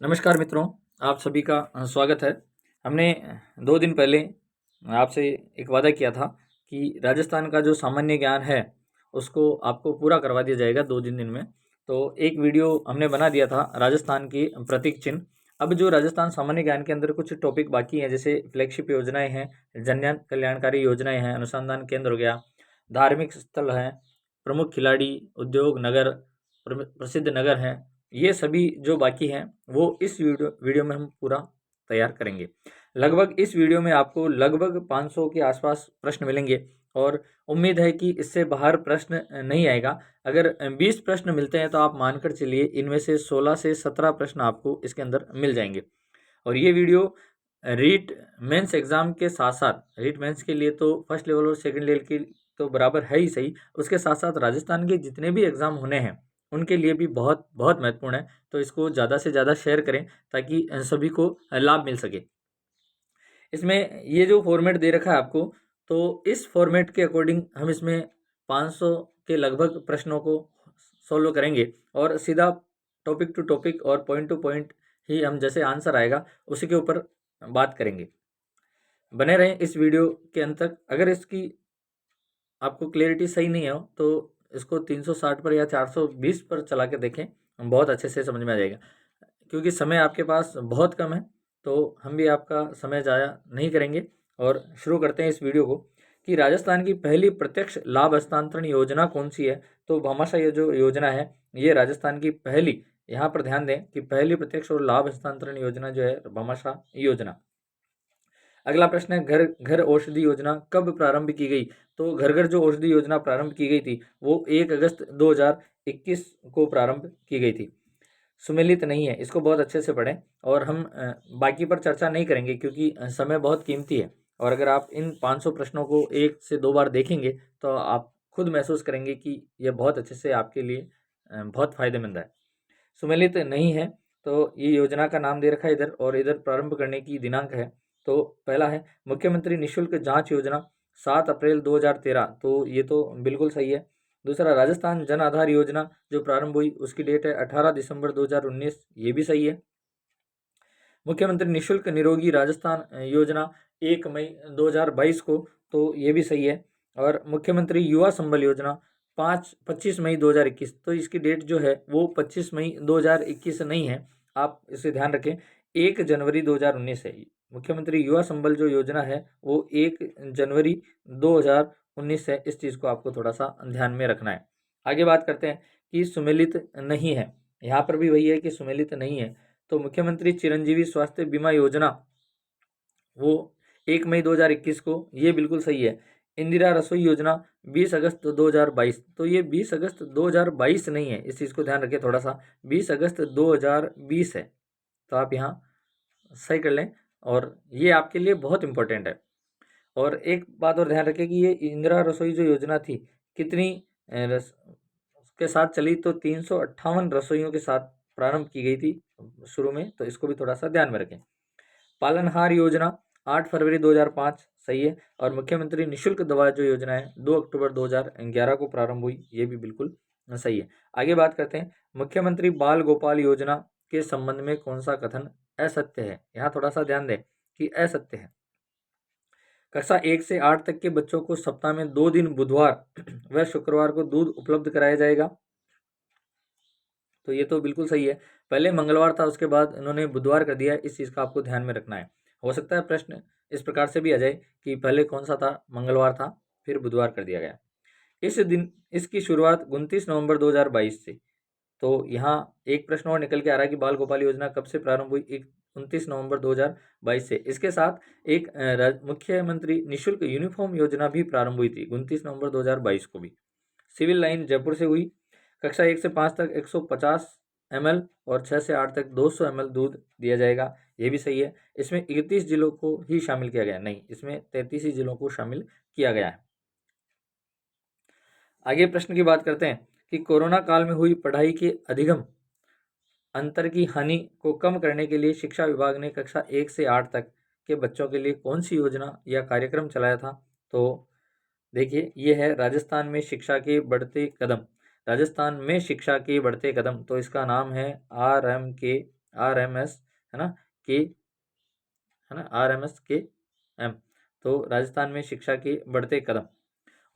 नमस्कार मित्रों, आप सभी का स्वागत है। हमने 2 दिन पहले आपसे एक वादा किया था कि राजस्थान का जो सामान्य ज्ञान है, उसको आपको पूरा करवा दिया जाएगा 2 दिन में। तो एक वीडियो हमने बना दिया था राजस्थान की प्रतीक चिन्ह। अब जो राजस्थान सामान्य ज्ञान के अंदर कुछ टॉपिक बाकी हैं, जैसे फ्लैगशिप योजनाएं हैं, जन कल्याणकारी योजनाएं हैं, अनुसंधान केंद्र हो गया, धार्मिक स्थल हैं, प्रमुख खिलाड़ी, उद्योग नगर, प्रसिद्ध नगर हैं, ये सभी जो बाकी हैं वो इस वीडियो में हम पूरा तैयार करेंगे। लगभग इस वीडियो में आपको लगभग 500 के आसपास प्रश्न मिलेंगे और उम्मीद है कि इससे बाहर प्रश्न नहीं आएगा। अगर 20 प्रश्न मिलते हैं तो आप मानकर चलिए इनमें से 16 से 17 प्रश्न आपको इसके अंदर मिल जाएंगे। और ये वीडियो रीट मेंस एग्जाम के साथ साथ, रीट मेंस के लिए तो फर्स्ट लेवल और सेकंड लेवल की तो बराबर है ही सही, उसके साथ साथ राजस्थान के जितने भी एग्जाम होने हैं उनके लिए भी बहुत बहुत महत्वपूर्ण है। तो इसको ज़्यादा से ज़्यादा शेयर करें ताकि सभी को लाभ मिल सके। इसमें ये जो फॉर्मेट दे रखा है आपको, तो इस फॉर्मेट के अकॉर्डिंग हम इसमें 500 के लगभग प्रश्नों को सॉल्व करेंगे और सीधा टॉपिक टू टॉपिक और पॉइंट टू पॉइंट ही हम जैसे आंसर आएगा उसी के ऊपर बात करेंगे। बने रहें इस वीडियो के अंत तक। अगर इसकी आपको क्लैरिटी सही नहीं हो तो इसको 360 पर या 420 पर चला के देखें, बहुत अच्छे से समझ में आ जाएगा। क्योंकि समय आपके पास बहुत कम है तो हम भी आपका समय ज़ाया नहीं करेंगे और शुरू करते हैं इस वीडियो को कि राजस्थान की पहली प्रत्यक्ष लाभ हस्तांतरण योजना कौन सी है। तो भामाशाह ये जो योजना है, ये राजस्थान की पहली, यहाँ पर ध्यान दें कि पहली प्रत्यक्ष और लाभ हस्तांतरण योजना जो है भामाशाह योजना। अगला प्रश्न है, घर घर औषधि योजना कब प्रारंभ की गई। तो घर घर जो औषधि योजना प्रारंभ की गई थी वो 1 अगस्त 2021 को प्रारंभ की गई थी। सुमेलित नहीं है, इसको बहुत अच्छे से पढ़ें और हम बाकी पर चर्चा नहीं करेंगे क्योंकि समय बहुत कीमती है। और अगर आप इन 500 प्रश्नों को 1 से 2 बार देखेंगे तो आप खुद महसूस करेंगे कि यह बहुत अच्छे से आपके लिए बहुत फायदेमंद है। सुमेलित नहीं है तो ये योजना का नाम दे रखा है इधर, और इधर प्रारंभ करने की दिनांक है। तो पहला है मुख्यमंत्री निशुल्क जांच योजना 7 अप्रैल 2013, तो ये तो बिल्कुल सही है। दूसरा, राजस्थान जन आधार योजना जो प्रारंभ हुई उसकी डेट है 18 दिसंबर 2019, ये भी सही है। मुख्यमंत्री निशुल्क निरोगी राजस्थान योजना 1 मई 2022 को, तो ये भी सही है। और मुख्यमंत्री युवा संबल योजना 25 मई 2021, तो इसकी डेट जो है वो 25 मई 2021 नहीं है, आप इसे ध्यान रखें, 1 जनवरी 2019 है। मुख्यमंत्री युवा संबल जो योजना है वो 1 जनवरी 2019 है। इस चीज़ को आपको थोड़ा सा ध्यान में रखना है। आगे बात करते हैं कि सुमेलित नहीं है, यहाँ पर भी वही है कि सुमेलित नहीं है। तो मुख्यमंत्री चिरंजीवी स्वास्थ्य बीमा योजना वो 1 मई 2021 को, ये बिल्कुल सही है। इंदिरा रसोई योजना 20 अगस्त 2022, तो ये 20 अगस्त 2022 नहीं है, इस चीज़ को ध्यान रखें थोड़ा सा, 20 अगस्त 2020 है। तो आप यहाँ सही कर लें और ये आपके लिए बहुत इंपॉर्टेंट है। और एक बात और ध्यान रखें कि ये इंदिरा रसोई जो योजना थी कितनी के साथ चली, तो 358 रसोइयों के साथ प्रारंभ की गई थी शुरू में, तो इसको भी थोड़ा सा ध्यान में रखें। पालनहार योजना 8 फरवरी 2005 सही है। और मुख्यमंत्री निशुल्क दवा जो योजना है 2 अक्टूबर 2011 को प्रारंभ हुई, ये भी बिल्कुल सही है। आगे बात करते हैं, मुख्यमंत्री बाल गोपाल योजना के संबंध में कौन सा कथन असत्य है। यहाँ थोड़ा सा ध्यान दें कि असत्य है। कक्षा 1 से 8 तक के बच्चों को सप्ताह में 2 दिन बुधवार व शुक्रवार को दूध उपलब्ध कराया जाएगा, तो ये तो बिल्कुल सही है। पहले मंगलवार था, उसके बाद इन्होंने बुधवार कर दिया, इस चीज़ का आपको ध्यान में रखना है। हो सकता है प्रश्न इस प्रकार से भी आ जाए कि पहले कौन सा था, मंगलवार था फिर बुधवार कर दिया गया। इस दिन इसकी शुरुआत 29 नवंबर 2022 से, तो यहाँ एक प्रश्न और निकल के आ रहा है कि बाल गोपाल योजना कब से प्रारंभ हुई, 29 नवंबर 2022 से। इसके साथ एक मुख्यमंत्री निशुल्क यूनिफॉर्म योजना भी प्रारंभ हुई थी 29 नवंबर 2022 को भी। सिविल लाइन जयपुर से हुई। कक्षा 1 से 5 तक 150 ml और 6 से 8 तक 200 ml दूध दिया जाएगा, ये भी सही है। इसमें 31 जिलों को ही शामिल किया गया, नहीं, इसमें 33 ही जिलों को शामिल किया गया है। आगे प्रश्न की बात करते हैं कि कोरोना काल में हुई पढ़ाई के अधिगम अंतर की हानि को कम करने के लिए शिक्षा विभाग ने कक्षा 1 से 8 तक के बच्चों के लिए कौन सी योजना या कार्यक्रम चलाया था। तो देखिए, ये है राजस्थान में शिक्षा के बढ़ते कदम। राजस्थान में शिक्षा के बढ़ते कदम, तो इसका नाम है RMK RMS, है ना, के, है ना, RMSKM। तो राजस्थान में शिक्षा के बढ़ते कदम।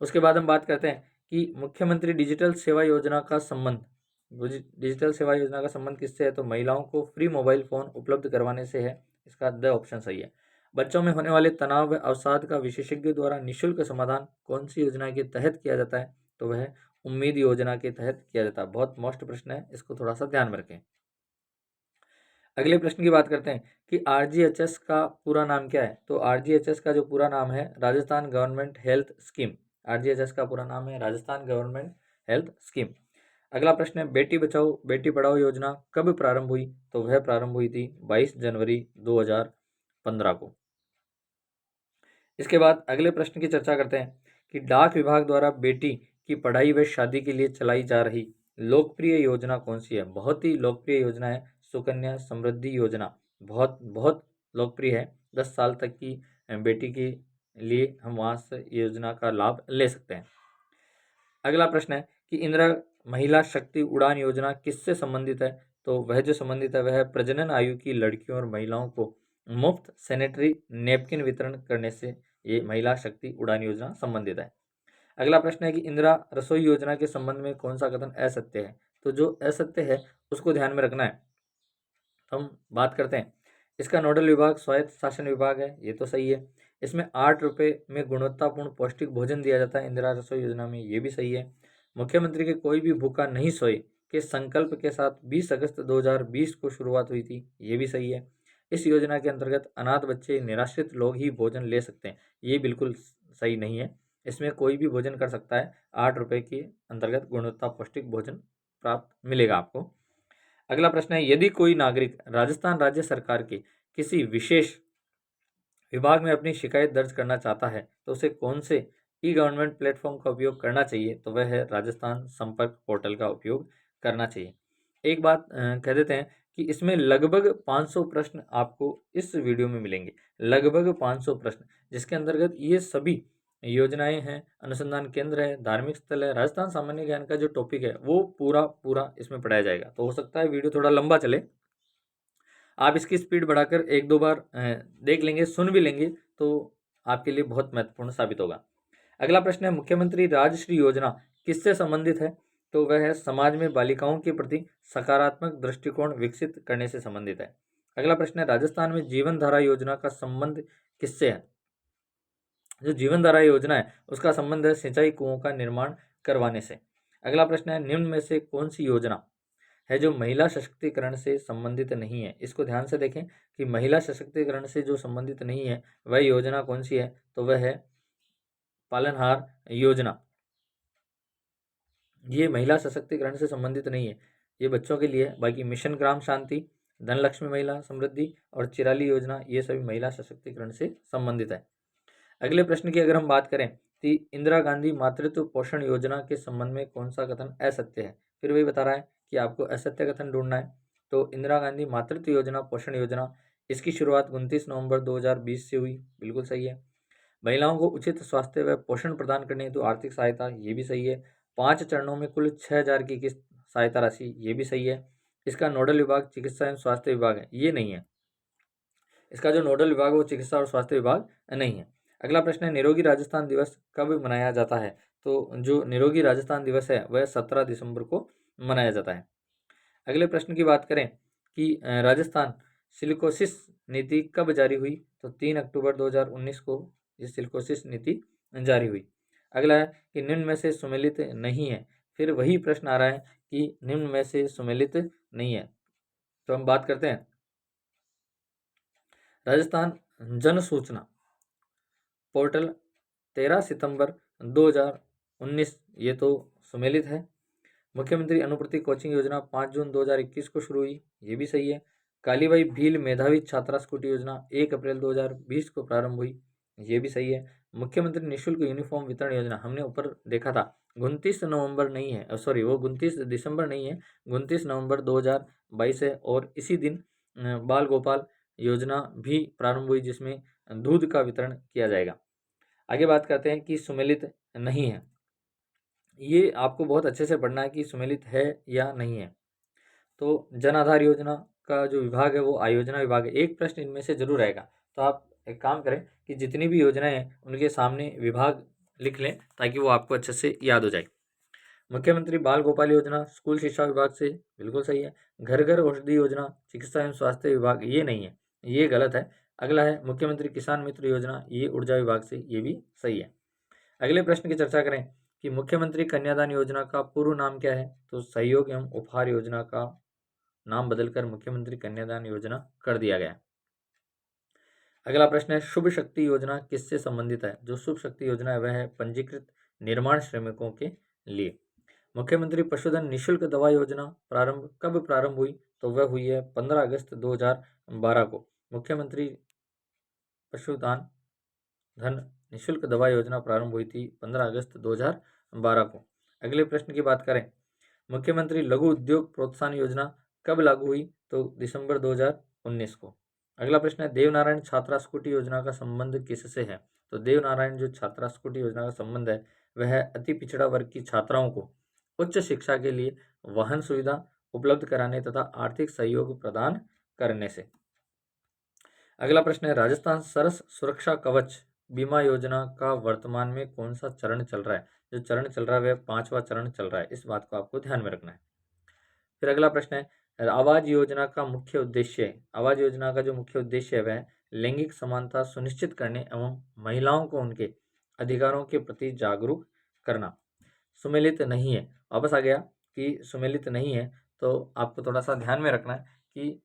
उसके बाद हम बात करते हैं कि मुख्यमंत्री डिजिटल सेवा योजना का संबंध, डिजिटल सेवा योजना का संबंध किससे है? तो महिलाओं को फ्री मोबाइल फोन उपलब्ध करवाने से है। इसका द ऑप्शन सही है। बच्चों में होने वाले तनाव व अवसाद का विशेषज्ञ द्वारा निःशुल्क समाधान कौन सी योजना के तहत किया जाता है? तो वह उम्मीद योजना के तहत किया जाता है। बहुत मोस्ट प्रश्न है, इसको थोड़ा सा ध्यान में रखें। अगले प्रश्न की बात करते हैं कि RGHS का पूरा नाम क्या है? तो RGHS का जो पूरा नाम है Rajasthan government health scheme. RGHS का पूरा नाम है राजस्थान गवर्नमेंट हेल्थ स्कीम। अगला प्रश्न है बेटी बचाओ बेटी पढ़ाओ योजना कब प्रारंभ हुई? तो वह प्रारंभ हुई थी 22 जनवरी 2015 को। इसके बाद अगले प्रश्न की चर्चा करते हैं कि डाक विभाग द्वारा बेटी की पढ़ाई व शादी के लिए चलाई जा रही लोकप्रिय योजना कौन सी है? बहुत ही लोकप्रिय योजना है सुकन्या समृद्धि योजना। बहुत बहुत लोकप्रिय है। 10 साल तक की बेटी के लिए हम वहाँ से योजना का लाभ ले सकते हैं। अगला प्रश्न है कि इंदिरा महिला शक्ति उड़ान योजना किससे संबंधित है? तो वह जो संबंधित है वह प्रजनन आयु की लड़कियों और महिलाओं को मुफ्त सैनिटरी नैपकिन वितरण करने से ये महिला शक्ति उड़ान योजना संबंधित है। अगला प्रश्न है कि इंदिरा रसोई योजना के संबंध में कौन सा कथन असत्य है? तो जो असत्य है उसको ध्यान में रखना है। हम बात करते हैं इसका नोडल विभाग स्वायत्त शासन विभाग है, ये तो सही है। इसमें 8 रुपये में गुणवत्तापूर्ण पौष्टिक भोजन दिया जाता है इंदिरा रसोई योजना में, ये भी सही है। मुख्यमंत्री के कोई भी भूखा नहीं सोए के संकल्प के साथ 20 अगस्त 2020 को शुरुआत हुई थी, ये भी सही है। इस योजना के अंतर्गत अनाथ बच्चे निराश्रित लोग ही भोजन ले सकते हैं, ये बिल्कुल सही नहीं है। इसमें कोई भी भोजन कर सकता है। 8 रुपये के अंतर्गत गुणवत्ता पौष्टिक भोजन प्राप्त मिलेगा आपको। अगला प्रश्न है यदि कोई नागरिक राजस्थान राज्य सरकार के किसी विशेष विभाग में अपनी शिकायत दर्ज करना चाहता है तो उसे कौन से ई गवर्नमेंट प्लेटफॉर्म का उपयोग करना चाहिए? तो वह है राजस्थान संपर्क पोर्टल का उपयोग करना चाहिए। एक बात कह देते हैं कि इसमें लगभग 500 प्रश्न आपको इस वीडियो में मिलेंगे, लगभग 500 प्रश्न, जिसके अंतर्गत ये सभी योजनाएं हैं, अनुसंधान केंद्र है, धार्मिक स्थल है, राजस्थान सामान्य ज्ञान का जो टॉपिक है वो पूरा पूरा इसमें पढ़ाया जाएगा। तो हो सकता है वीडियो थोड़ा लंबा चले, आप इसकी स्पीड बढ़ाकर 1-2 बार देख लेंगे, सुन भी लेंगे तो आपके लिए बहुत महत्वपूर्ण साबित होगा। अगला प्रश्न है मुख्यमंत्री राजश्री योजना किससे संबंधित है? तो वह है समाज में बालिकाओं के प्रति सकारात्मक दृष्टिकोण विकसित करने से संबंधित है। अगला प्रश्न है राजस्थान में जीवन धारा योजना का संबंध किससे है? जो जीवन धारा योजना है उसका संबंध है सिंचाई कुओं का निर्माण करवाने से। अगला प्रश्न है निम्न में से कौन सी योजना है जो महिला सशक्तिकरण से संबंधित नहीं है? इसको ध्यान से देखें कि महिला सशक्तिकरण से जो संबंधित नहीं है वह योजना कौन सी है? तो वह है पालनहार योजना। ये महिला सशक्तिकरण से संबंधित नहीं है, ये बच्चों के लिए है। बाकी मिशन ग्राम शांति, धनलक्ष्मी महिला समृद्धि और चिराली योजना ये सभी महिला सशक्तिकरण से संबंधित है। अगले प्रश्न की अगर हम बात करें कि इंदिरा गांधी मातृत्व पोषण योजना के संबंध में कौन सा कथन असत्य है? फिर वही बता रहा है कि आपको असत्य कथन ढूंढना है। तो इंदिरा गांधी मातृत्व योजना पोषण योजना इसकी शुरुआत 29 नवंबर 2020 से हुई, बिल्कुल सही है। महिलाओं को उचित स्वास्थ्य व पोषण प्रदान करने हेतु आर्थिक सहायता, ये भी सही है। 5 चरणों में कुल 6,000 की किस्त सहायता राशि, ये भी सही है। इसका नोडल विभाग चिकित्सा एवं स्वास्थ्य विभाग है, ये नहीं है। इसका जो नोडल विभाग है वो चिकित्सा और स्वास्थ्य विभाग नहीं है। अगला प्रश्न है निरोगी राजस्थान दिवस कब मनाया जाता है? तो जो निरोगी राजस्थान दिवस है वह 17 दिसंबर को मनाया जाता है। अगले प्रश्न की बात करें कि राजस्थान सिलिकोसिस नीति कब जारी हुई? तो 3 अक्टूबर 2019 को ये सिलिकोसिस नीति जारी हुई। अगला है कि निम्न में से सुमेलित नहीं है। फिर वही प्रश्न आ रहा है कि निम्न में से सुमेलित नहीं है। तो हम बात करते हैं राजस्थान जन सूचना पोर्टल 13 सितंबर 2019, ये तो सुमेलित है। मुख्यमंत्री अनुपूर्ति कोचिंग योजना 5 जून 2021 को शुरू हुई, ये भी सही है। कालीबाई भील मेधावी छात्रा स्कूटी योजना 1 अप्रैल 2020 को प्रारंभ हुई, ये भी सही है। मुख्यमंत्री निःशुल्क यूनिफॉर्म वितरण योजना हमने ऊपर देखा था 29 नवंबर नहीं है, सॉरी वो 29 दिसंबर नहीं है, 29 नवंबर 2022 है। और इसी दिन बाल गोपाल योजना भी प्रारंभ हुई जिसमें दूध का वितरण किया जाएगा। आगे बात करते हैं कि सुमेलित नहीं है, ये आपको बहुत अच्छे से पढ़ना है कि सुमेलित है या नहीं है। तो जन आधार योजना का जो विभाग है वो आयोजना विभाग है। एक प्रश्न इनमें से जरूर आएगा, तो आप एक काम करें कि जितनी भी योजनाएं हैं उनके सामने विभाग लिख लें ताकि वो आपको अच्छे से याद हो जाए। मुख्यमंत्री बाल गोपाल योजना स्कूल शिक्षा विभाग से बिल्कुल सही है। घर घर औषधि योजना चिकित्सा एवं स्वास्थ्य विभाग, ये नहीं है, ये गलत है। अगला है मुख्यमंत्री किसान मित्र योजना, ये ऊर्जा विभाग से, ये भी सही है। अगले प्रश्न की चर्चा करें कि मुख्यमंत्री कन्यादान योजना का पूर्व नाम क्या है, तो सहयोग एवं उपहार योजना का नाम बदलकर मुख्यमंत्री कन्यादान योजना कर दिया गया। अगला प्रश्न है शुभ शक्ति योजना किससे संबंधित है, जो शुभ शक्ति योजना है वह है पंजीकृत निर्माण श्रमिकों के लिए। मुख्यमंत्री पशुधन निशुल्क दवा योजना कब प्रारंभ हुई, तो वह हुई है 15 अगस्त 2012 को। मुख्यमंत्री पशुधन निशुल्क दवा योजना प्रारंभ हुई थी 15 अगस्त 2012 को। अगले प्रश्न की बात करें, मुख्यमंत्री लघु उद्योग प्रोत्साहन योजना कब लागू हुई, तो दिसंबर 2019 को। अगला प्रश्न है देवनारायण छात्रा स्कूटी योजना का संबंध किससे है, तो देवनारायण जो छात्रा स्कूटी योजना का संबंध है वह अति पिछड़ा वर्ग की छात्राओं को उच्च शिक्षा के लिए वाहन सुविधा उपलब्ध कराने तथा आर्थिक सहयोग प्रदान करने से। अगला प्रश्न है राजस्थान सरस सुरक्षा कवच बीमा योजना का वर्तमान में कौन सा चरण चल रहा है, जो चरण चल रहा है वह 5वां चरण चल रहा है, इस बात को आपको ध्यान में रखना है। फिर अगला प्रश्न है आवाज योजना का मुख्य उद्देश्य, आवाज योजना का जो मुख्य उद्देश्य है वह लैंगिक समानता सुनिश्चित करने एवं महिलाओं को उनके अधिकारों के प्रति जागरूक करना। सुमेलित नहीं है, वापस आ गया कि सुमेलित नहीं है, तो आपको थोड़ा सा ध्यान में रखना है कि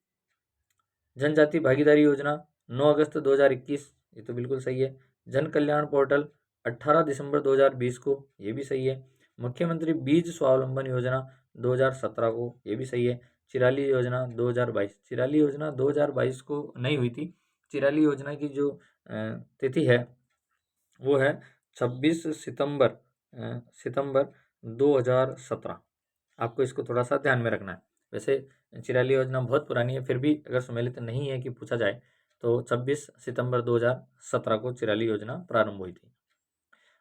जनजाति भागीदारी योजना 9 अगस्त 2021, ये तो बिल्कुल सही है। जन कल्याण पोर्टल 18 दिसंबर 2020 को, ये भी सही है। मुख्यमंत्री बीज स्वावलंबन योजना 2017 को, ये भी सही है। चिराली योजना 2022, चिराली योजना 2022 को नहीं हुई थी। चिराली योजना की जो तिथि है वो है 26 सितंबर 2017। आपको इसको थोड़ा सा ध्यान में रखना है। वैसे चिराली योजना बहुत पुरानी है, फिर भी अगर सुमेलित नहीं है कि पूछा जाए तो 26 सितंबर 2017 को चिराली योजना प्रारंभ हुई थी।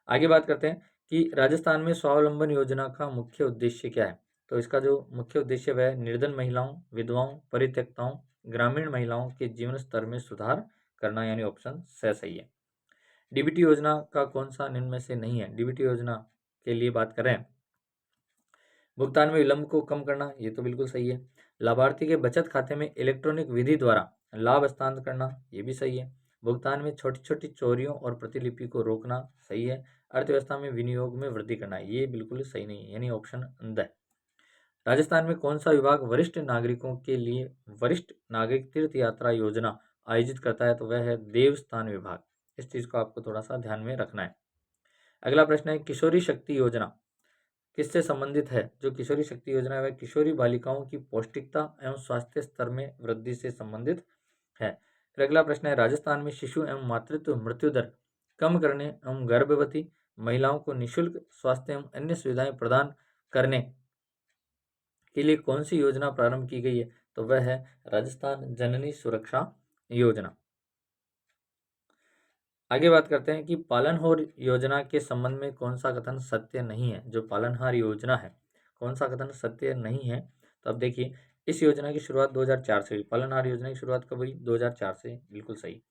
आगे बात करते हैं कि राजस्थान में स्वावलंबन योजना का मुख्य उद्देश्य क्या है, तो इसका जो मुख्य उद्देश्य वह निर्धन महिलाओं, विधवाओं, परित्यक्ताओं, ग्रामीण महिलाओं के जीवन स्तर में सुधार करना, यानी ऑप्शन सही है। डीबीटी योजना का कौन सा निम्न में से नहीं है, डीबीटी योजना के लिए बात करें भुगतान में विलंब को कम करना, ये तो बिल्कुल सही है। लाभार्थी के बचत खाते में इलेक्ट्रॉनिक विधि द्वारा लाभ हस्तांतरण करना, ये भी सही है। भुगतान में छोटी छोटी चोरियों और प्रतिलिपि को रोकना, सही है। अर्थव्यवस्था में विनियोग में वृद्धि करना, ये बिल्कुल सही नहीं है, यानी ऑप्शन द। राजस्थान में कौन सा विभाग वरिष्ठ नागरिकों के लिए वरिष्ठ नागरिक तीर्थ यात्रा योजना आयोजित करता है, तो वह है देवस्थान विभाग। इस चीज को आपको थोड़ा सा ध्यान में रखना है। अगला प्रश्न है किशोरी शक्ति योजना किससे संबंधित है, जो किशोरी शक्ति योजना है वह किशोरी बालिकाओं की पौष्टिकता एवं स्वास्थ्य स्तर में वृद्धि से संबंधित है। फिर अगला प्रश्न है राजस्थान में शिशु एवं मातृत्व मृत्यु दर कम करने एवं गर्भवती महिलाओं को निःशुल्क स्वास्थ्य एवं अन्य सुविधाएं प्रदान करने के लिए कौन सी योजना प्रारंभ की गई है, तो वह है राजस्थान जननी सुरक्षा योजना। आगे बात करते हैं कि पालनहार योजना के संबंध में कौन सा कथन सत्य नहीं है, जो पालनहार योजना है कौन सा कथन सत्य नहीं है, तो अब देखिए इस योजना की शुरुआत 2004 से हुई। पालनहार योजना की शुरुआत कब हुई, 2004 से, बिल्कुल सही।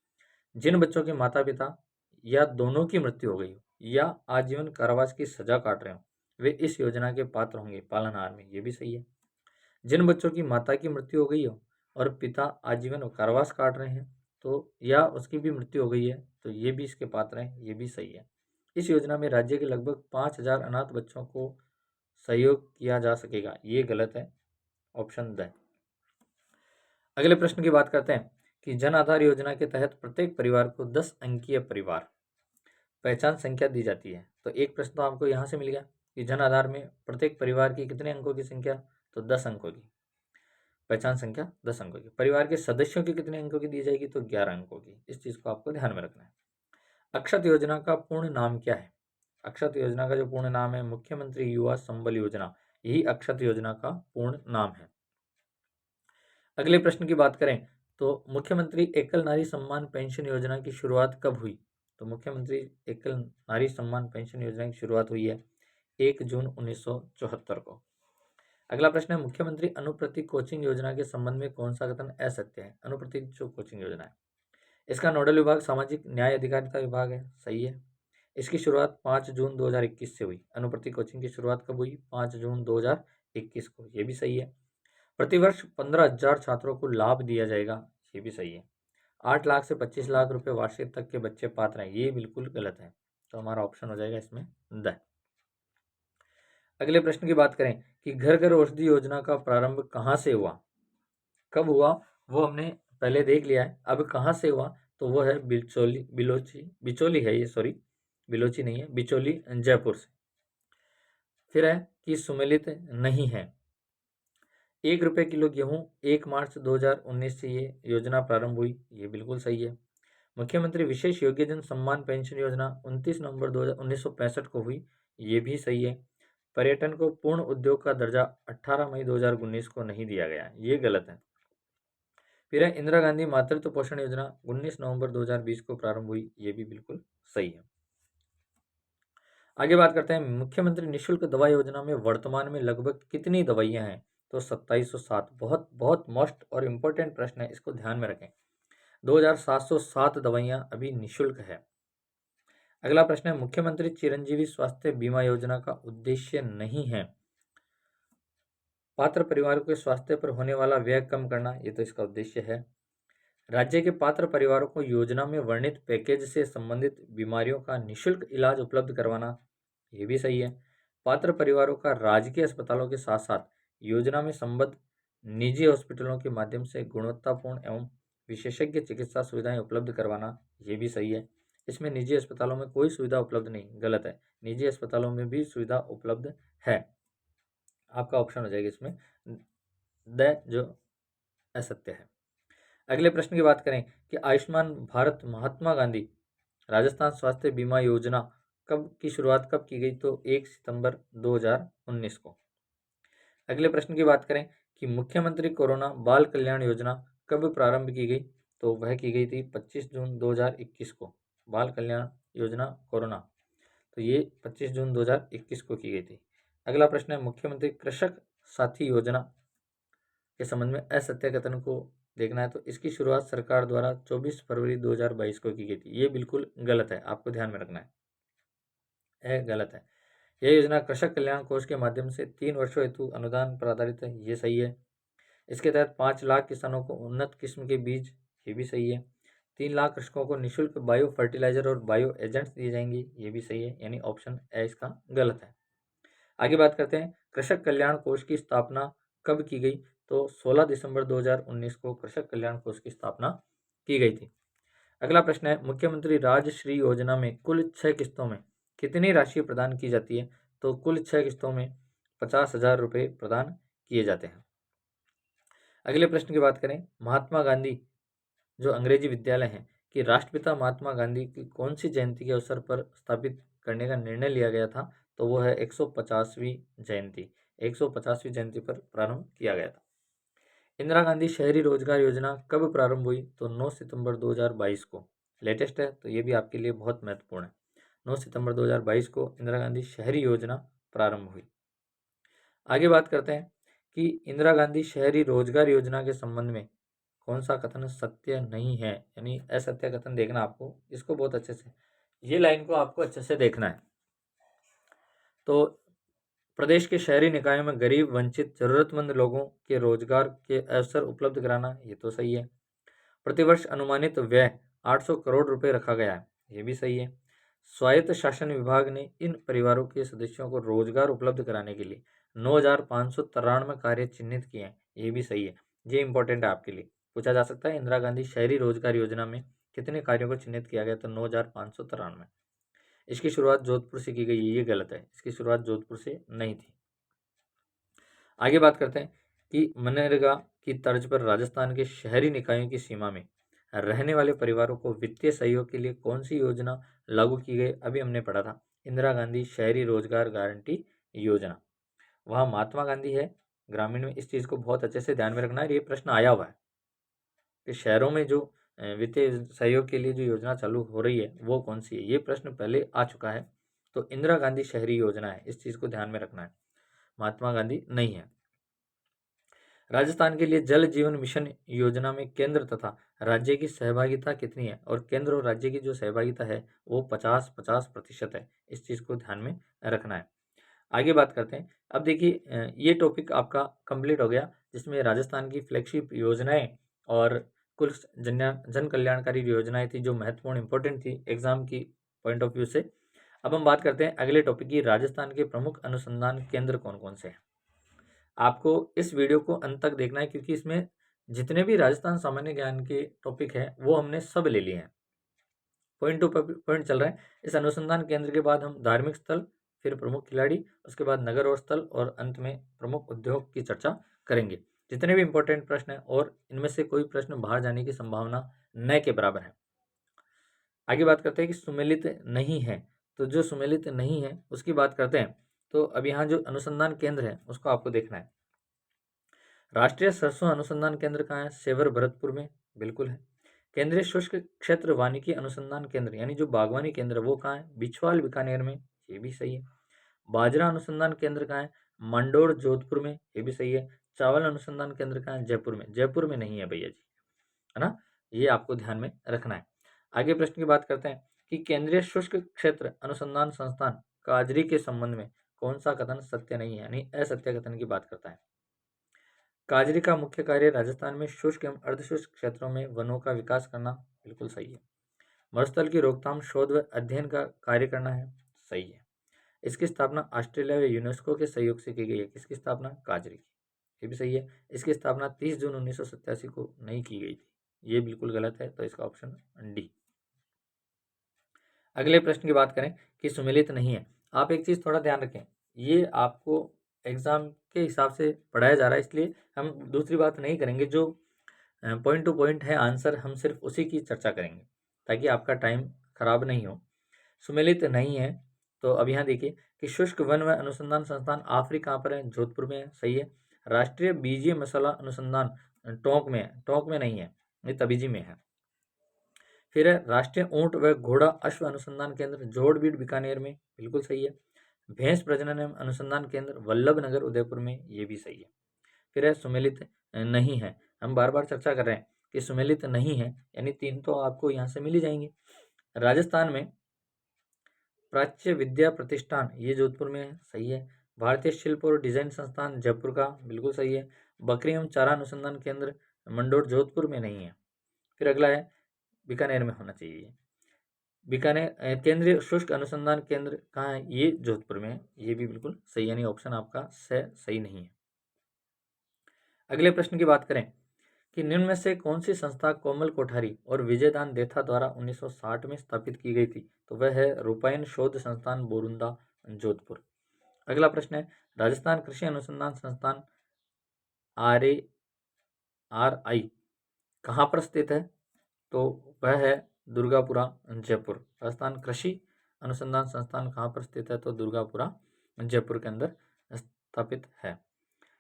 जिन बच्चों के माता पिता या दोनों की मृत्यु हो गई हो या आजीवन कारावास की सजा काट रहे हो वे इस योजना के पात्र होंगे पालनहार में, ये भी सही है। जिन बच्चों की माता की मृत्यु हो गई हो और पिता आजीवन कारावास काट रहे हैं तो या उसकी भी मृत्यु हो गई है तो ये भी इसके पात्र हैं, ये भी सही है। इस योजना में राज्य के लगभग 5000 अनाथ बच्चों को सहयोग किया जा सकेगा, ये गलत है, ऑप्शन द। अगले प्रश्न की बात करते हैं कि जन आधार योजना के तहत प्रत्येक परिवार को 10 अंकीय परिवार पहचान संख्या दी जाती है। तो एक प्रश्न तो आपको यहाँ से मिल गया कि जन आधार में प्रत्येक परिवार की कितने अंकों की संख्या, तो 10 अंकों की पहचान संख्या, 10 अंकों की। परिवार के सदस्यों की कितने अंकों की दी जाएगी, तो 11 अंकों की। इस चीज को आपको ध्यान में रखना है। अक्षत योजना का पूर्ण नाम क्या है, अक्षत योजना का जो पूर्ण नाम है मुख्यमंत्री युवा संबल योजना, यही अक्षत योजना का पूर्ण नाम है। अगले प्रश्न की बात करें तो मुख्यमंत्री एकल नारी सम्मान पेंशन योजना की शुरुआत कब हुई, तो मुख्यमंत्री एकल नारी सम्मान पेंशन योजना की शुरुआत हुई है 1 जून 1974 को। अगला प्रश्न है, मुख्यमंत्री अनुप्रति कोचिंग योजना के संबंध में कौन सा कथन असत्य है? अनुप्रति जो कोचिंग योजना है, इसका नोडल विभाग सामाजिक न्याय अधिकारिता विभाग है, सही है। इसकी शुरुआत 5 जून 2021 से हुई। अनुप्रति कोचिंग की शुरुआत कब हुई? 5 जून 2021 को, ये भी सही है। प्रतिवर्ष 15,000 छात्रों को लाभ दिया जाएगा, ये भी सही है। 8 लाख से 25 लाख रुपए वार्षिक तक के बच्चे पात्र हैं, ये बिल्कुल गलत है। तो हमारा ऑप्शन हो जाएगा इसमें द। अगले प्रश्न की बात करें कि घर घर औषधि योजना का प्रारंभ कहाँ से हुआ, कब हुआ, वो हमने पहले देख लिया है। अब कहाँ से हुआ, तो वो है बिचौली है ये, सॉरी बिलोची नहीं है, बिचौली जयपुर से। फिर है कि सुमेलित नहीं है। 1 रुपये किलो गेहूँ 1 मार्च 2019 से ये योजना प्रारंभ हुई, ये बिल्कुल सही है। मुख्यमंत्री विशेष योग्यजन सम्मान पेंशन योजना 29 नवंबर 1965 को हुई, ये भी सही है। पर्यटन को पूर्ण उद्योग का दर्जा 18 मई 2019 को नहीं दिया गया, ये गलत है। फिर है इंदिरा गांधी मातृत्व पोषण योजना 19 नवंबर 2020 को प्रारंभ हुई, ये भी बिल्कुल सही है। आगे बात करते हैं, मुख्यमंत्री निःशुल्क दवा योजना में वर्तमान में लगभग कितनी दवाइयां हैं? तो 2707। बहुत बहुत मोस्ट और इम्पोर्टेंट प्रश्न है, इसको ध्यान में रखें। 2707 दवाइयां अभी निःशुल्क है। अगला प्रश्न है, मुख्यमंत्री चिरंजीवी स्वास्थ्य बीमा योजना का उद्देश्य नहीं है पात्र परिवारों के स्वास्थ्य पर होने वाला व्यय कम करना, ये तो इसका उद्देश्य है। राज्य के पात्र परिवारों को योजना में वर्णित पैकेज से संबंधित बीमारियों का निःशुल्क इलाज उपलब्ध करवाना, ये भी सही है। पात्र परिवारों का राजकीय अस्पतालों के साथ साथ योजना में संबद्ध निजी हॉस्पिटलों के माध्यम से गुणवत्तापूर्ण एवं विशेषज्ञ चिकित्सा सुविधाएं उपलब्ध करवाना, ये भी सही है। इसमें निजी अस्पतालों में कोई सुविधा उपलब्ध नहीं, गलत है। निजी अस्पतालों में भी सुविधा उपलब्ध है। आपका ऑप्शन हो जाएगा इसमें द, जो असत्य है। अगले प्रश्न की बात करें कि आयुष्मान भारत महात्मा गांधी राजस्थान स्वास्थ्य बीमा योजना की शुरुआत कब की गई? तो 1 सितंबर 2019 को। अगले प्रश्न की बात करें कि मुख्यमंत्री कोरोना बाल कल्याण योजना कब प्रारंभ की गई? तो वह की गई थी 25 जून 2021 को। बाल कल्याण योजना कोरोना, तो ये 25 जून 2021 को की गई थी। अगला प्रश्न है, मुख्यमंत्री कृषक साथी योजना के संबंध में असत्य कथन को देखना है। तो इसकी शुरुआत सरकार द्वारा 24 फरवरी 2022 को की गई थी, ये बिल्कुल गलत है, आपको ध्यान में रखना है, गलत है। यह योजना कृषक कल्याण कोष के माध्यम से 3 वर्षों हेतु अनुदान पर आधारित है, ये सही है। इसके तहत 5 लाख किसानों को उन्नत किस्म के बीज, ये भी सही है। 3 लाख कृषकों को निःशुल्क बायो फर्टिलाइजर और बायो एजेंट्स दिए जाएंगे, ये भी सही है, यानी ऑप्शन ए इसका गलत है। आगे बात करते हैं, कृषक कल्याण कोष की स्थापना कब की गई? तो 16 दिसंबर 2019 को कृषक कल्याण कोष की स्थापना की गई थी। अगला प्रश्न है, मुख्यमंत्री राजश्री योजना में कुल 6 किस्तों में कितनी राशि प्रदान की जाती है? तो कुल 6 किस्तों में 50,000 रुपये प्रदान किए जाते हैं। अगले प्रश्न की बात करें, महात्मा गांधी जो अंग्रेजी विद्यालय हैं कि राष्ट्रपिता महात्मा गांधी की कौन सी जयंती के अवसर पर स्थापित करने का निर्णय लिया गया था? तो वो है 150वीं जयंती। 150वीं जयंती पर प्रारंभ किया गया था। इंदिरा गांधी शहरी रोजगार योजना कब प्रारंभ हुई? तो 9 सितंबर 2022 को। लेटेस्ट है, तो ये भी आपके लिए बहुत महत्वपूर्ण है। 9 सितंबर 2022 को इंदिरा गांधी शहरी योजना प्रारंभ हुई। आगे बात करते हैं कि इंदिरा गांधी शहरी रोजगार योजना के संबंध में कौन सा कथन सत्य नहीं है, यानी असत्य कथन देखना आपको, इसको बहुत अच्छे से, ये लाइन को आपको अच्छे से देखना है। तो प्रदेश के शहरी निकायों में गरीब, वंचित, जरूरतमंद लोगों के रोजगार के अवसर उपलब्ध कराना, ये तो सही है। प्रतिवर्ष अनुमानित व्यय 800 करोड़ रुपए रखा गया है, ये भी सही है। स्वायत्त शासन विभाग ने इन परिवारों के सदस्यों को रोजगार उपलब्ध कराने के लिए 9,593 कार्य चिन्हित किए हैं, ये भी सही है। ये इंपॉर्टेंट है आपके लिए, पूछा जा सकता है इंदिरा गांधी शहरी रोजगार योजना में कितने कार्यों को चिन्हित किया गया? तो 9,593। इसकी शुरुआत जोधपुर से की गई, ये गलत है, इसकी शुरुआत जोधपुर से नहीं थी। आगे बात करते हैं कि मनरेगा की तर्ज पर राजस्थान के शहरी निकायों की सीमा में रहने वाले परिवारों को वित्तीय सहयोग के लिए कौन सी योजना लागू की गई? अभी हमने पढ़ा था, इंदिरा गांधी शहरी रोजगार गारंटी योजना। वहाँ महात्मा गांधी है ग्रामीण में, इस चीज़ को बहुत अच्छे से ध्यान में रखना है। ये प्रश्न आया हुआ है कि शहरों में जो वित्तीय सहयोग के लिए जो योजना चालू हो रही है वो कौन सी है, ये प्रश्न पहले आ चुका है। तो इंदिरा गांधी शहरी योजना है, इस चीज़ को ध्यान में रखना है, महात्मा गांधी नहीं है। राजस्थान के लिए जल जीवन मिशन योजना में केंद्र तथा राज्य की सहभागिता कितनी है? और केंद्र और राज्य की जो सहभागिता है वो 50-50% है। इस चीज़ को ध्यान में रखना है। आगे बात करते हैं। अब देखिए ये टॉपिक आपका कंप्लीट हो गया, जिसमें राजस्थान की फ्लैगशिप योजनाएं और कुल जन कल्याणकारी योजनाएं थी जो महत्वपूर्ण इंपॉर्टेंट थी एग्जाम की पॉइंट ऑफ व्यू से। अब हम बात करते हैं अगले टॉपिक की, राजस्थान के प्रमुख अनुसंधान केंद्र कौन कौन से हैं। आपको इस वीडियो को अंत तक देखना है, क्योंकि इसमें जितने भी राजस्थान सामान्य ज्ञान के टॉपिक हैं वो हमने सब ले लिए हैं, पॉइंट टू पॉइंट चल रहा है। इस अनुसंधान केंद्र के बाद हम धार्मिक स्थल, फिर प्रमुख खिलाड़ी, उसके बाद नगर और स्थल, और अंत में प्रमुख उद्योग की चर्चा करेंगे। जितने भी इंपॉर्टेंट प्रश्न हैं, और इनमें से कोई प्रश्न बाहर जाने की संभावना न के बराबर है। आगे बात करते हैं कि सुमेलित नहीं है, तो जो सुमेलित नहीं है उसकी बात करते हैं। तो अब यहाँ जो अनुसंधान केंद्र है उसको आपको देखना है। राष्ट्रीय सरसों अनुसंधान केंद्र कहाँ है? सेवर भरतपुर में, बिल्कुल है। केंद्रीय शुष्क क्षेत्र वानिकी अनुसंधान केंद्र यानी जो बागवानी केंद्र है वो कहाँ है? बिछवाल बीकानेर में, ये भी सही है। बाजरा अनुसंधान केंद्र कहाँ है? मंडोर जोधपुर में, ये भी सही है। चावल अनुसंधान केंद्र कहाँ है? जयपुर में। जयपुर में नहीं है भैया जी, है ना, ये आपको ध्यान में रखना है। आगे प्रश्न की बात करते हैं कि केंद्रीय शुष्क क्षेत्र अनुसंधान संस्थान काजरी के संबंध में कौन सा कथन सत्य नहीं है, यानी असत्य कथन की बात करता है। काजरी का मुख्य कार्य राजस्थान में शुष्क एवं अर्धशुष्क क्षेत्रों में वनों का विकास करना, बिल्कुल सही है। मरुस्थल की रोकथाम, शोध व अध्ययन का कार्य करना है, सही है। इसकी स्थापना ऑस्ट्रेलिया व यूनेस्को के सहयोग से की गई है। किसकी स्थापना? काजरी की, ये भी सही है। इसकी स्थापना 30 जून 1987 को नहीं की गई थी, ये बिल्कुल गलत है, तो इसका ऑप्शन डी। अगले प्रश्न की बात करें कि सुमेलित नहीं है। आप एक चीज़ थोड़ा ध्यान रखें, ये आपको एग्जाम के हिसाब से पढ़ाया जा रहा है, इसलिए हम दूसरी बात नहीं करेंगे। जो पॉइंट टू पॉइंट है आंसर, हम सिर्फ उसी की चर्चा करेंगे ताकि आपका टाइम खराब नहीं हो। सुमेलित नहीं है, तो अब यहाँ देखिए कि शुष्क वन व अनुसंधान संस्थान आफरी कहाँ पर है? जोधपुर में है, सही है। राष्ट्रीय बीजीय मसाला अनुसंधान टोंक में है, टोंक में नहीं है, ये तबीजी में है। फिर है राष्ट्रीय ऊंट व घोड़ा अश्व अनुसंधान केंद्र जोड़बीड़ बीकानेर में, बिल्कुल सही है। भैंस प्रजनन एवं अनुसंधान केंद्र वल्लभ नगर उदयपुर में, ये भी सही है। फिर है सुमेलित नहीं है। हम बार बार चर्चा कर रहे हैं कि सुमेलित नहीं है, यानी 3 तो आपको यहाँ से मिल ही जाएंगे। राजस्थान में प्राच्य विद्या प्रतिष्ठान, ये जोधपुर में है, सही है। भारतीय शिल्प और डिजाइन संस्थान जयपुर का, बिल्कुल सही है। बकरी एवं चारा अनुसंधान केंद्र मंडोर जोधपुर में नहीं है। फिर अगला है बीकानेर में होना चाहिए। बीकानेर केंद्रीय शुष्क अनुसंधान केंद्र कहाँ है? ये जोधपुर में है, ये भी बिल्कुल सही, यानी ऑप्शन आपका सही नहीं है। अगले प्रश्न की बात करें कि निम्न में से कौन सी संस्था कोमल कोठारी और विजयदान देथा द्वारा 1960 में स्थापित की गई थी? तो वह है रूपायन शोध संस्थान बोरुंदा जोधपुर। अगला प्रश्न है राजस्थान कृषि अनुसंधान संस्थान RARI कहाँ पर स्थित है? तो वह है दुर्गापुरा जयपुर। राजस्थान कृषि अनुसंधान संस्थान कहाँ पर स्थित है? तो दुर्गापुरा जयपुर के अंदर स्थापित है।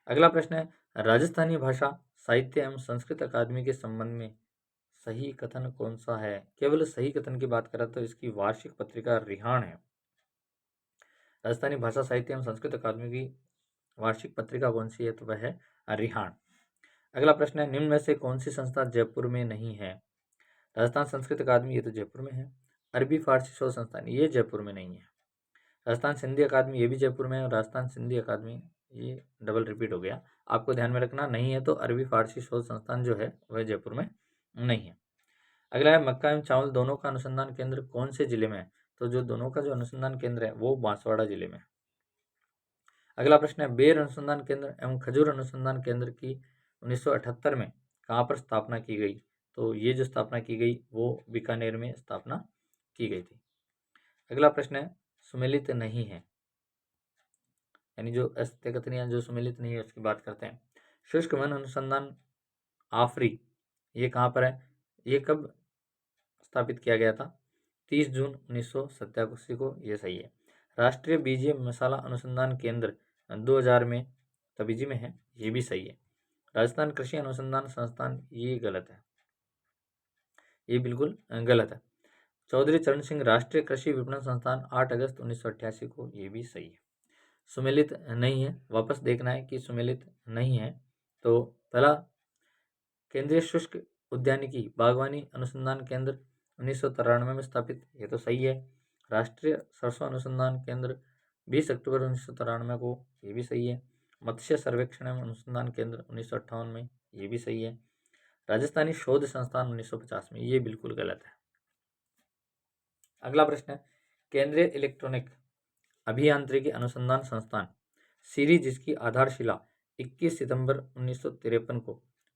अगला प्रश्न है राजस्थानी भाषा साहित्य एवं संस्कृत अकादमी के संबंध में सही कथन कौन सा है? केवल सही कथन की बात करें तो इसकी वार्षिक पत्रिका रिहाण है। राजस्थानी भाषा साहित्य एवं संस्कृत अकादमी की वार्षिक पत्रिका कौन सी है? तो वह है रिहाण। अगला प्रश्न है निम्न में से कौन सी संस्था जयपुर में नहीं है? राजस्थान संस्कृत अकादमी, ये तो जयपुर में है। अरबी फारसी शोध संस्थान, ये जयपुर में नहीं है। राजस्थान सिंधी अकादमी, ये भी जयपुर में है। और राजस्थान सिंधी अकादमी, ये डबल रिपीट हो गया, आपको ध्यान में रखना, नहीं है। तो अरबी फारसी शोध संस्थान जो है वह जयपुर में नहीं है। अगला है मक्का एवं चावल दोनों का अनुसंधान केंद्र कौन से जिले में है? तो जो दोनों का जो अनुसंधान केंद्र है वो बांसवाड़ा जिले में है। अगला प्रश्न है बेर अनुसंधान केंद्र एवं खजूर अनुसंधान केंद्र की 1978 में कहाँ पर स्थापना की गई? तो ये जो स्थापना की गई वो बीकानेर में स्थापना की गई थी। अगला प्रश्न है सुमेलित नहीं है, यानी जो असत्य कथनियां जो सुमेलित नहीं है उसकी बात करते हैं। शुष्क वन अनुसंधान आफरी, ये कहाँ पर है? ये कब स्थापित किया गया था? 30 जून 1987 को, ये सही है। राष्ट्रीय बीजीय मसाला अनुसंधान केंद्र 2000 में तबीजी में है, ये भी सही है। राजस्थान कृषि अनुसंधान संस्थान, ये गलत है, ये बिल्कुल गलत है। चौधरी चरण सिंह राष्ट्रीय कृषि विपणन संस्थान 8 अगस्त 1988 को, ये भी सही है। सुमेलित नहीं है, वापस देखना है कि सुमेलित नहीं है, तो पहला, केंद्रीय शुष्क उद्यानिकी बागवानी अनुसंधान केंद्र 1993 में स्थापित, ये तो सही है। राष्ट्रीय सरसों अनुसंधान केंद्र 20 अक्टूबर 1993 को, ये भी सही है। मत्स्य सर्वेक्षण एवं अनुसंधान केंद्र 1958 में, ये भी सही है। राजस्थानी शोध संस्थान 1950 में, ये बिल्कुल गलत है। अगला प्रश्न है, केंद्रीय इलेक्ट्रॉनिक अभियांत्रिकी अनुसंधान संस्थान सीरी, जिसकी आधारशिला 21 सितंबर 1953 को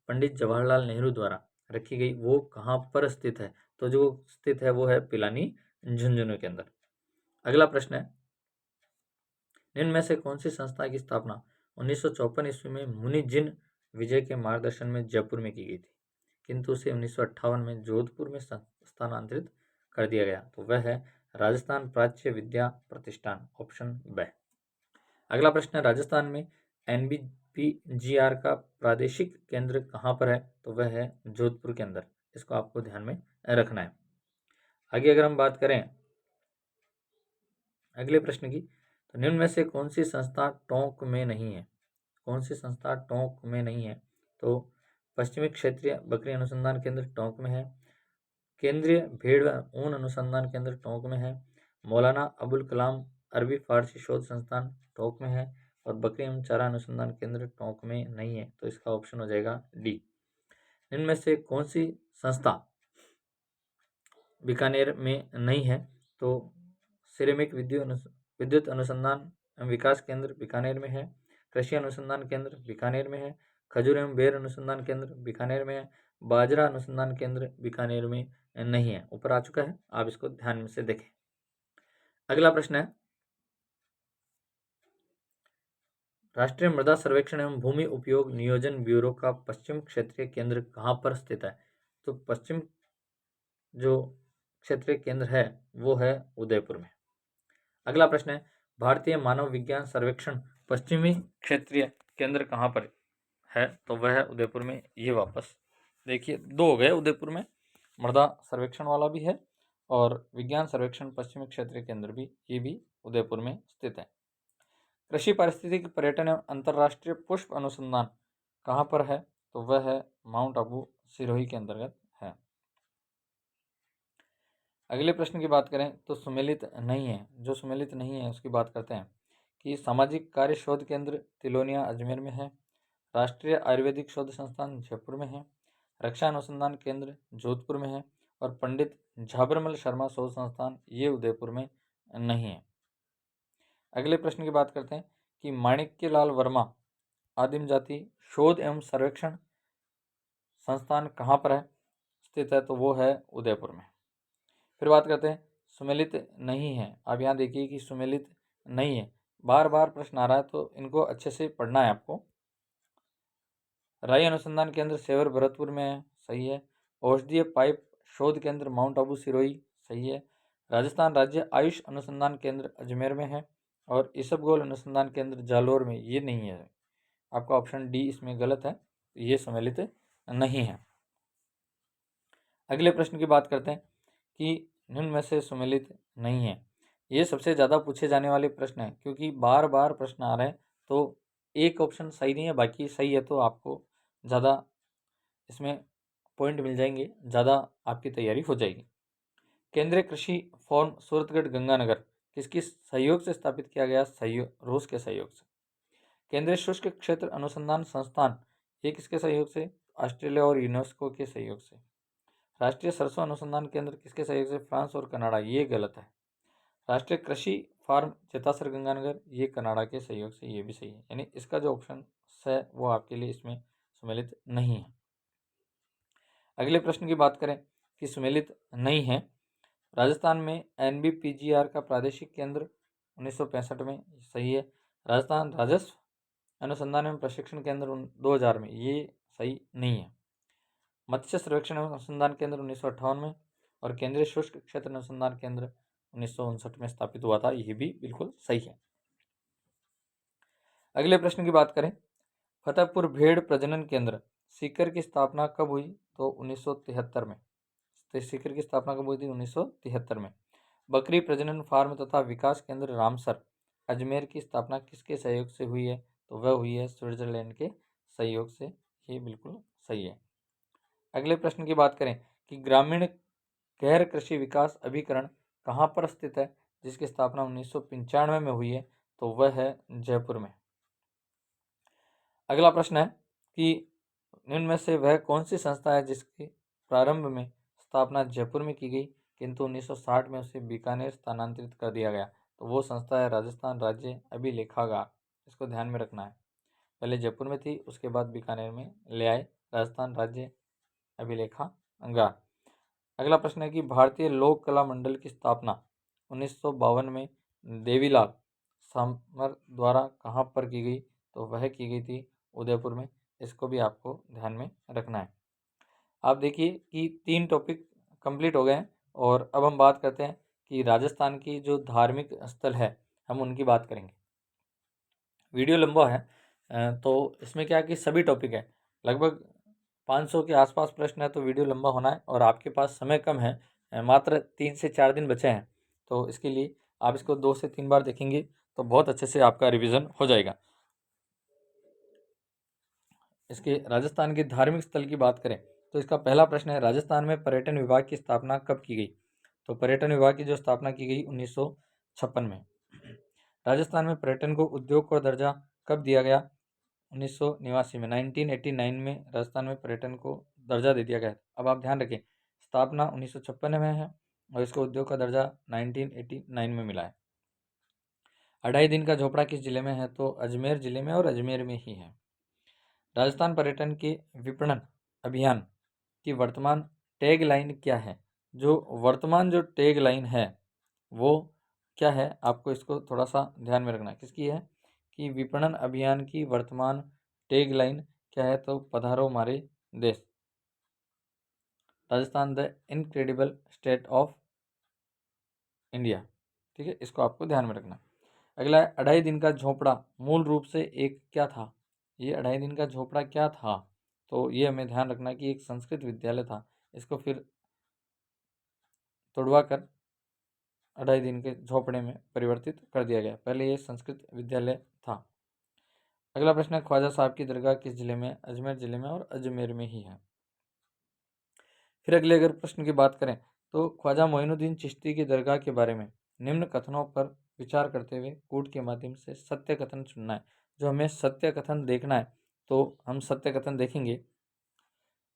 पंडित जवाहरलाल नेहरू द्वारा रखी गई, वो कहाँ पर स्थित है? तो जो स्थित है वो है पिलानी, झुंझुनू के अंदर। अगला प्रश्न है, निम्न में से कौन सी संस्था की स्थापना 1954 ईस्वी में मुनि जिन विजय के मार्गदर्शन में जयपुर में की गई थी, किंतु उसे 1958 में जोधपुर में स्थानांतरित कर दिया गया? तो वह है राजस्थान प्राच्य विद्या प्रतिष्ठान, ऑप्शन ब। अगला प्रश्न है, राजस्थान में NBPGR का प्रादेशिक केंद्र कहाँ पर है? तो वह है जोधपुर के अंदर, इसको आपको ध्यान में रखना है। आगे अगर हम बात करें अगले प्रश्न की, तो निम्न में से कौन सी संस्था टोंक में नहीं है? कौन सी संस्था टोंक में नहीं है? तो पश्चिमी क्षेत्रीय बकरी अनुसंधान केंद्र टोंक में है, केंद्रीय भेड़ व ऊन अनुसंधान केंद्र टोंक में है, मौलाना अबुल कलाम अरबी फारसी शोध संस्थान टोंक में है, और बकरी एवं चारा अनुसंधान केंद्र टोंक में नहीं है। तो इसका ऑप्शन हो जाएगा डी। इनमें से कौन सी संस्था बीकानेर में नहीं है? तो सिरेमिक विद्युत अनुसंधान एवं विकास केंद्र बीकानेर में है, कृषि अनुसंधान केंद्र बीकानेर में है, खजूर एवं बेर अनुसंधान केंद्र बीकानेर में है, बाजरा अनुसंधान केंद्र बीकानेर में नहीं है। ऊपर आ चुका है, आप इसको ध्यान से देखें। अगला प्रश्न है, राष्ट्रीय मृदा सर्वेक्षण एवं भूमि उपयोग नियोजन ब्यूरो का पश्चिम क्षेत्रीय केंद्र कहाँ पर स्थित है? तो पश्चिम जो क्षेत्रीय केंद्र है वो है उदयपुर में। अगला प्रश्न है, भारतीय मानव विज्ञान सर्वेक्षण पश्चिमी क्षेत्रीय केंद्र कहाँ पर है? तो वह है उदयपुर में। ये वापस देखिए, दो हो गए उदयपुर में, मृदा सर्वेक्षण वाला भी है और विज्ञान सर्वेक्षण पश्चिमी क्षेत्रीय केंद्र भी, ये भी उदयपुर में स्थित है। कृषि पारिस्थितिकी पर्यटन एवं अंतर्राष्ट्रीय पुष्प अनुसंधान कहाँ पर है? तो वह है माउंट आबू सिरोही के अंतर्गत है। अगले प्रश्न की बात करें तो सुमेलित नहीं है, जो सुमेलित नहीं है उसकी बात करते हैं कि सामाजिक कार्य शोध केंद्र तिलोनिया अजमेर में है, राष्ट्रीय आयुर्वेदिक शोध संस्थान जयपुर में है, रक्षा अनुसंधान केंद्र जोधपुर में है, और पंडित झाबरमल शर्मा शोध संस्थान ये उदयपुर में नहीं है। अगले प्रश्न की बात करते हैं कि माणिक्यलाल वर्मा आदिम जाति शोध एवं सर्वेक्षण संस्थान कहाँ पर है स्थित है? तो वो है उदयपुर में। फिर बात करते हैं सुमेलित नहीं है। आप यहाँ देखिए कि सुमेलित नहीं है, बार बार प्रश्न आ रहा है तो इनको अच्छे से पढ़ना है आपको। राई अनुसंधान केंद्र सेवर भरतपुर में है, सही है। औषधीय पाइप शोध केंद्र माउंट आबू सिरोही, सही है। राजस्थान राज्य आयुष अनुसंधान केंद्र अजमेर में है, और इसबगोल अनुसंधान केंद्र जालोर में, ये नहीं है। आपका ऑप्शन डी इसमें गलत है, ये सम्मिलित नहीं है। अगले प्रश्न की बात करते हैं कि निम्न में से सम्मिलित नहीं है। ये सबसे ज़्यादा पूछे जाने वाले प्रश्न है, क्योंकि बार बार प्रश्न आ रहे हैं, तो एक ऑप्शन सही नहीं है, बाकी सही है, तो आपको ज़्यादा इसमें पॉइंट मिल जाएंगे, ज़्यादा आपकी तैयारी हो जाएगी। केंद्रीय कृषि फॉर्म सूरतगढ़ गंगानगर किसकी सहयोग से स्थापित किया गया? रूस के सहयोग से। केंद्रीय शुष्क क्षेत्र अनुसंधान संस्थान ये किसके सहयोग से? ऑस्ट्रेलिया और यूनेस्को के सहयोग से। राष्ट्रीय सरसों अनुसंधान केंद्र किसके सहयोग से? फ्रांस और कनाडा, ये गलत है। राष्ट्रीय कृषि फार्म चेतासर गंगानगर ये कनाडा के सहयोग से, ये भी सही है। यानी इसका जो ऑप्शन है वो आपके लिए इसमें सम्मिलित नहीं है। अगले प्रश्न की बात करें कि सम्मिलित नहीं है, राजस्थान में NBPGR का प्रादेशिक केंद्र 1965 में, सही है। राजस्थान राजस्व अनुसंधान एवं प्रशिक्षण केंद्र 2000 में, ये सही नहीं है। मत्स्य सर्वेक्षण एवं अनुसंधान केंद्र 1958 में, और केंद्रीय शुष्क क्षेत्र अनुसंधान केंद्र 1959 में स्थापित हुआ था, ये भी बिल्कुल सही है। अगले प्रश्न की बात करें, फतेहपुर भेड़ प्रजनन केंद्र सीकर की स्थापना कब हुई? तो 1973 में। सीकर की स्थापना कब हुई थी? 1973 में। बकरी प्रजनन फार्म तथा विकास केंद्र रामसर अजमेर की स्थापना किसके सहयोग से हुई है? तो वह हुई है स्विट्जरलैंड के सहयोग से, ये बिल्कुल सही है। अगले प्रश्न की बात करें कि ग्रामीण गैर कृषि विकास अभिकरण कहाँ पर स्थित है, जिसकी स्थापना 1995 में हुई है, तो वह है जयपुर में। अगला प्रश्न है कि निम्न में से वह कौन सी संस्था है जिसकी प्रारंभ में स्थापना जयपुर में की गई, किंतु 1960 में उसे बीकानेर स्थानांतरित कर दिया गया, तो वो संस्था है राजस्थान राज्य अभिलेखागार। इसको ध्यान में रखना है, पहले जयपुर में थी, उसके बाद बीकानेर में ले आए राजस्थान राज्य अभिलेखागार। अगला प्रश्न है कि भारतीय लोक कला मंडल की स्थापना 1952 में देवीलाल सामर द्वारा कहाँ पर की गई, तो वह की गई थी उदयपुर में। इसको भी आपको ध्यान में रखना है। आप देखिए कि 3 टॉपिक कंप्लीट हो गए हैं और अब हम बात करते हैं कि राजस्थान की जो धार्मिक स्थल है हम उनकी बात करेंगे। वीडियो लंबा है तो इसमें क्या है कि सभी टॉपिक है, लगभग 500 के आसपास प्रश्न है, तो वीडियो लंबा होना है और आपके पास समय कम है, मात्र 3 से 4 दिन बचे हैं, तो इसके लिए आप इसको 2 से 3 बार देखेंगे तो बहुत अच्छे से आपका रिवीजन हो जाएगा। इसके राजस्थान के धार्मिक स्थल की बात करें तो इसका पहला प्रश्न है, राजस्थान में पर्यटन विभाग की स्थापना कब की गई, तो पर्यटन विभाग की जो स्थापना की गई 1956 में। राजस्थान में पर्यटन को उद्योग का दर्जा कब दिया गया, 1989 में। 1989 में राजस्थान में पर्यटन को दर्जा दे दिया गया। अब आप ध्यान रखें, स्थापना 1956 में है और इसको उद्योग का दर्जा 1989 में मिला है। 2.5 दिन का झोपड़ा किस जिले में है, तो अजमेर जिले में और अजमेर में ही है। राजस्थान पर्यटन के विपणन अभियान की वर्तमान टैग लाइन क्या है, जो वर्तमान जो टैग लाइन है वो क्या है, आपको इसको थोड़ा सा ध्यान में रखना है। किसकी है कि विपणन अभियान की वर्तमान टैग लाइन क्या है, तो पधारो हमारे देश, Rajasthan the incredible state of India. ठीक है, इसको आपको ध्यान में रखना। अगला है, 2.5 दिन का झोपड़ा मूल रूप से एक क्या था, ये 2.5 दिन का झोपड़ा क्या था, तो ये हमें ध्यान रखना कि एक संस्कृत विद्यालय था, इसको फिर तोड़वा कर 2.5 दिन के झोपड़े में परिवर्तित कर दिया गया, पहले ये संस्कृत विद्यालय था। अगला प्रश्न है, ख्वाजा साहब की दरगाह किस जिले में, अजमेर जिले में और अजमेर में ही है। फिर अगले अगर प्रश्न की बात करें तो ख्वाजा मोइनुद्दीन चिश्ती की दरगाह के बारे में निम्न कथनों पर विचार करते हुए कूट के माध्यम से सत्य कथन चुनना है। जो हमें सत्य कथन देखना है तो हम सत्य कथन देखेंगे।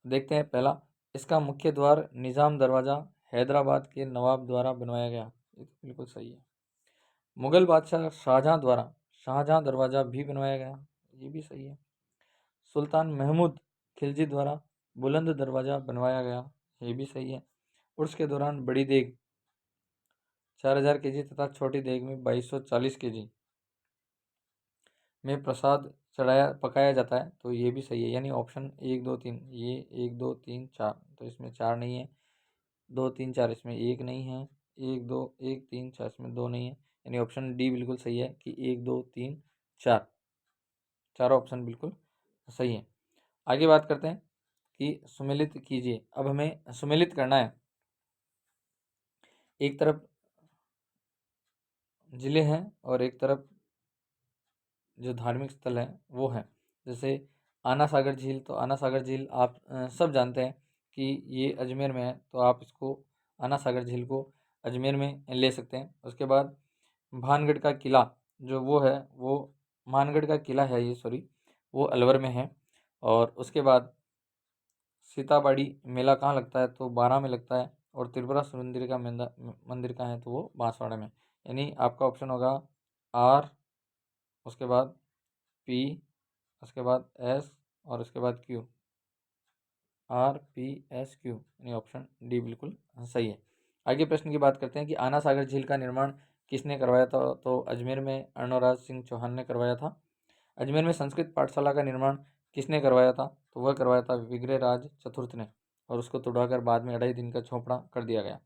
देखते हैं, पहला, इसका मुख्य द्वार निज़ाम दरवाज़ा हैदराबाद के नवाब द्वारा बनवाया गया, ये तो बिल्कुल सही है। मुगल बादशाह शाहजहाँ द्वारा शाहजहाँ दरवाज़ा भी बनवाया गया, ये भी सही है। सुल्तान महमूद खिलजी द्वारा बुलंद दरवाज़ा बनवाया गया, ये भी सही है। उर्स के दौरान बड़ी देग 4000 केजी तथा छोटी देग में 2240 केजी में प्रसाद चढ़ाया पकाया जाता है, तो ये भी सही है। यानी ऑप्शन 1 2 3, ये 1 2 3 4, तो इसमें 4 नहीं है, 2 3 4 इसमें 1 नहीं है, 1 2 1 3 4 इसमें 2 नहीं है, यानी ऑप्शन डी बिल्कुल सही है कि 1 2 3 4, चारों ऑप्शन बिल्कुल सही है। आगे बात करते हैं कि सुमेलित कीजिए। अब हमें सुमेलित करना है, एक तरफ जिले हैं और एक तरफ जो धार्मिक स्थल है वो है। जैसे आना सागर झील, तो आना सागर झील आप सब जानते हैं कि ये अजमेर में है, तो आप इसको आना सागर झील को अजमेर में ले सकते हैं। उसके बाद भानगढ़ का किला जो वो है, वो मानगढ़ का किला है ये, सॉरी, वो अलवर में है। और उसके बाद सीताबाड़ी मेला कहाँ लगता है, तो बारह में लगता है। और त्रिपुरा सुंदरी का मंदिर कहाँ है, तो वो बांसवाड़ा में। यानी आपका ऑप्शन होगा आर, उसके बाद पी, उसके बाद एस और उसके बाद Q, R P S Q, यानी ऑप्शन डी बिल्कुल सही है। आगे प्रश्न की बात करते हैं कि आना सागर झील का निर्माण किसने करवाया था, तो अजमेर में अर्णोराज सिंह चौहान ने करवाया था। अजमेर में संस्कृत पाठशाला का निर्माण किसने करवाया था, तो वह करवाया था विग्रहराज चतुर्थ ने, और उसको तोड़वाकर बाद में 2.5 दिन का झोपड़ा कर दिया गया।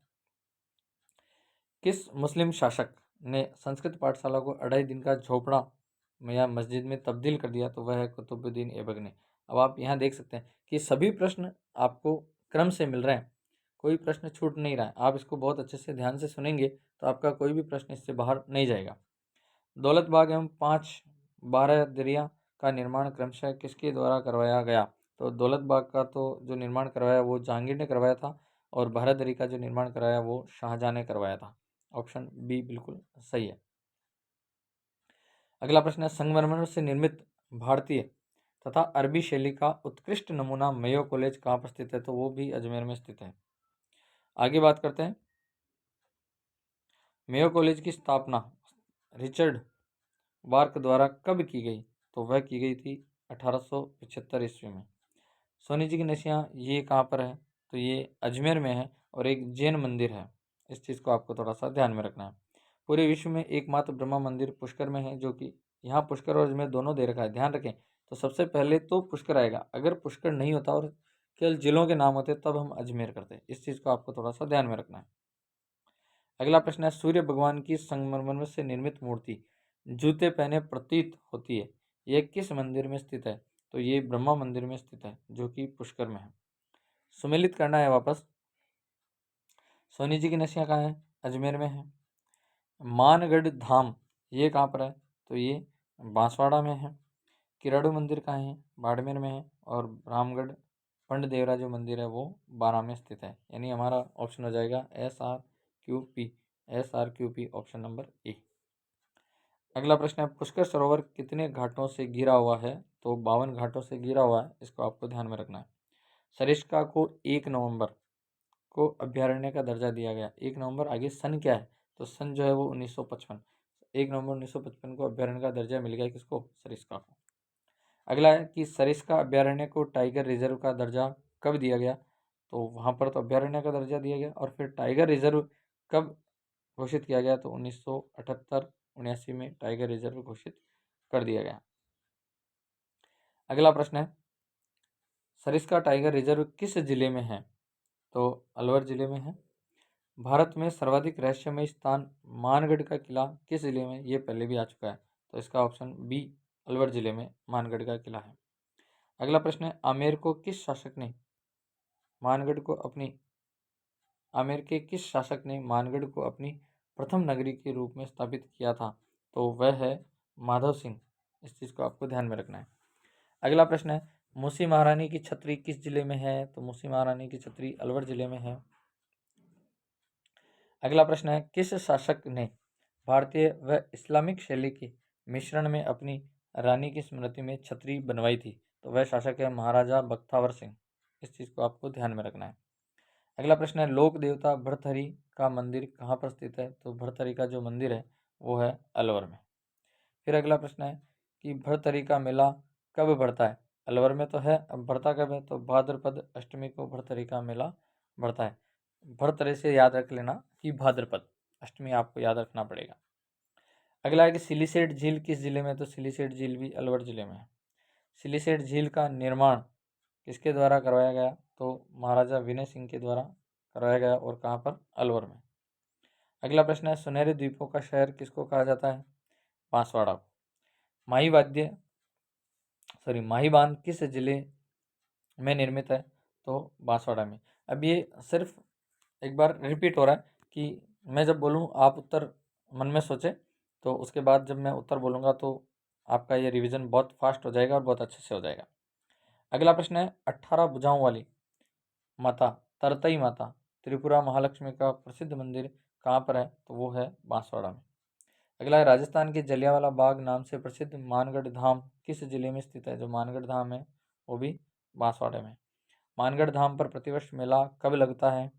किस मुस्लिम शासक ने संस्कृत पाठशाला को 2.5 दिन का झोपड़ा या मस्जिद में तब्दील कर दिया, तो वह है कुतुबुद्दीन ऐबक ने। अब आप यहाँ देख सकते हैं कि सभी प्रश्न आपको क्रम से मिल रहे हैं, कोई प्रश्न छूट नहीं रहा है। आप इसको बहुत अच्छे से ध्यान से सुनेंगे तो आपका कोई भी प्रश्न इससे बाहर नहीं जाएगा। दौलत बाग एवं 5 12 दरिया का निर्माण क्रमशः किसके द्वारा करवाया गया, तो दौलत बाग का तो जो निर्माण करवाया वो जहांगीर ने करवाया था, और बहादुरी का जो निर्माण कराया वो शाहजहां ने करवाया था। ऑप्शन बी बिल्कुल सही है। अगला प्रश्न है, संगमरमर से निर्मित भारतीय तथा अरबी शैली का उत्कृष्ट नमूना मेयो कॉलेज कहाँ पर स्थित है? तो वो भी अजमेर में स्थित है। आगे बात करते हैं, मेयो कॉलेज की स्थापना रिचर्ड वार्क द्वारा कब की गई? तो वह की गई थी 1875 ईस्वी में। सोनी जी की नशियाँ ये कहाँ पर है? तो ये अजमेर में है और एक जैन मंदिर है। इस चीज़ को आपको थोड़ा सा ध्यान में रखना है। पूरे विश्व में एकमात्र ब्रह्मा मंदिर पुष्कर में है, जो कि यहाँ पुष्कर और अजमेर दोनों दे रखा है, ध्यान रखें। तो सबसे पहले तो पुष्कर आएगा, अगर पुष्कर नहीं होता और केवल जिलों के नाम होते तब हम अजमेर करते। इस चीज़ को आपको थोड़ा सा ध्यान में रखना है। अगला प्रश्न है, सूर्य भगवान की संगमरमर से निर्मित मूर्ति जूते पहने प्रतीत होती है, यह किस मंदिर में स्थित है? तो ये ब्रह्मा मंदिर में स्थित है, जो कि पुष्कर में है। सुमेलित करना है वापस। सोनी जी की नशियाँ कहाँ है? अजमेर में है। मानगढ़ धाम ये कहाँ पर है? तो ये बांसवाड़ा में है। किराड़ू मंदिर कहाँ है? बाड़मेर में है। और रामगढ़ पंड देवरा जो मंदिर है वो बारां में स्थित है। यानी हमारा ऑप्शन हो जाएगा SRQP। SRQP option number A. अगला प्रश्न है, पुष्कर सरोवर कितने घाटों से घिरा हुआ है? तो 52 घाटों से घिरा हुआ है, इसको आपको ध्यान में रखना है। सरिस्का को 1 नवंबर को अभ्यारण्य का दर्जा दिया गया। 1 नवंबर, आगे सन क्या है? तो सन जो है वो 1955। 1 नवंबर 1955 को अभ्यारण्य का दर्जा मिल गया किसको? सरिस्का को। अगला है कि सरिस्का अभ्यारण्य को टाइगर रिजर्व का दर्जा कब दिया गया? तो वहाँ पर तो अभ्यारण्य का दर्जा दिया गया, और फिर टाइगर रिजर्व कब घोषित किया गया? तो 1978-79 में टाइगर रिजर्व घोषित कर दिया गया। अगला प्रश्न है, सरिस्का टाइगर रिजर्व किस जिले में है? तो अलवर जिले में है। भारत में सर्वाधिक रहस्यमय स्थान मानगढ़ का किला किस जिले में? ये पहले भी आ चुका है, तो इसका ऑप्शन बी अलवर जिले में मानगढ़ का किला है। अगला प्रश्न है, आमेर को किस शासक ने मानगढ़ को अपनी आमेर के किस शासक ने मानगढ़ को अपनी प्रथम नगरी के रूप में स्थापित किया था? तो वह है माधव सिंह। इस चीज़ को आपको ध्यान में रखना है। अगला प्रश्न है, मूसी महारानी की छतरी किस जिले में है? तो मूसी महारानी की छतरी अलवर जिले में है। अगला प्रश्न है, किस शासक ने भारतीय व इस्लामिक शैली के मिश्रण में अपनी रानी की स्मृति में छतरी बनवाई थी? तो वह शासक है महाराजा बख्तावर सिंह। इस चीज़ को आपको ध्यान में रखना है। अगला प्रश्न है, लोक देवता भर्तहरि का मंदिर कहाँ पर स्थित है? तो भर्तहरि का जो मंदिर है वो है अलवर में। फिर अगला प्रश्न है कि भर्तहरि का मेला कब बढ़ता है? अलवर में तो है, अब बढ़ता कब है? तो भाद्रपद अष्टमी को भर्तहरि का मेला बढ़ता है। भर्तहरि से याद रख लेना कि भाद्रपद अष्टमी आपको याद रखना पड़ेगा। अगला है कि सिलीसेट झील किस जिले में? तो सिलीसेट झील भी अलवर जिले में है। सिलीसेट झील का निर्माण किसके द्वारा करवाया गया? तो महाराजा विनय सिंह के द्वारा करवाया गया, और कहाँ पर? अलवर में। अगला प्रश्न है, सुनहरे द्वीपों का शहर किसको कहा जाता है? बांसवाड़ा को। माही बांध किस जिले में निर्मित है? तो बांसवाड़ा में। अब ये सिर्फ एक बार रिपीट हो रहा है कि मैं जब बोलूँ आप उत्तर मन में सोचें, तो उसके बाद जब मैं उत्तर बोलूँगा तो आपका ये रिवीजन बहुत फास्ट हो जाएगा और बहुत अच्छे से हो जाएगा। अगला प्रश्न है, 18 भुजाओं वाली माता तरतई माता त्रिपुरा महालक्ष्मी का प्रसिद्ध मंदिर कहाँ पर है? तो वो है बांसवाड़ा में। अगला है, राजस्थान के जलियांवाला बाग नाम से प्रसिद्ध मानगढ़ धाम किस जिले में स्थित है? जो मानगढ़ धाम है वो भी बांसवाड़े में। मानगढ़ धाम पर प्रतिवर्ष मेला कब लगता है?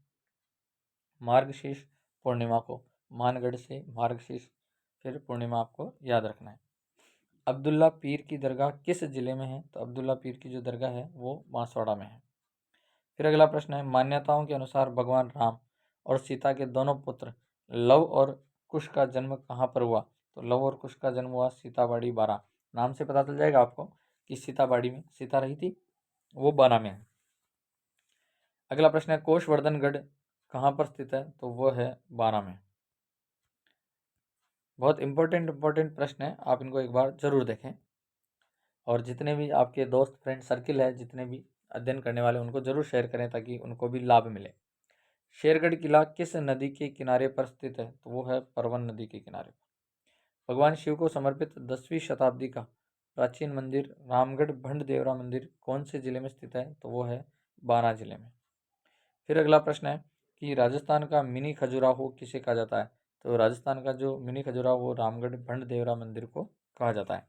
मार्गशीर्ष पूर्णिमा को। मानगढ़ से मार्गशीर्ष फिर पूर्णिमा आपको याद रखना है। अब्दुल्ला पीर की दरगाह किस जिले में है? तो अब्दुल्ला पीर की जो दरगाह है वो बांसवाड़ा में है। फिर अगला प्रश्न है, मान्यताओं के अनुसार भगवान राम और सीता के दोनों पुत्र लव और कुश का जन्म कहाँ पर हुआ? तो लव और कुश का जन्म हुआ सीताबाड़ी बारा। नाम से पता चल जाएगा आपको कि सीताबाड़ी में सीता रही थी, वो बारा में है। अगला प्रश्न है, कोषवर्धनगढ़ कहाँ पर स्थित है? तो वो है बारा में। बहुत इंपॉर्टेंट प्रश्न है, आप इनको एक बार जरूर देखें, और जितने भी आपके दोस्त फ्रेंड सर्किल है, जितने भी अध्ययन करने वाले, उनको जरूर शेयर करें ताकि उनको भी लाभ मिले। शेरगढ़ किला किस नदी के किनारे पर स्थित है? तो वो है परवन नदी के किनारे पर। भगवान शिव को समर्पित 10वीं शताब्दी का प्राचीन मंदिर रामगढ़ भंड देवरा मंदिर कौन से जिले में स्थित है? तो वो है बारां जिले में। फिर अगला प्रश्न है कि राजस्थान का मिनी खजुराहो किसे कहा जाता है? तो राजस्थान का जो मिनी खजुराहो वो रामगढ़ भंड देवरा मंदिर को कहा जाता है।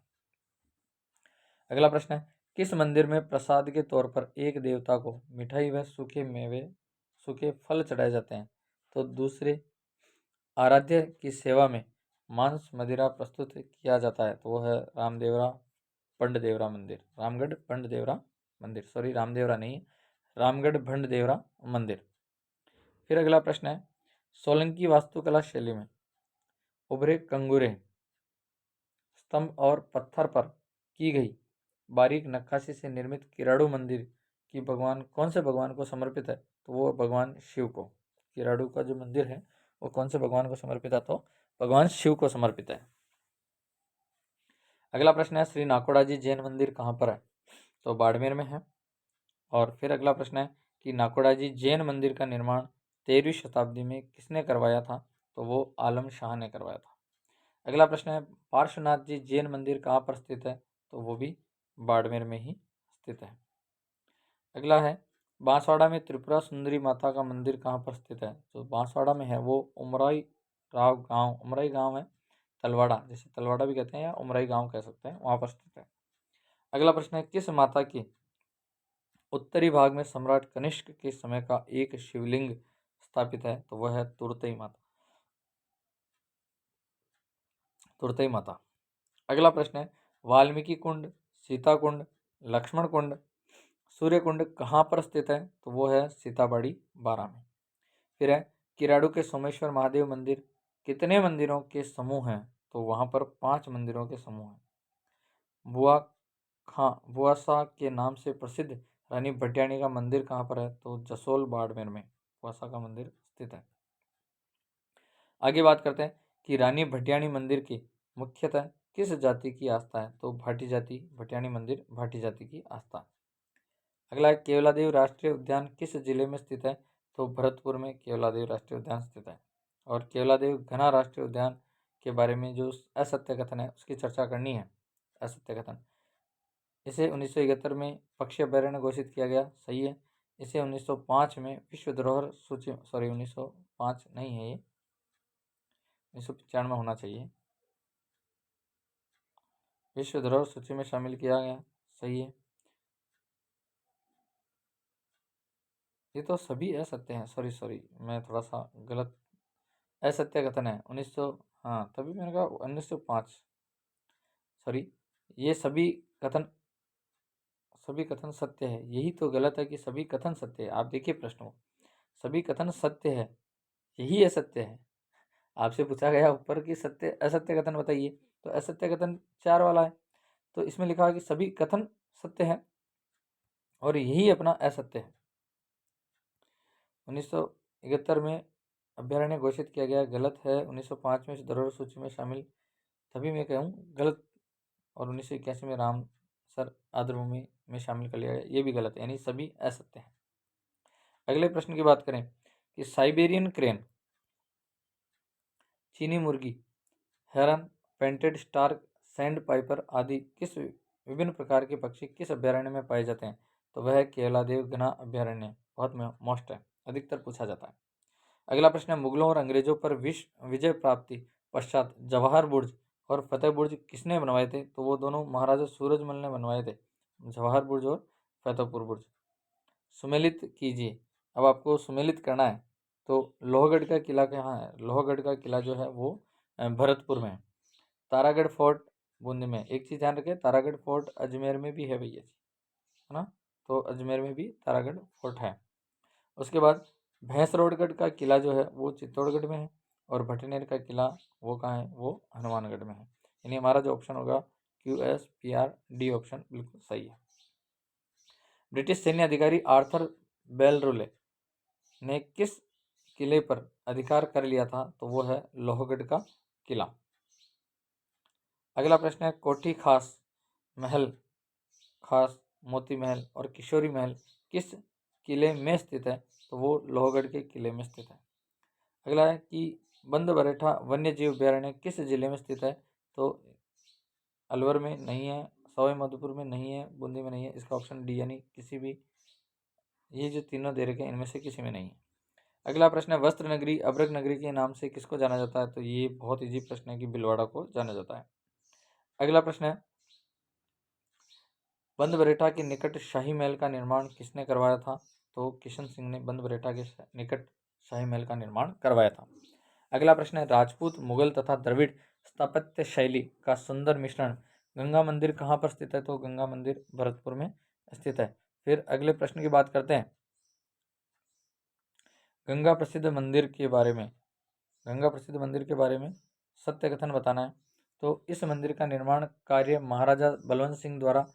अगला प्रश्न है किस मंदिर में प्रसाद के तौर पर एक देवता को मिठाई व सूखे मेवे सूखे फल चढ़ाए जाते हैं? तो दूसरे आराध्य की सेवा में मांस मदिरा प्रस्तुत किया जाता है, तो वो है रामदेवरा पंड देवरा मंदिर, रामगढ़ पंड देवरा मंदिर, सॉरी रामदेवरा नहीं, रामगढ़ भंड देवरा मंदिर। फिर अगला प्रश्न है सोलंकी वास्तुकला शैली में उभरे कंगूरे स्तंभ और पत्थर पर की गई बारीक नक्काशी से निर्मित किराड़ू मंदिर की भगवान कौन से भगवान को समर्पित है? तो वो भगवान शिव को। किराड़ू का जो मंदिर है वो कौन से भगवान को समर्पित है? तो भगवान शिव को समर्पित है। अगला प्रश्न है श्री नाकोड़ा जी जैन मंदिर कहाँ पर है? तो बाड़मेर में है। और फिर अगला प्रश्न है कि नाकोड़ा जी जैन मंदिर का निर्माण 13वीं शताब्दी में किसने करवाया था? तो वो आलम शाह ने करवाया था। अगला प्रश्न है पार्श्वनाथ जी जैन मंदिर कहाँ पर स्थित है? तो वो भी बाड़मेर में ही स्थित है। अगला है बांसवाड़ा में त्रिपुरा सुंदरी माता का मंदिर कहाँ पर स्थित है? तो बांसवाड़ा में है वो उमराई गांव है, तलवाड़ा, जैसे तलवाड़ा भी कहते हैं या उमराई गांव कह सकते हैं, वहाँ पर स्थित है। अगला प्रश्न है किस माता की उत्तरी भाग में सम्राट कनिष्क के समय का एक शिवलिंग स्थापित है? तो वह है तुरतई माता। अगला प्रश्न है वाल्मीकि कुंड, सीता कुंड, लक्ष्मण कुंड, सूर्य कुंड कहाँ पर स्थित है? तो वो है सीताबाड़ी बारां में। फिर है किराड़ू के सोमेश्वर महादेव मंदिर कितने मंदिरों के समूह हैं? तो वहाँ पर 5 मंदिरों के समूह हैं। बुआसा के नाम से प्रसिद्ध रानी भटियाणी का मंदिर कहाँ पर है? तो जसोल बाड़मेर में बुआसा का मंदिर स्थित है। आगे बात करते हैं कि रानी भटियाणी मंदिर की मुख्यतः किस जाति की आस्था है? तो भाटी जाति, भटियाणी मंदिर भाटी जाति की आस्था। अगला है केवलादेव राष्ट्रीय उद्यान किस जिले में स्थित है? तो भरतपुर में केवलादेव राष्ट्रीय उद्यान स्थित है। और केवलादेव घना राष्ट्रीय उद्यान के बारे में जो असत्य कथन है उसकी चर्चा करनी है। असत्य कथन, इसे 1971 में पक्षी अभ्यारण्य घोषित किया गया, सही है। इसे 1905 में विश्व धरोहर सूची, सॉरी 1905 नहीं है, ये 1995 होना चाहिए, विश्व धरोहर सूची में शामिल किया गया, सही है। ये तो सभी असत्य हैं, सॉरी मैं थोड़ा सा गलत, असत्य कथन है 1900, हाँ तभी मैंने कहा 1905, सॉरी, ये सभी कथन सत्य है, यही तो गलत है कि सभी कथन सत्य है। आप देखिए प्रश्न को, सभी कथन सत्य है, यही असत्य है। आपसे पूछा गया ऊपर कि सत्य असत्य कथन बताइए, तो असत्य कथन 4 वाला है, तो इसमें लिखा है कि सभी कथन सत्य है और यही अपना असत्य है। 1971 में अभ्यारण्य घोषित किया गया, गलत है। 1905 में इस धरोहर सूची में शामिल, तभी मैं कहूँ गलत। और 1981 में रामसर आर्द्रभूमि में शामिल कर लिया गया, ये भी गलत है, यानी सभी असत्य हैं। अगले प्रश्न की बात करें कि साइबेरियन क्रेन, चीनी मुर्गी, हेरन, पेंटेड स्टार्क, सैंड पाइपर आदि किस विभिन्न प्रकार के पक्षी किस अभ्यारण्य में पाए जाते हैं? तो वह केवलादेव घना अभ्यारण्य, बहुत मोस्ट है, अधिकतर पूछा जाता है। अगला प्रश्न है मुगलों और अंग्रेजों पर विजय प्राप्ति पश्चात जवाहर बुर्ज और फतेह बुर्ज किसने बनवाए थे? तो वो दोनों महाराजा सूरजमल ने बनवाए थे, जवाहर बुर्ज और फतेहपुर बुर्ज। सुमेलित कीजिए, अब आपको सुमेलित करना है। तो लोहगढ़ का किला कहाँ है? लोहगढ़ का किला जो है वो भरतपुर में है। तारागढ़ फोर्ट बूंदी में। एक चीज़ ध्यान रखें, तारागढ़ फोर्ट अजमेर में भी है भैया जी, है ना, तो अजमेर में भी तारागढ़ फोर्ट है। उसके बाद भैंसरोडगढ़ का किला जो है वो चित्तौड़गढ़ में है और भटनेर का किला वो कहाँ है? वो हनुमानगढ़ में है। यानी हमारा जो ऑप्शन होगा QSPR D ऑप्शन बिल्कुल सही है। ब्रिटिश सैन्य अधिकारी आर्थर बेलरुले ने किस किले पर अधिकार कर लिया था? तो वो है लोहगढ़ का किला। अगला प्रश्न है कोठी खास महल, खास मोती महल और किशोरी महल किस किले में स्थित है? तो वो लोहगढ़ के किले में स्थित है। अगला है कि बंद बरेठा वन्य जीव अभ्यारण्य किस जिले में स्थित है? तो अलवर में नहीं है, सवाई माधोपुर में नहीं है, बूंदी में नहीं है, इसका ऑप्शन डी यानी किसी भी, ये जो तीनों दे रखे हैं इनमें से किसी में नहीं है। अगला प्रश्न है, वस्त्र नगरी अब्रक नगरी के नाम से किसको जाना जाता है? तो ये बहुत इजी प्रश्न है कि भीलवाड़ा को जाना जाता है। अगला प्रश्न है, बंद बरेटा के निकट शाही महल का निर्माण किसने करवाया था? तो किशन सिंह ने बंद बरेटा के निकट शाही महल का निर्माण करवाया था। अगला प्रश्न है, राजपूत, मुगल तथा द्रविड़ स्थापत्य शैली का सुंदर मिश्रण गंगा मंदिर कहाँ पर स्थित है? तो गंगा मंदिर भरतपुर में स्थित है। फिर अगले प्रश्न की बात करते हैं, गंगा प्रसिद्ध मंदिर के बारे में, गंगा प्रसिद्ध मंदिर के बारे में सत्य कथन बताना है। तो इस मंदिर का निर्माण कार्य महाराजा बलवंत सिंह द्वारा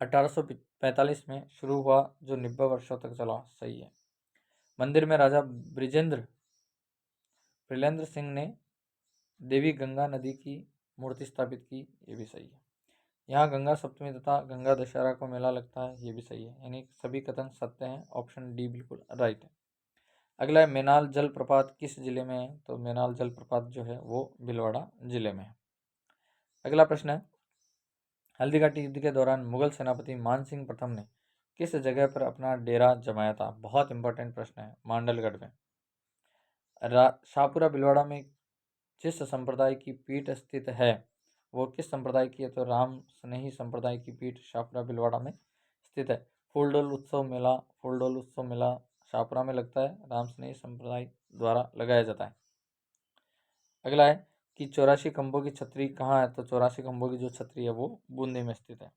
1845 में शुरू हुआ, जो 90 वर्षों तक चला। सही है। मंदिर में राजा ब्रिजेंद्र सिंह ने देवी गंगा नदी की मूर्ति स्थापित की, ये भी सही है। यहाँ गंगा सप्तमी तथा गंगा दशहरा को मेला लगता है, ये भी सही है। यानी सभी कथन सत्य हैं, ऑप्शन डी बिल्कुल राइट है। अगला है, मेनाल जलप्रपात किस जिले में है? तो मेनाल जलप्रपात जो है वो भीलवाड़ा जिले में है। अगला प्रश्न है, हल्दीघाटी युद्ध के दौरान मुगल सेनापति मान सिंह प्रथम ने किस जगह पर अपना डेरा जमाया था? बहुत इंपॉर्टेंट प्रश्न है। मांडलगढ़ में। शाहपुरा भीलवाड़ा में जिस संप्रदाय की पीठ स्थित है वो किस संप्रदाय की है? तो राम स्नेही संप्रदाय की पीठ शाहपुरा भीलवाड़ा में स्थित है। फूलडोल उत्सव मेला शाहपुरा में लगता है, राम स्नेही संप्रदाय द्वारा लगाया जाता है। अगला है कि 84 खंभों की छतरी कहाँ है? तो 84 खंभों की जो छतरी है वो बूंदी में स्थित है।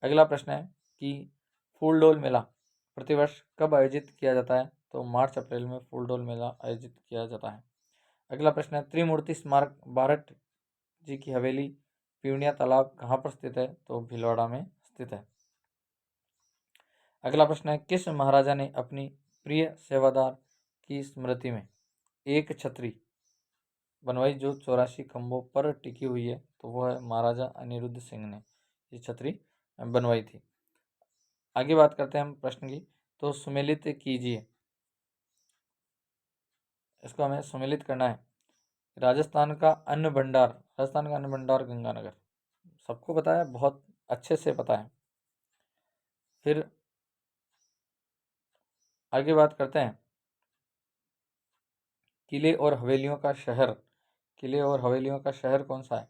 अगला प्रश्न है कि फूलडोल मेला प्रतिवर्ष कब आयोजित किया जाता है? तो मार्च अप्रैल में फूलडोल मेला आयोजित किया जाता है। अगला प्रश्न है, त्रिमूर्ति स्मारक बारठ जी की हवेली पीवनिया तालाब कहाँ पर स्थित है? तो भीलवाड़ा में स्थित है। अगला प्रश्न है, किस महाराजा ने अपनी प्रिय सेवादार की स्मृति में एक छतरी बनवाई जो 84 खंभों पर टिकी हुई है? तो वो है महाराजा अनिरुद्ध सिंह ने ये छतरी बनवाई थी। आगे बात करते हैं हम प्रश्न की। तो सुमेलित कीजिए, इसको हमें सुमेलित करना है। राजस्थान का अन्न भंडार गंगानगर, सबको पता है, बहुत अच्छे से पता है। फिर आगे बात करते हैं, किले और हवेलियों का शहर कौन सा है?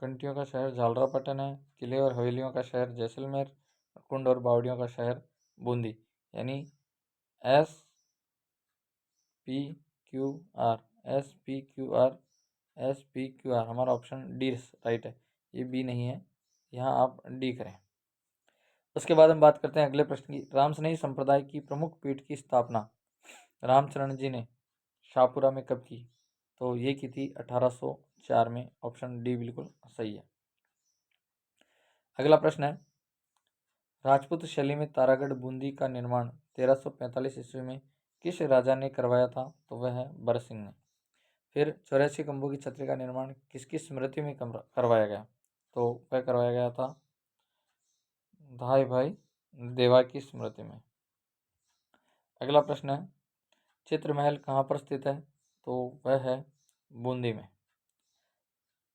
कंटियों का शहर झालरापाटन है, किले और हवेलियों का शहर जैसलमेर, कुंड और बावड़ियों का शहर बूंदी। यानी SPQR हमारा ऑप्शन डी राइट है, ये बी नहीं है, यहाँ आप डी करें। उसके बाद हम बात करते हैं अगले प्रश्न की। रामस्नेही संप्रदाय की प्रमुख पीठ की स्थापना रामचरण जी ने शाहपुरा में कब की? तो ये की थी 1804 में, ऑप्शन डी बिल्कुल सही है। अगला प्रश्न है, राजपूत शैली में तारागढ़ बूंदी का निर्माण 1345 ईस्वी में किस राजा ने करवाया था? तो वह है बरसिंह ने। फिर 84 खंभों की छतरी का निर्माण किसकी स्मृति में करवाया गया? तो वह करवाया गया था धाई भाई देवा की स्मृति में। अगला प्रश्न है, चित्र महल कहाँ पर स्थित है? तो वह है बूंदी में।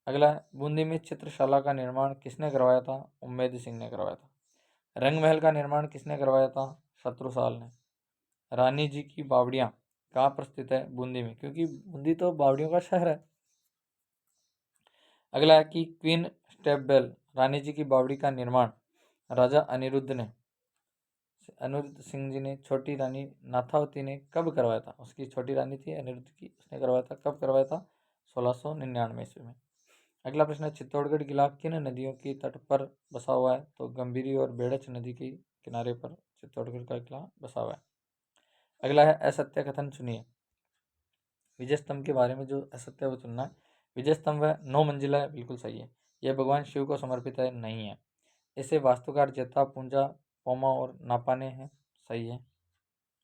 अगला है, बूंदी में चित्रशाला का निर्माण किसने करवाया था? उम्मेद सिंह ने करवाया था। रंग महल का निर्माण किसने करवाया था? शत्रुसाल ने। रानी जी की बावड़ियाँ कहाँ पर स्थित है? बूंदी में, क्योंकि बूंदी तो बावड़ियों का शहर है। अगला है कि क्वीन स्टेपबेल रानी जी की बावड़ी का निर्माण राजा अनिरुद्ध सिंह जी ने छोटी रानी नाथावती ने कब करवाया था? उसकी छोटी रानी थी अनिरुद्ध की, उसने करवाया था। कब करवाया था? 1699 ईस्वी में। अगला प्रश्न है, चित्तौड़गढ़ किला किन नदियों की तट पर बसा हुआ है? तो गंभीरी और बेड़च नदी के किनारे पर चित्तौड़गढ़ का किला बसा हुआ है। अगला है, असत्य कथन चुनिए। विजय स्तंभ के बारे में जो असत्य है वो चुनना है। विजय स्तंभ 9 मंजिला है, बिल्कुल सही है। यह भगवान शिव को समर्पित है, नहीं है। इसे वास्तुकार जेता पूंजा पोमा और नापाने हैं, सही है।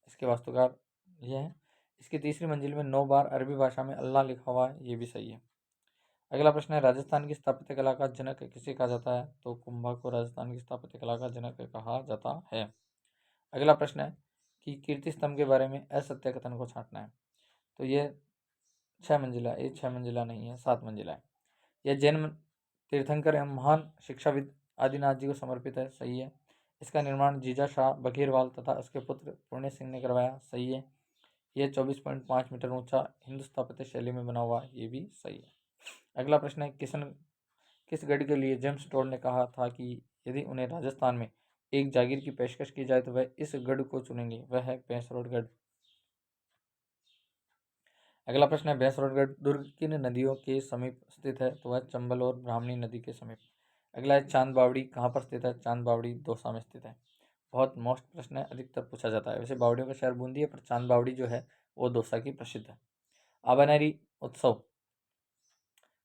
इसके वास्तुकार ये हैं। इसकी तीसरी मंजिल में 9 बार अरबी भाषा में अल्लाह लिखा हुआ है, ये भी सही है। अगला प्रश्न है, राजस्थान की स्थापत्य कला का जनक किसे कहा जाता है? तो कुंभा को राजस्थान की स्थापत्य कला का जनक कहा जाता है। अगला प्रश्न है कि कीर्ति स्तंभ के बारे में असत्य कथन को छांटना है। तो ये 6 मंजिला, ये 6 मंजिला नहीं है, 7 मंजिला है। यह जैन तीर्थंकर एवं महान शिक्षाविद आदिनाथ जी को समर्पित है, सही है। इसका निर्माण जीजा शाह बघेरवाल तथा उसके पुत्र पुण्य सिंह ने करवाया, सही है। यह 24.5 मीटर ऊंचा हिंदू स्थापत्य शैली में बना हुआ, ये भी सही है। अगला प्रश्न है, किस गढ़ के लिए जेम्स टोड ने कहा था कि यदि उन्हें राजस्थान में एक जागीर की पेशकश की जाए तो वह इस गढ़ को चुनेंगे, वह है भैंसरोडगढ़। अगला प्रश्न है, भैंसरोडगढ़ दुर्ग किन नदियों के समीप स्थित है, तो वह चंबल और ब्राह्मणी नदी के समीप। अगला है, चांद बावड़ी कहाँ पर स्थित है, चांद बावड़ी दौसा में स्थित है। बहुत मोस्ट प्रश्न है, अधिकतर पूछा जाता है। वैसे बावड़ियों का शहर बूंदी है, पर चांद बावड़ी जो है वो दौसा की प्रसिद्ध है। आबानेरी उत्सव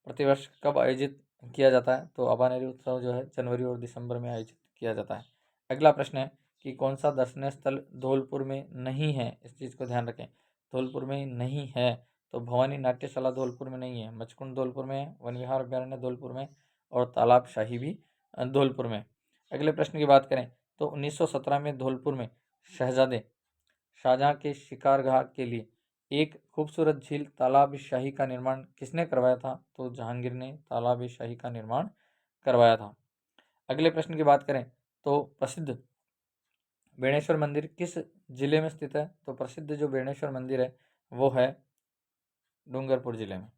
प्रतिवर्ष कब आयोजित किया जाता है, तो आबानेरी उत्सव जो है जनवरी और दिसंबर में आयोजित किया जाता है। अगला प्रश्न है कि कौन सा दर्शनीय स्थल धौलपुर में नहीं है, इस चीज़ को ध्यान रखें, धौलपुर में नहीं है, तो भवानी नाट्यशाला धौलपुर में नहीं है, मचकुंड धौलपुर में है, वन विहार अभ्यारण्य धौलपुर में और तालाब शाही भी धौलपुर में। अगले प्रश्न की बात करें तो 1917 में धौलपुर में शहजादे शाहजहाँ के शिकारगाह के लिए एक खूबसूरत झील तालाब शाही का निर्माण किसने करवाया था, तो जहांगीर ने तालाब शाही का निर्माण करवाया था। अगले प्रश्न की बात करें तो प्रसिद्ध बेणेश्वर मंदिर किस जिले में स्थित है, तो प्रसिद्ध जो बेणेश्वर मंदिर है वो है डूंगरपुर जिले में।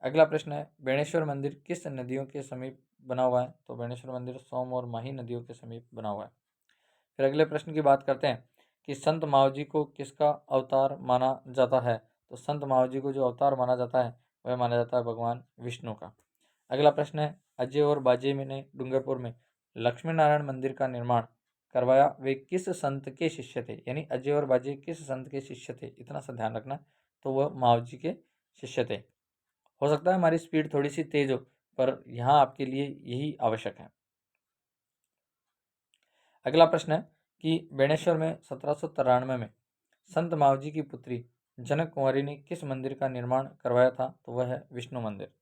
अगला प्रश्न है, बेणेश्वर मंदिर किस नदियों के समीप बना हुआ है, तो बेणेश्वर मंदिर सोम और माही नदियों के समीप बना हुआ है। फिर अगले प्रश्न की बात करते हैं कि संत मावजी को किसका अवतार माना जाता है, तो संत मावजी को जो अवतार माना जाता है वह माना जाता है भगवान विष्णु का। अगला प्रश्न है, अजय और बाजे ने डूंगरपुर में लक्ष्मी नारायण मंदिर का निर्माण करवाया, वे किस संत के शिष्य थे, यानी अजय और बाजे किस संत के शिष्य थे, इतना सा ध्यान रखना, तो वह मावजी के शिष्य थे। हो सकता है हमारी स्पीड थोड़ी सी तेज हो, पर यहाँ आपके लिए यही आवश्यक है। अगला प्रश्न है कि बेणेश्वर में 1793 में संत मावजी की पुत्री जनक कुंवरी ने किस मंदिर का निर्माण करवाया था, तो वह है विष्णु मंदिर।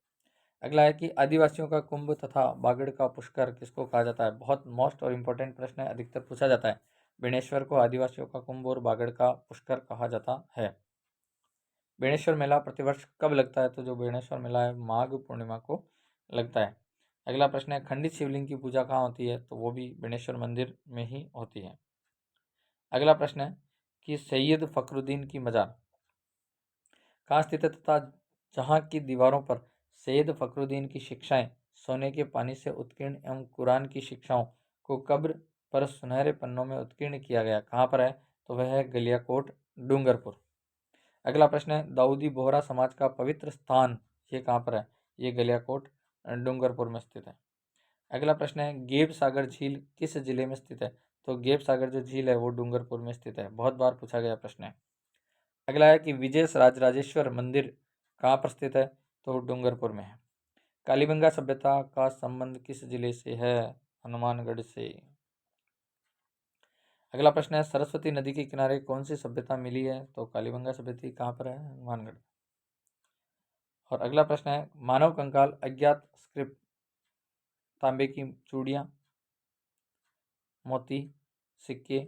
अगला है कि आदिवासियों का कुंभ तथा बागड़ का पुष्कर किसको कहा जाता है। बहुत मोस्ट और इम्पोर्टेंट प्रश्न है, अधिकतर पूछा जाता है। बेणेश्वर को आदिवासियों का कुंभ और बागड़ का पुष्कर कहा जाता है। बेणेश्वर मेला प्रतिवर्ष कब लगता है, तो जो बेणेश्वर मेला है माघ पूर्णिमा को लगता है। अगला प्रश्न है, खंडित शिवलिंग की पूजा कहाँ होती है, तो वो भी बेणेश्वर मंदिर में ही होती है। अगला प्रश्न है कि सैयद फखरुद्दीन की मजार कहाँ स्थित है तथा जहाँ की दीवारों पर सैयद फखरुद्दीन की शिक्षाएं सोने के पानी से उत्कीर्ण एवं कुरान की शिक्षाओं को कब्र पर सुनहरे पन्नों में उत्कीर्ण किया गया, कहाँ पर है, तो वह है गलियाकोट डूंगरपुर। अगला प्रश्न है, दाऊदी बोहरा समाज का पवित्र स्थान ये कहाँ पर है, ये गलियाकोट डूंगरपुर में स्थित है। अगला प्रश्न है, गेब सागर झील किस जिले में स्थित है, तो गेब सागर जो झील है वो डूंगरपुर में स्थित है, बहुत बार पूछा गया प्रश्न है। अगला है कि विजय राजराजेश्वर मंदिर कहाँ पर स्थित है, तो डूंगरपुर में है। कालीबंगा सभ्यता का संबंध किस जिले से है, हनुमानगढ़ से। अगला प्रश्न है, सरस्वती नदी के किनारे कौन सी सभ्यता मिली है, तो कालीबंगा सभ्यता कहाँ पर है, हनुमानगढ़। और अगला प्रश्न है, मानव कंकाल अज्ञात स्क्रिप्ट तांबे की चूड़ियाँ मोती सिक्के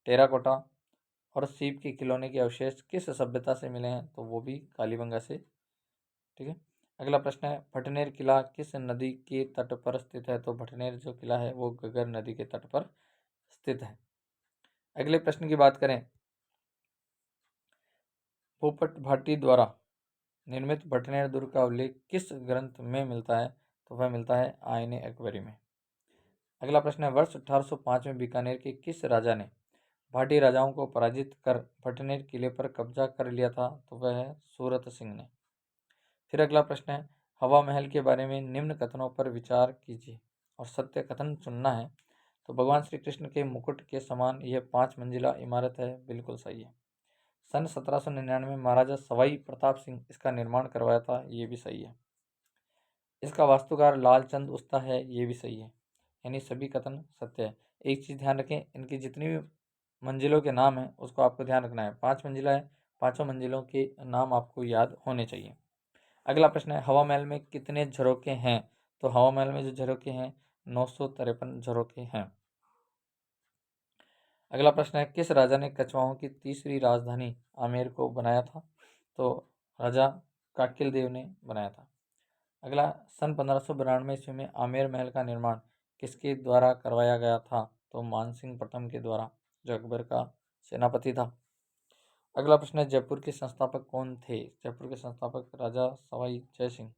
टेराकोटा और सीप के खिलौने के अवशेष किस सभ्यता से मिले हैं, तो वो भी कालीबंगा से। ठीक है। अगला प्रश्न है, भटनेर किला किस नदी के तट पर स्थित है, तो भटनेर जो किला है वो घग्गर नदी के तट पर स्थित है। अगले प्रश्न की बात करें, पोपट भाटी द्वारा निर्मित भटनेर दुर्ग का उल्लेख किस ग्रंथ में मिलता है, तो वह मिलता है आईने अकबरी में। अगला प्रश्न है, वर्ष 1805 में बीकानेर के किस राजा ने भाटी राजाओं को पराजित कर भटनेर किले पर कब्जा कर लिया था, तो वह है सूरत सिंह ने। फिर अगला प्रश्न है, हवा महल के बारे में निम्न कथनों पर विचार कीजिए और सत्य कथन चुनना है, तो भगवान श्री कृष्ण के मुकुट के समान यह 5 मंजिला इमारत है, बिल्कुल सही है। सन 1799 में महाराजा सवाई प्रताप सिंह इसका निर्माण करवाया था, ये भी सही है। इसका वास्तुकार लालचंद उस्ता है, ये भी सही है, यानी सभी कथन सत्य है। एक चीज़ ध्यान रखें, इनकी जितनी भी मंजिलों के नाम हैं उसको आपको ध्यान रखना है, 5 मंजिला है, 5 मंजिलों के नाम आपको याद होने चाहिए। अगला प्रश्न है, हवा महल में कितने झरोखे हैं, तो हवा महल में जो झरोखे हैं 953 झरोखे हैं। अगला प्रश्न है, किस राजा ने कछवाहों की तीसरी राजधानी आमेर को बनाया था, तो राजा काकिल देव ने बनाया था। अगला, सन 1592 ईस्वी में आमेर महल का निर्माण किसके द्वारा करवाया गया था? तो मानसिंह प्रथम के द्वारा, जो अकबर का सेनापति था। अगला प्रश्न है, जयपुर के संस्थापक कौन थे? जयपुर के संस्थापक राजा सवाई जय सिंह।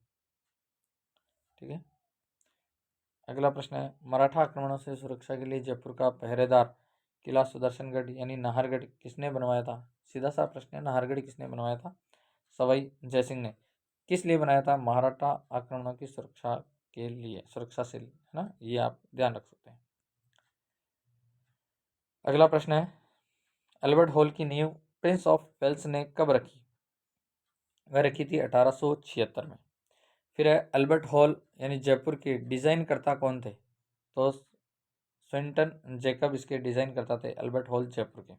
ठीक है। अगला प्रश्न है, मराठा आक्रमणों से सुरक्षा के लिए जयपुर का पहरेदार किला सुदर्शनगढ़ यानी नाहरगढ़ किसने बनवाया था? सीधा सा प्रश्न है, नाहरगढ़ किसने बनवाया था? सवाई जय सिंह ने। किस लिए बनाया था? मराठा आक्रमणों की सुरक्षा के लिए, सुरक्षा से, है ना, ये आप ध्यान रख सकते हैं। अगला प्रश्न है, अल्बर्ट हॉल की नींव प्रिंस ऑफ वेल्स ने कब रखी? वह रखी थी 1876 में। फिर है, अल्बर्ट हॉल यानी जयपुर के डिजाइन करता कौन थे? तो स्विंटन जैकब इसके डिजाइन करता थे, अल्बर्ट हॉल जयपुर के।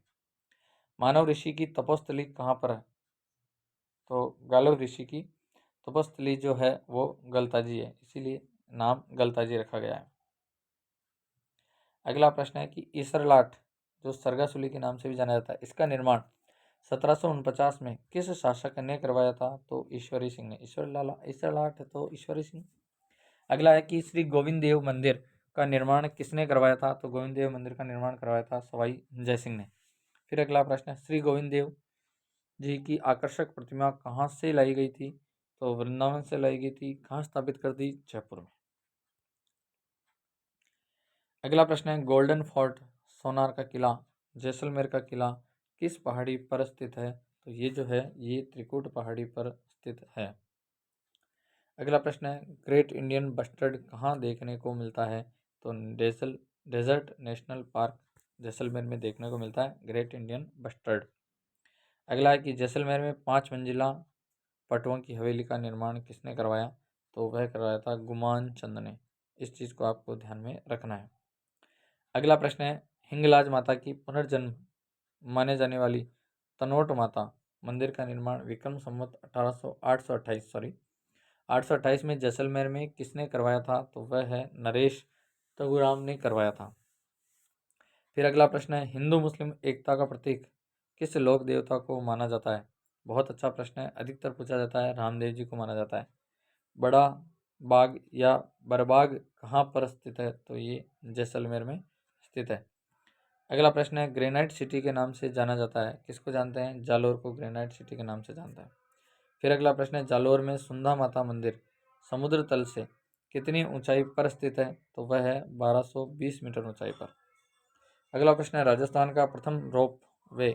मानव ऋषि की तपोस्थली कहाँ पर है? तो गालव ऋषि की तपोस्थली जो है वो गलताजी है, इसीलिए नाम गलताजी रखा गया है। अगला प्रश्न है कि ईसरलाट, जो सरगासुली के नाम से भी जाना जाता है, इसका निर्माण 1749 में किस शासक ने करवाया था? तो ईश्वरी सिंह ने। ईसरलाट तो ईश्वरी सिंह। अगला है कि श्री गोविंद देव मंदिर का निर्माण किसने करवाया था? तो गोविंद देव मंदिर का निर्माण करवाया था सवाई जय सिंह ने। फिर अगला प्रश्न है, श्री गोविंद देव जी की आकर्षक प्रतिमा कहाँ से लाई गई थी? तो वृंदावन से लाई गई थी। कहाँ स्थापित कर दी? जयपुर में। अगला प्रश्न है, गोल्डन फोर्ट, सोनार का किला, जैसलमेर का किला किस पहाड़ी पर स्थित है? तो ये जो है ये त्रिकुट पहाड़ी पर स्थित है। अगला प्रश्न है, ग्रेट इंडियन बस्टर्ड कहाँ देखने को मिलता है? तो डेजर्ट नेशनल पार्क जैसलमेर में देखने को मिलता है ग्रेट इंडियन बस्टर्ड। अगला है कि जैसलमेर में 5 मंजिला पटुओं की हवेली का निर्माण किसने करवाया? तो वह करवाया था गुमान चंद ने। इस चीज़ को आपको ध्यान में रखना है। अगला प्रश्न है, हिंगलाज माता की पुनर्जन्म माने जाने वाली तनोट माता मंदिर का निर्माण विक्रम संवत 828 में जैसलमेर में किसने करवाया था? तो वह है नरेश तगुराम ने करवाया था। फिर अगला प्रश्न है, हिंदू मुस्लिम एकता का प्रतीक किस लोक देवता को माना जाता है? बहुत अच्छा प्रश्न है, अधिकतर पूछा जाता है रामदेव जी को माना जाता है। बड़ा बाग या बरबाग कहाँ पर स्थित है? तो ये जैसलमेर में स्थित है। अगला प्रश्न है, ग्रेनाइट सिटी के नाम से जाना जाता है, किसको जानते हैं? जालोर को ग्रेनाइट सिटी के नाम से जानता है। फिर अगला प्रश्न है, जालोर में सुंधा माता मंदिर समुद्र तल से कितनी ऊंचाई पर स्थित है? तो वह है 1220 मीटर ऊंचाई पर। अगला प्रश्न है, राजस्थान का प्रथम रोप वे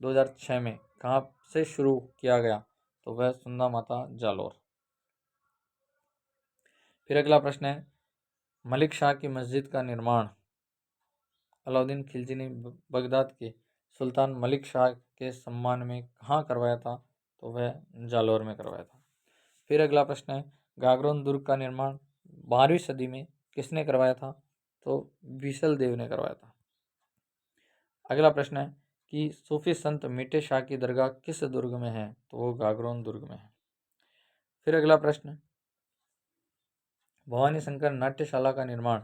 2006 में कहाँ से शुरू किया गया? तो वह सुंधा माता जालोर। फिर अगला प्रश्न है, मलिक शाह की मस्जिद का निर्माण अलाउद्दीन खिलजी ने बगदाद के सुल्तान मलिक शाह के सम्मान में कहाँ करवाया था? तो वह जालोर में करवाया था। फिर अगला प्रश्न है, गागरोन दुर्ग का निर्माण 12वीं सदी में किसने करवाया था? तो बीसल देव ने करवाया था। अगला प्रश्न है कि सूफी संत मीठे शाह की दरगाह किस दुर्ग में है? तो वो गागरोन दुर्ग में है। फिर अगला प्रश्न, भवानी शंकर नाट्यशाला का निर्माण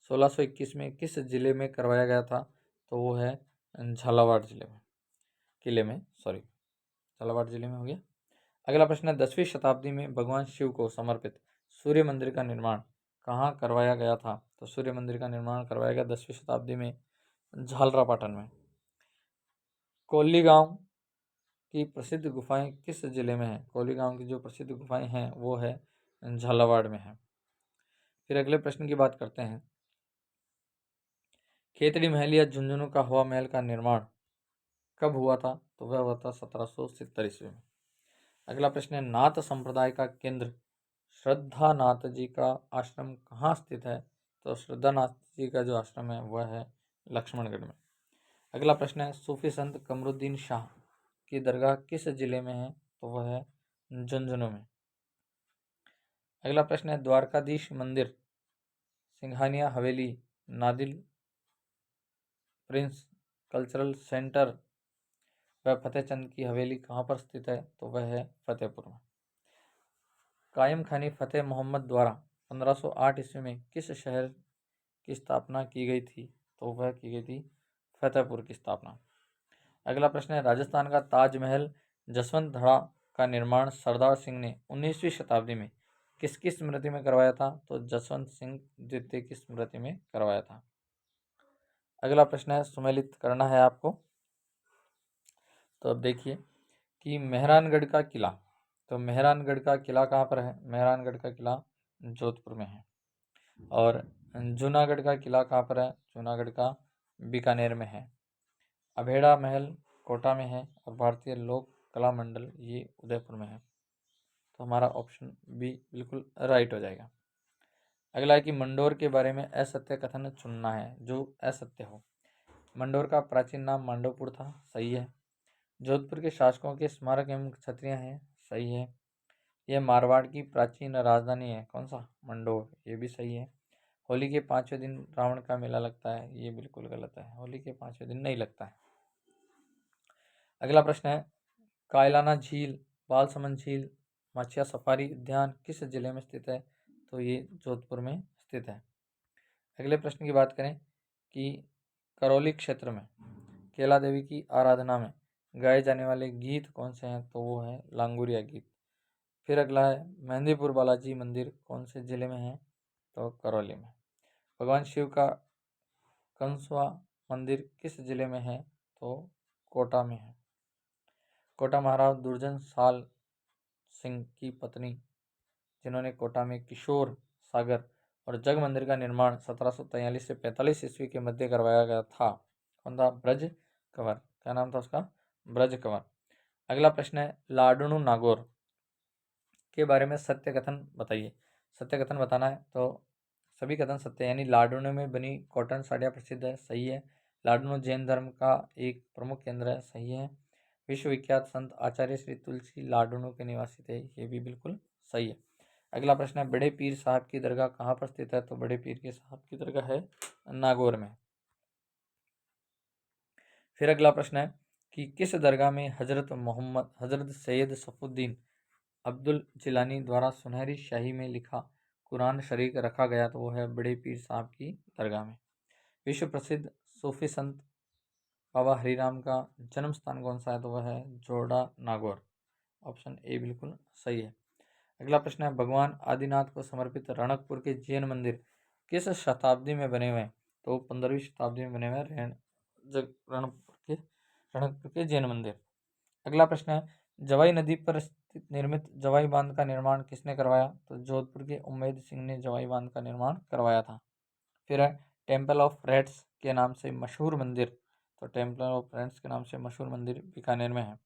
1621 में किस जिले में करवाया गया था? तो वो है झालावाड़ जिले में, झालावाड़ जिले में हो गया। अगला प्रश्न है, 10वीं शताब्दी में भगवान शिव को समर्पित सूर्य मंदिर का निर्माण कहाँ करवाया गया था? तो सूर्य मंदिर का निर्माण करवाया गया 10वीं शताब्दी में झालरापाटन में। कोली गांव की प्रसिद्ध गुफाएं किस जिले में है? कोली गांव की जो प्रसिद्ध गुफाएं हैं वो है झालावाड़ में है। फिर अगले प्रश्न की बात करते हैं, खेतड़ी महल या झुंझुनू का हवा महल का निर्माण कब हुआ था? तो वह हुआ था 1770 ईस्वी में। अगला प्रश्न है, नाथ संप्रदाय का केंद्र श्रद्धानाथ जी का आश्रम कहाँ स्थित है? तो श्रद्धानाथ जी का जो आश्रम है वह है लक्ष्मणगढ़ में। अगला प्रश्न है, सूफी संत कमरुद्दीन शाह की दरगाह किस जिले में है? तो वह है झुंझुनू में। अगला प्रश्न है, द्वारकाधीश मंदिर, सिंघानिया हवेली, नादिल प्रिंस कल्चरल सेंटर वह फतेहचंद की हवेली कहाँ पर स्थित है? तो वह है फतेहपुर में। कायम खानी फतेह मोहम्मद द्वारा 1508 ईस्वी में किस शहर की स्थापना की गई थी? तो वह की गई थी फतेहपुर की स्थापना। अगला प्रश्न है, राजस्थान का ताजमहल जसवंत धड़ा का निर्माण सरदार सिंह ने 19वीं शताब्दी में किसकी स्मृति में करवाया था? तो जसवंत सिंह द्वितीय की स्मृति में करवाया था। अगला प्रश्न है, सुमेलित करना है आपको। तो अब देखिए कि मेहरानगढ़ का किला, तो मेहरानगढ़ का किला कहाँ पर है? मेहरानगढ़ का किला जोधपुर में है। और जूनागढ़ का किला कहाँ पर है? जूनागढ़ का बीकानेर में है। अभेड़ा महल कोटा में है और भारतीय लोक कला मंडल ये उदयपुर में है। तो हमारा ऑप्शन बी बिल्कुल राइट हो जाएगा। अगला है कि मंडोर के बारे में असत्य कथन चुनना है जो असत्य हो। मंडोर का प्राचीन नाम मांडवपुर था, सही है। जोधपुर के शासकों के स्मारक एवं क्षत्रिय हैं, सही है। यह मारवाड़ की प्राचीन राजधानी है, कौन सा? मंडोर, ये भी सही है। होली के 5वें दिन रावण का मेला लगता है, ये बिल्कुल गलत है, होली के 5वें दिन नहीं लगता है। अगला प्रश्न है, कायलाना झील, बालसमंद झील, मछिया सफारी उद्यान किस जिले में स्थित है? तो ये जोधपुर में स्थित है। अगले प्रश्न की बात करें कि करौली क्षेत्र में केला देवी की आराधना में गाए जाने वाले गीत कौन से हैं? तो वो है लांगुरिया गीत। फिर अगला है, मेहंदीपुर बालाजी मंदिर कौन से जिले में है? तो करौली में। भगवान शिव का कंसवा मंदिर किस जिले में है? तो कोटा में है। कोटा महाराज दुर्जन साल सिंह की पत्नी जिन्होंने कोटा में किशोर सागर और जग मंदिर का निर्माण 1743 से 45 ईस्वी के मध्य करवाया गया था, कौन था? ब्रज कंवर। क्या नाम था उसका? ब्रज कंवर। अगला प्रश्न है, लाडनू नागौर के बारे में सत्य कथन बताइए। सत्य कथन बताना है तो सभी कथन सत्य, यानी लाडनू में बनी कॉटन साड़ियाँ प्रसिद्ध है, सही है। लाडनू जैन धर्म का एक प्रमुख केंद्र है, सही है। विश्वविख्यात संत आचार्य श्री तुलसी लाडनू के निवासी थे, ये भी बिल्कुल सही है। अगला प्रश्न है, बड़े पीर साहब की दरगाह कहाँ पर स्थित है? तो बड़े पीर के साहब की दरगाह है नागौर में। फिर अगला प्रश्न है कि किस दरगाह में हजरत सैयद सफुद्दीन अब्दुल जिलानी द्वारा सुनहरी शाही में लिखा कुरान शरीफ रखा गया? तो वो है बड़े पीर साहब की दरगाह में। विश्व प्रसिद्ध सूफी संत बाबा हरिराम का जन्म स्थान कौन सा है? तो वह है जोड़ा नागौर। ऑप्शन ए बिल्कुल सही है। अगला प्रश्न है, भगवान आदिनाथ को समर्पित रणकपुर के जैन मंदिर किस शताब्दी में बने हुए हैं? तो 15वीं शताब्दी में बने हुए हैं रणकपुर के जैन मंदिर। अगला प्रश्न है, जवाई नदी पर स्थित निर्मित जवाई बांध का निर्माण किसने करवाया? तो जोधपुर के उम्मेद सिंह ने जवाई बांध का निर्माण करवाया था। फिर है, टेम्पल ऑफ रेड्स के नाम से मशहूर मंदिर, तो टेम्पल ऑफ रेड्स के नाम से मशहूर मंदिर बीकानेर में है।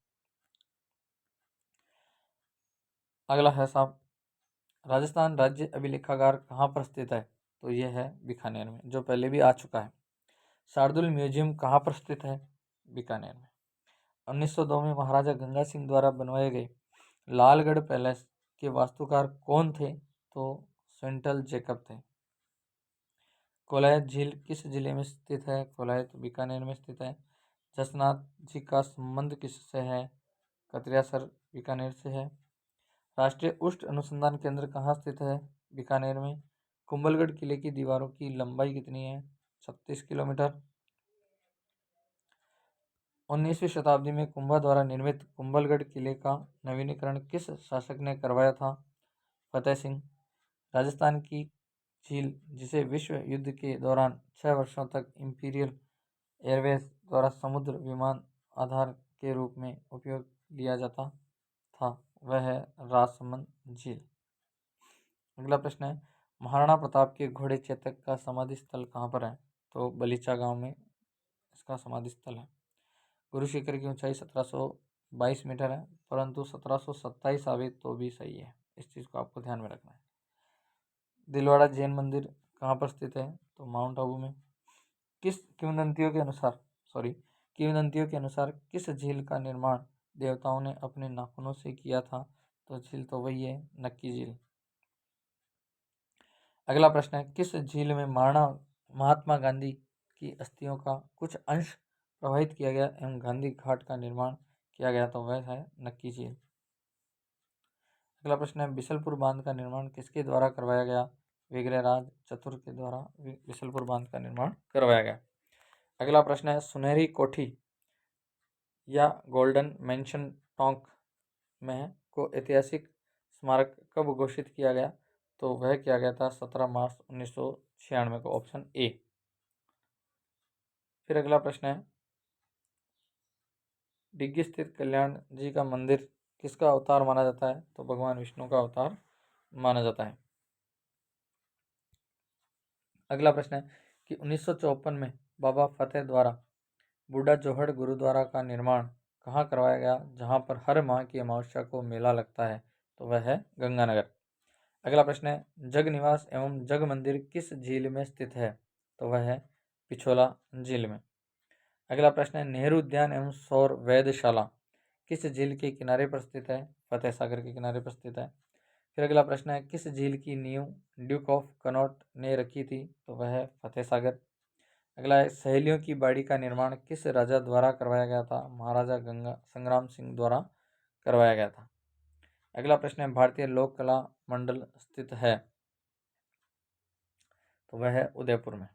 अगला है साहब, राजस्थान राज्य अभिलेखागार कहाँ पर स्थित है? तो यह है बीकानेर में, जो पहले भी आ चुका है। शार्दुल म्यूजियम कहाँ पर स्थित है? बीकानेर में। 1902 में महाराजा गंगा सिंह द्वारा बनवाए गए लालगढ़ पैलेस के वास्तुकार कौन थे? तो सेंट्रल जेकब थे। कोलायत झील किस जिले में स्थित है? कोलायत बीकानेर में स्थित है। जसनाथ जी का संबंध किससे है? कतरियासर बीकानेर से है। राष्ट्रीय उष्ण अनुसंधान केंद्र कहाँ स्थित है? बीकानेर में। कुंभलगढ़ किले की दीवारों की लंबाई कितनी है? 36 किलोमीटर। 19वीं शताब्दी में कुंभा द्वारा निर्मित कुंभलगढ़ किले का नवीनीकरण किस शासक ने करवाया था? फतेह सिंह। राजस्थान की झील जिसे विश्व युद्ध के दौरान 6 वर्षों तक इंपीरियल एयरवेज द्वारा समुद्र विमान आधार के रूप में उपयोग लिया जाता था, वह है राजसमंद झील। अगला प्रश्न है, महाराणा प्रताप के घोड़े चेतक का समाधि स्थल कहाँ पर है? तो बलीचा गांव में इसका समाधि स्थल है। गुरु शिखर की ऊंचाई 1722 मीटर है, परंतु 1727 आवे तो भी सही है, इस चीज़ को आपको ध्यान में रखना है। दिलवाड़ा जैन मंदिर कहाँ पर स्थित है? तो माउंट आबू में। किंवदंतियों के अनुसार किस झील का निर्माण देवताओं ने अपने नाखूनों से किया था? तो झील तो वही है, नक्की झील। अगला प्रश्न है, किस झील में महात्मा गांधी की अस्थियों का कुछ अंश प्रवाहित किया गया एवं गांधी घाट का निर्माण किया गया? तो वह है नक्की झील। अगला प्रश्न है, बिसलपुर बांध का निर्माण किसके द्वारा करवाया गया? विग्रहराज चतुर के द्वारा बिसलपुर बांध का निर्माण करवाया गया। अगला प्रश्न है, सुनहरी कोठी या गोल्डन मेंशन टोंक में को ऐतिहासिक स्मारक कब घोषित किया गया? तो वह किया गया था 17 मार्च 1996 को, ऑप्शन ए। फिर अगला प्रश्न है, डिग्गी स्थित कल्याण जी का मंदिर किसका अवतार माना जाता है? तो भगवान विष्णु का अवतार माना जाता है। अगला प्रश्न है कि 1954 में बाबा फतेह द्वारा बूढ़ा जोहड़ गुरुद्वारा का निर्माण कहाँ करवाया गया, जहाँ पर हर माह की अमावस्या को मेला लगता है? तो वह है गंगानगर। अगला प्रश्न है, जग निवास एवं जग मंदिर किस झील में स्थित है? तो वह है पिछोला झील में। अगला प्रश्न है, नेहरू उद्यान एवं सौर वेधशाला किस झील के किनारे पर स्थित है? फतेह सागर के किनारे पर स्थित है। फिर अगला प्रश्न है, किस झील की नींव ड्यूक ऑफ कनॉट ने रखी थी? तो वह है फतेह सागर। अगला है, सहेलियों की बाड़ी का निर्माण किस राजा द्वारा करवाया गया था? महाराजा गंगा संग्राम सिंह द्वारा करवाया गया था। अगला प्रश्न है, भारतीय लोक कला मंडल स्थित है? तो वह है उदयपुर में।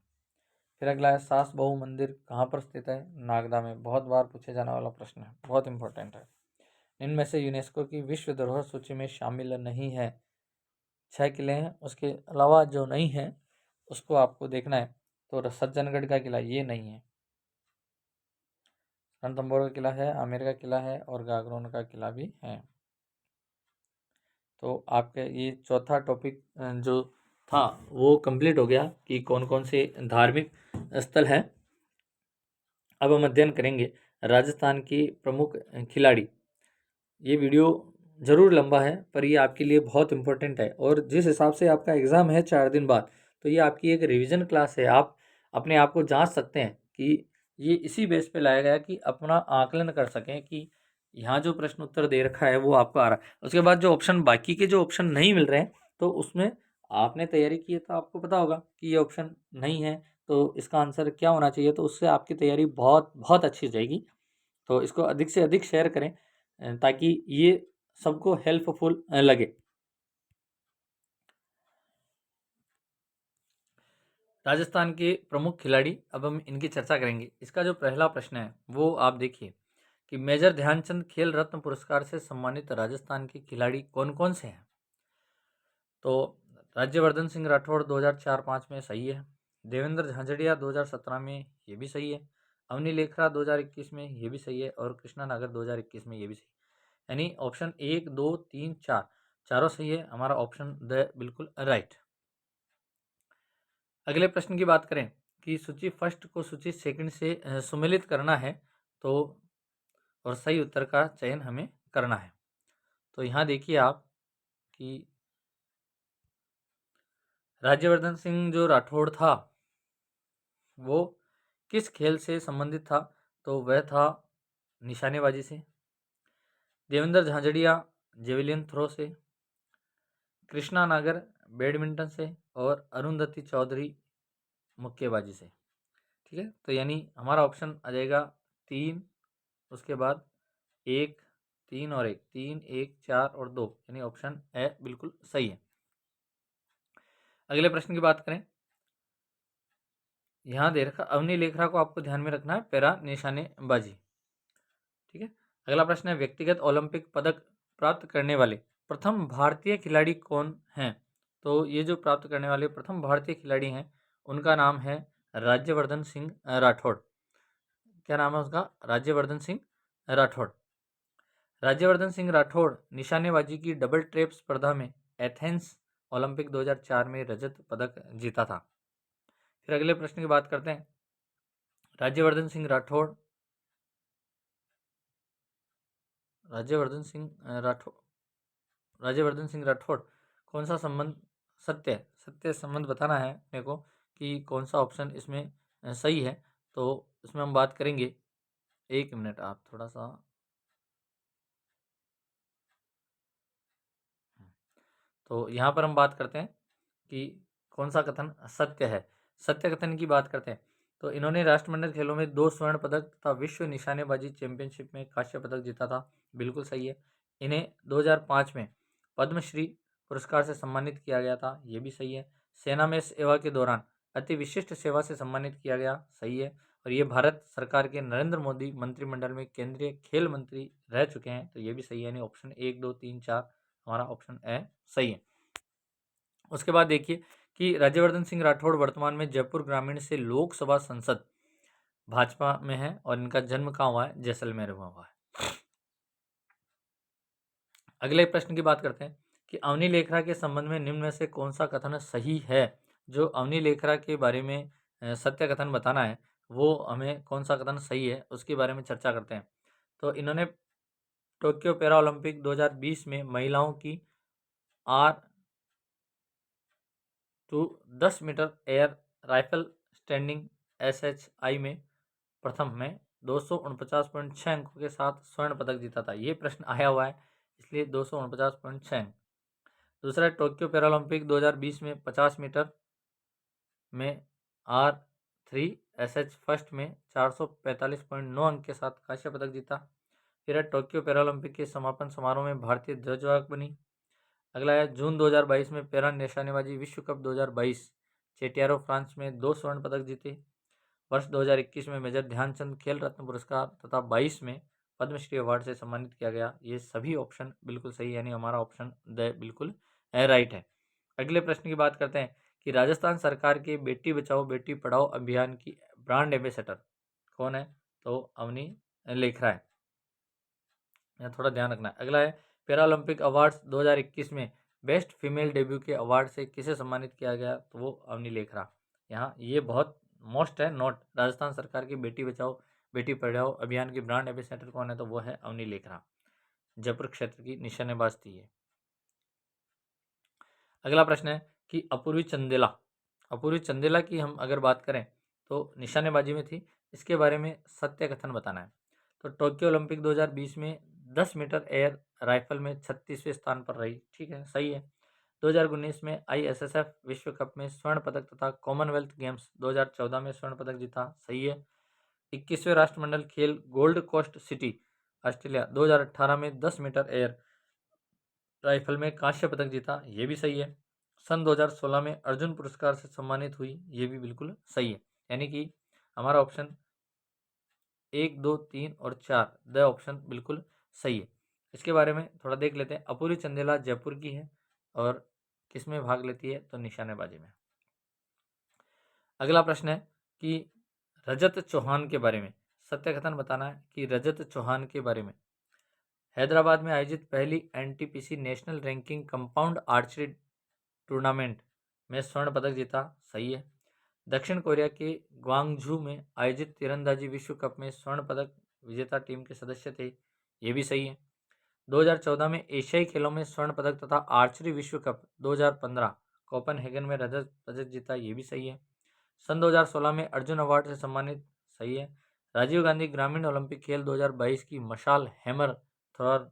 फिर अगला है, सास बहू मंदिर कहाँ पर स्थित है? नागदा में। बहुत बार पूछे जाने वाला प्रश्न है, बहुत इंपॉर्टेंट है। इनमें से यूनेस्को की विश्व धरोहर सूची में शामिल नहीं है। 6 किले हैं, उसके अलावा जो नहीं है उसको आपको देखना है। तो सज्जनगढ़ का किला ये नहीं है, रणथंभौर का किला है, आमेर का किला है और गागरोन का किला भी है। तो आपके ये चौथा टॉपिक जो था वो कंप्लीट हो गया कि कौन कौन से धार्मिक स्थल हैं। अब हम अध्ययन करेंगे राजस्थान की प्रमुख खिलाड़ी। ये वीडियो ज़रूर लंबा है पर ये आपके लिए बहुत इम्पोर्टेंट है, और जिस हिसाब से आपका एग्ज़ाम है 4 दिन बाद, तो ये आपकी एक रिवीजन क्लास है। आप अपने आप को जांच सकते हैं कि ये इसी बेस पे लाया गया कि अपना आकलन कर सकें कि यहाँ जो प्रश्न उत्तर दे रखा है वो आपको आ रहा है। उसके बाद जो ऑप्शन, बाकी के जो ऑप्शन नहीं मिल रहे हैं, तो उसमें आपने तैयारी की है तो आपको पता होगा कि ये ऑप्शन नहीं है तो इसका आंसर क्या होना चाहिए, तो उससे आपकी तैयारी बहुत बहुत अच्छी हो जाएगी। तो इसको अधिक से अधिक शेयर करें ताकि ये सबको हेल्पफुल लगे। राजस्थान के प्रमुख खिलाड़ी, अब हम इनकी चर्चा करेंगे। इसका जो पहला प्रश्न है वो आप देखिए कि मेजर ध्यानचंद खेल रत्न पुरस्कार से सम्मानित राजस्थान के खिलाड़ी कौन कौन से हैं? तो राज्यवर्धन सिंह राठौड़ 2004-05 में सही है। देवेंद्र झांझड़िया 2017 में ये भी सही है। अवनी लेखरा 2021 में ये भी सही है, और कृष्णा नागर 2021 में ये भी सही है। यानी ऑप्शन 1, 2, 3, 4 चारों सही है। हमारा ऑप्शन द बिल्कुल राइट। अगले प्रश्न की बात करें कि सूची फर्स्ट को सूची सेकंड से सुमेलित करना है, तो और सही उत्तर का चयन हमें करना है। तो यहाँ देखिए आप कि राज्यवर्धन सिंह जो राठौड़ था वो किस खेल से संबंधित था? तो वह था निशानेबाजी से। देवेंद्र झांझड़िया जेवलिन थ्रो से। कृष्णा नागर बैडमिंटन से। और अरुंधति चौधरी मुक्केबाजी से। ठीक है, तो यानी हमारा ऑप्शन आ जाएगा 3, उसके बाद 1, 3 और 1, 3, 1, 4 और 2, यानी ऑप्शन ए बिल्कुल सही है। अगले प्रश्न की बात करें, यहाँ दे रखा अवनी लेखरा को आपको ध्यान में रखना है, पैरा निशानेबाजी। ठीक है, अगला प्रश्न है, व्यक्तिगत ओलंपिक पदक प्राप्त करने वाले प्रथम भारतीय खिलाड़ी कौन हैं? तो ये जो प्राप्त करने वाले प्रथम भारतीय खिलाड़ी हैं उनका नाम है राज्यवर्धन सिंह राठौड़। क्या नाम है उसका? राज्यवर्धन सिंह राठौड़। राज्यवर्धन सिंह राठौड़ निशानेबाजी की डबल ट्रैप स्पर्धा में एथेंस ओलंपिक 2004 में रजत पदक जीता था। फिर अगले प्रश्न की बात करते हैं, राज्यवर्धन सिंह राठौड़ राज्यवर्धन सिंह राठौड़ राज्यवर्धन सिंह राठौड़ कौन सा संबंध सत्य संबंध बताना है मेरे को कि कौन सा ऑप्शन इसमें सही है। तो इसमें हम बात करेंगे, 1 मिनट आप थोड़ा सा, तो यहाँ पर हम बात करते हैं कि कौन सा कथन सत्य है। सत्य कथन की बात करते हैं तो इन्होंने राष्ट्रमंडल खेलों में 2 स्वर्ण पदक तथा विश्व निशानेबाजी चैंपियनशिप में कांस्य पदक जीता था। बिल्कुल सही है। इन्हें 2005 में पद्मश्री पुरस्कार से सम्मानित किया गया था। ये भी सही है। सेना में सेवा के दौरान अति विशिष्ट सेवा से सम्मानित किया गया। सही है। और ये भारत सरकार के नरेंद्र मोदी मंत्रिमंडल में केंद्रीय खेल मंत्री रह चुके हैं। तो ये भी सही है। यानी ऑप्शन 1, 2, 3, 4 हमारा ऑप्शन ए सही है। उसके बाद देखिए कि राज्यवर्धन सिंह राठौड़ वर्तमान में जयपुर ग्रामीण से लोकसभा संसद भाजपा में है और इनका जन्म कहाँ हुआ है? जैसलमेर में हुआ है। अगले प्रश्न की बात करते हैं कि अवनी लेखरा के संबंध में निम्न में से कौन सा कथन सही है। जो अवनी लेखरा के बारे में सत्य कथन बताना है, वो हमें कौन सा कथन सही है उसके बारे में चर्चा करते हैं। तो इन्होंने टोक्यो पैरा ओलंपिक 2020 में महिलाओं की R two 10 metre air rifle standing SHI में प्रथम में 249.6 अंकों के साथ स्वर्ण पदक जीता था। ये प्रश्न आया हुआ है, इसलिए 249.6 अंक। दूसरा, टोक्यो पैरालंपिक 2020 में 50 मीटर में R3SH फर्स्ट में 445.9 अंक के साथ कांस्य पदक जीता। फिर है टोक्यो पैरालंपिक के समापन समारोह में भारतीय ध्वजवाहक बनी। अगला है जून 2022 में पैरा निशानेबाजी विश्व कप 2022 चेटियारो फ्रांस में 2 स्वर्ण पदक जीते। वर्ष 2021 में मेजर ध्यानचंद खेल रत्न पुरस्कार तथा 22 में पद्मश्री अवार्ड से सम्मानित किया गया। ये सभी ऑप्शन बिल्कुल सही, यानी हमारा ऑप्शन द बिल्कुल राइट है। अगले प्रश्न की बात करते हैं कि राजस्थान सरकार के बेटी बचाओ बेटी पढ़ाओ अभियान की ब्रांड एम्बेसडर कौन है? तो अवनी लेखरा है, यह थोड़ा ध्यान रखना है। अगला है पैरालंपिक अवार्ड्स 2021 में बेस्ट फीमेल डेब्यू के अवार्ड से किसे सम्मानित किया गया? तो वो अवनी लेखरा। यहाँ ये बहुत मोस्ट है नोट, राजस्थान सरकार की बेटी बचाओ बेटी पढ़ाओ अभियान की ब्रांड एम्बेसडर कौन है? तो वो है अवनी लेखरा, जयपुर क्षेत्र की निशानेबाज थी ये। अगला प्रश्न है कि अपूर्वी चंदेला की हम अगर बात करें तो निशानेबाजी में थी, इसके बारे में सत्य कथन बताना है। तो टोक्यो ओलंपिक 2020 में 10 मीटर एयर राइफल में 36वें स्थान पर रही, ठीक है, सही है। 2019 में ISSF विश्व कप में स्वर्ण पदक तथा कॉमनवेल्थ गेम्स 2014 में स्वर्ण पदक जीता, सही है। 21वें राष्ट्रमंडल खेल गोल्ड कोस्ट सिटी ऑस्ट्रेलिया 2018 में 10 मीटर एयर राइफल में कांस्य पदक जीता, ये भी सही है। सन 2016 में अर्जुन पुरस्कार से सम्मानित हुई, ये भी बिल्कुल सही है। यानी कि हमारा ऑप्शन 1, 2, 3 और 4 द ऑप्शन बिल्कुल सही है। इसके बारे में थोड़ा देख लेते हैं। अपूर्वी चंदेला जयपुर की है और किस में भाग लेती है? तो निशानेबाजी में। अगला प्रश्न है कि रजत चौहान के बारे में सत्य कथन बताना है कि रजत चौहान के बारे में हैदराबाद में आयोजित पहली NTPC national ranking compound archery tournament में स्वर्ण पदक जीता, सही है। दक्षिण कोरिया के ग्वांगझू में आयोजित तीरंदाजी विश्व कप में स्वर्ण पदक विजेता टीम के सदस्य थे, ये भी सही है। 2014 में एशियाई खेलों में स्वर्ण पदक तथा आर्चरी विश्व कप 2015 कोपेनहेगन में रजत पदक जीता, ये भी सही है। सन 2016 में अर्जुन अवार्ड से सम्मानित, सही है। राजीव गांधी ग्रामीण ओलंपिक खेल 2022 की मशाल हैमर थ्रोअर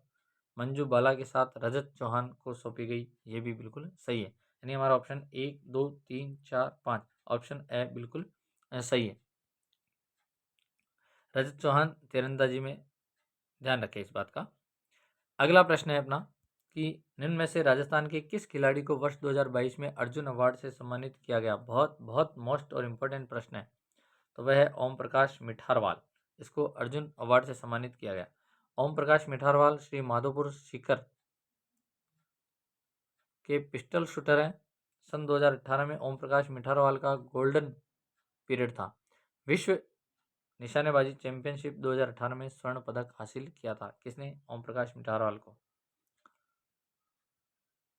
मंजू बाला के साथ रजत चौहान को सौंपी गई, ये भी बिल्कुल सही है। यानी हमारा ऑप्शन 1, 2, 3, 4, 5 ऑप्शन ए बिल्कुल सही है। रजत चौहान तीरंदाजी में, ध्यान रखें इस बात का। अगला प्रश्न है अपना कि निम्न में से राजस्थान के किस खिलाड़ी को वर्ष 2022 में अर्जुन अवार्ड से सम्मानित किया गया? बहुत बहुत मोस्ट और इम्पोर्टेंट प्रश्न है। तो वह है ओम प्रकाश मिठारवाल, इसको अर्जुन अवार्ड से सम्मानित किया गया। ओम प्रकाश मिठारवाल श्री माधोपुर सीकर के पिस्टल शूटर हैं। सन 2018 में ओम प्रकाश मिठारवाल का गोल्डन पीरियड था। विश्व निशानेबाजी चैंपियनशिप 2018 में स्वर्ण पदक हासिल किया था, किसने? ओम प्रकाश मिठारवाल को।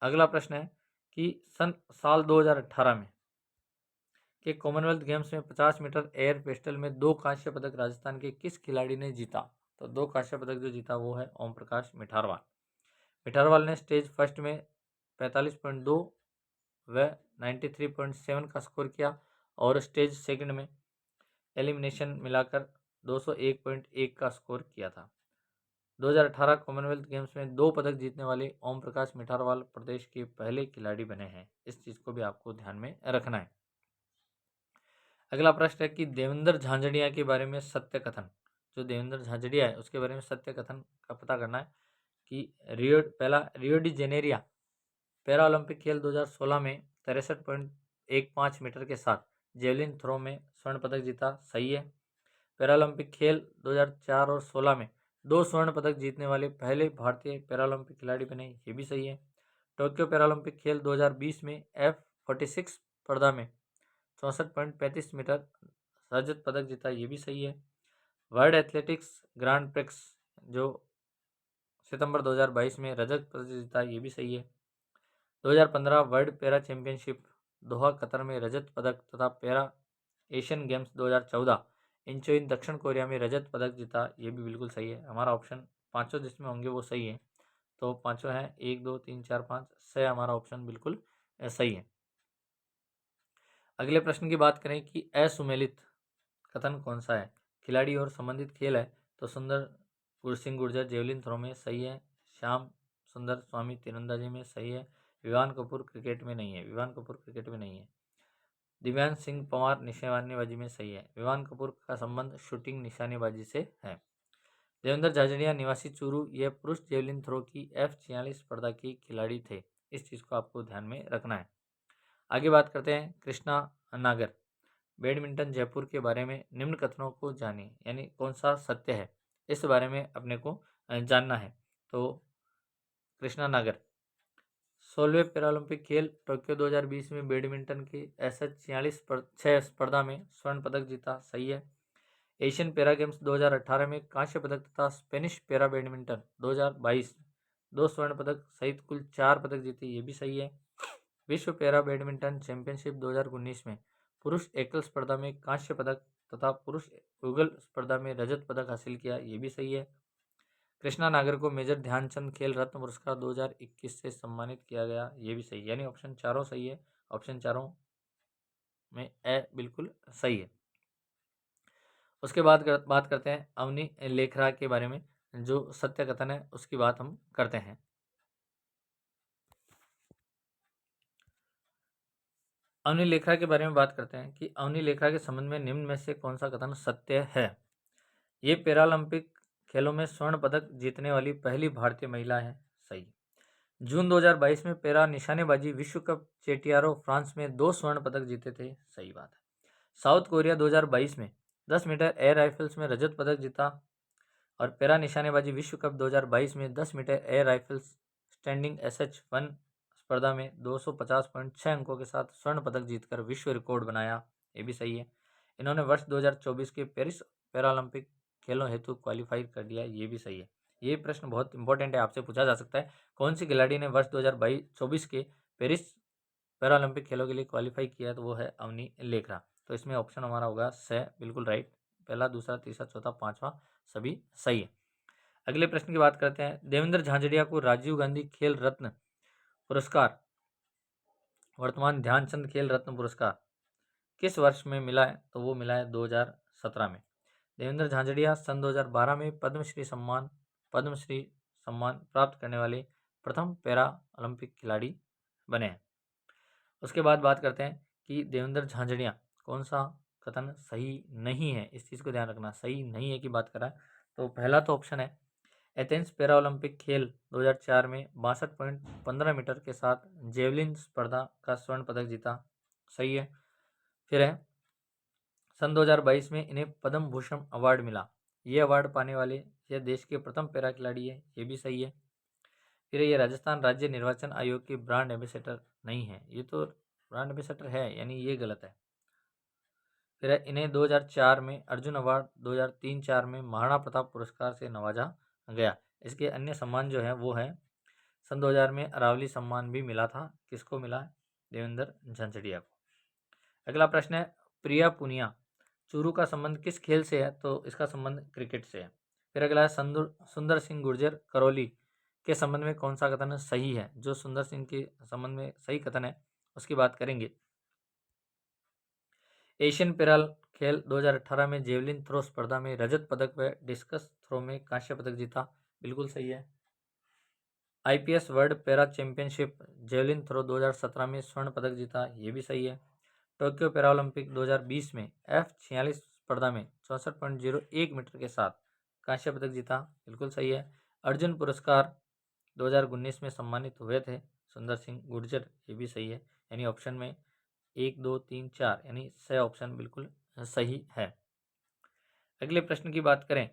अगला प्रश्न है कि साल 2018 में के कॉमनवेल्थ गेम्स में 50 मीटर एयर पिस्टल में 2 कांस्य पदक राजस्थान के किस खिलाड़ी ने जीता? तो 2 कांस्य पदक जो जीता वो है ओम प्रकाश मिठारवाल। मिठारवाल ने स्टेज फर्स्ट में 45.2 व 93.7 का स्कोर किया और स्टेज सेकंड में एलिमिनेशन मिलाकर 201.1 का स्कोर किया था। 2018 कॉमनवेल्थ गेम्स में 2 पदक जीतने वाले ओम प्रकाश मिठारवाल प्रदेश के पहले खिलाड़ी बने हैं। इस चीज़ को भी आपको ध्यान में रखना है। अगला प्रश्न है कि देवेंद्र झांझड़िया के बारे में सत्य कथन, जो देवेंद्र झांझड़िया है उसके बारे में सत्य कथन का पता करना है कि Rio de Janeiro para Olympic खेल 2016 में 63.15 मीटर के साथ जेवलिन थ्रो में स्वर्ण पदक जीता, सही है। पैरालंपिक खेल 2004 और 16 में 2 स्वर्ण पदक जीतने वाले पहले भारतीय पैरालंपिक खिलाड़ी बने, ये भी सही है। टोक्यो पैरालंपिक खेल 2020 में F46 स्पर्धा में 64.35 मीटर रजत पदक जीता, ये भी सही है। वर्ल्ड एथलेटिक्स ग्रांड प्रिक्स जो सितंबर 2022 में रजत पदक जीता, ये भी सही है। 2015 world para championship Doha Qatar में रजत पदक तथा पैरा एशियन गेम्स 2014 इंचोइन दक्षिण कोरिया में रजत पदक जीता, ये भी बिल्कुल सही है। हमारा ऑप्शन पांचों जिसमें होंगे वो सही है, तो पांचों हैं 1 2 3 4 5 से हमारा ऑप्शन बिल्कुल सही है। अगले प्रश्न की बात करें कि असुमेलित कथन कौन सा है। खिलाड़ी और संबंधित खेल है तो सुंदर गुरसिंह गुर्जर जेवलिन थ्रो में सही है। श्याम सुंदर स्वामी तीरंदाजी में सही है। विवान कपूर क्रिकेट में नहीं है, विवान कपूर क्रिकेट में नहीं है। दिव्यांश सिंह पंवार निशानेबाजी में सही है। विवान कपूर का संबंध शूटिंग निशानेबाजी से है। देवेंद्र झाझड़िया निवासी चूरू यह पुरुष जेवलिन थ्रो की F46 स्पर्धा की खिलाड़ी थे। इस चीज़ को आपको ध्यान में रखना है। आगे बात करते हैं कृष्णा नागर बैडमिंटन जयपुर के बारे में निम्न कथनों को जानिए, यानी कौन सा सत्य है, इस बारे में अपने को जानना है। तो कृष्णा नागर 16वें पैरालंपिक खेल टोक्यो 2020 में बैडमिंटन की SH46 स्पर्धा में स्वर्ण पदक जीता, सही है। एशियन पैरा गेम्स 2018 में कांस्य पदक तथा स्पेनिश पैरा बैडमिंटन 2022 2 स्वर्ण पदक सहित कुल 4 पदक जीते, ये भी सही है। विश्व पैरा बैडमिंटन चैंपियनशिप 2019 में पुरुष एकल स्पर्धा में कांस्य पदक तथा पुरुष युगल स्पर्धा में रजत पदक हासिल किया, ये भी सही है। कृष्णा नागर को मेजर ध्यानचंद खेल रत्न पुरस्कार 2021 से सम्मानित किया गया, ये भी सही है। यानी ऑप्शन चारों सही है, ऑप्शन चारों में ए बिल्कुल सही है। उसके बाद बात करते हैं अवनी लेखरा के बारे में, जो सत्य कथन है उसकी बात हम करते हैं। अवनी लेखरा के बारे में बात करते हैं कि अवनी लेखरा के संबंध में निम्न में से कौन सा कथन सत्य है। ये पैरालंपिक खेलों में स्वर्ण पदक जीतने वाली पहली भारतीय महिला है, सही। जून 2022 में पैरा निशानेबाजी विश्व कप चेटियारो फ्रांस में 2 स्वर्ण पदक जीते थे, सही बात है। साउथ कोरिया 2022 में 10 मीटर एयर राइफल्स में रजत पदक जीता। और पैरा निशानेबाजी विश्व कप 2022 में 10 metre air rifles standing SH1 स्पर्धा में 250.6 अंकों के साथ स्वर्ण पदक जीतकर विश्व रिकॉर्ड बनाया, ये भी सही है। इन्होंने वर्ष 2024 के पेरिस पैरालंपिक खेलों हेतु क्वालिफाई कर लिया, ये भी सही है। ये प्रश्न बहुत इंपॉर्टेंट है, आपसे पूछा जा सकता है कौन सी खिलाड़ी ने वर्ष 2024 के पेरिस पैरालंपिक खेलों के लिए क्वालिफाई किया, तो वो है अवनी लेखरा। तो इसमें ऑप्शन हमारा होगा स बिल्कुल राइट। पहला दूसरा तीसरा चौथा पांचवा सभी सही है। अगले प्रश्न की बात करते हैं। देवेंद्र झांझड़िया को राजीव गांधी खेल रत्न पुरस्कार, वर्तमान ध्यानचंद खेल रत्न पुरस्कार किस वर्ष में मिला है, तो वो मिला है 2017 में। देवेंद्र झांझड़िया सन 2012 में पद्मश्री सम्मान प्राप्त करने वाले प्रथम पैरा ओलंपिक खिलाड़ी बने हैं। उसके बाद बात करते हैं कि देवेंद्र झांझड़िया कौन सा कथन सही नहीं है, इस चीज़ को ध्यान रखना, सही नहीं है की बात करा। तो पहला तो ऑप्शन है एथेंस पैरा ओलंपिक खेल 2004 में 62.15 मीटर के साथ जेवलिन स्पर्धा का स्वर्ण पदक जीता, सही है। फिर है सन 2022 में इन्हें पद्म भूषण अवार्ड मिला, ये अवार्ड पाने वाले यह देश के प्रथम पैरा खिलाड़ी है, ये भी सही है। फिर ये राजस्थान राज्य निर्वाचन आयोग के ब्रांड एम्बेसडर नहीं है, ये तो ब्रांड एम्बेसडर है, यानी ये गलत है। फिर इन्हें 2004 में अर्जुन अवार्ड, 2003-4 में महाराणा प्रताप पुरस्कार से नवाजा गया। इसके अन्य सम्मान जो है वो है सन 2000 में अरावली सम्मान भी मिला था, किसको मिला, देवेंद्र झांझड़िया को। अगला प्रश्न है प्रिया पुनिया चूरू का संबंध किस खेल से है, तो इसका संबंध क्रिकेट से है। फिर अगला है सुंदर सिंह गुर्जर करौली के संबंध में कौन सा कथन सही है। जो सुंदर सिंह के संबंध में सही कथन है उसकी बात करेंगे। एशियन पैरा खेल 2018 में जेवलिन थ्रो स्पर्धा में रजत पदक व डिस्कस थ्रो में कांस्य पदक जीता, बिल्कुल सही है। IPS world para championship javelin throw 2017 में स्वर्ण पदक जीता, ये भी सही है। टोक्यो पैरालंपिक 2020 में F46 स्पर्धा में 64.01 मीटर के साथ कांस्य पदक जीता, बिल्कुल सही है। अर्जुन पुरस्कार 2019 में सम्मानित हुए थे सुंदर सिंह गुर्जर, ये भी सही है। यानी ऑप्शन में 1 2 3 4 यानी स ऑप्शन बिल्कुल सही है। अगले प्रश्न की बात करें,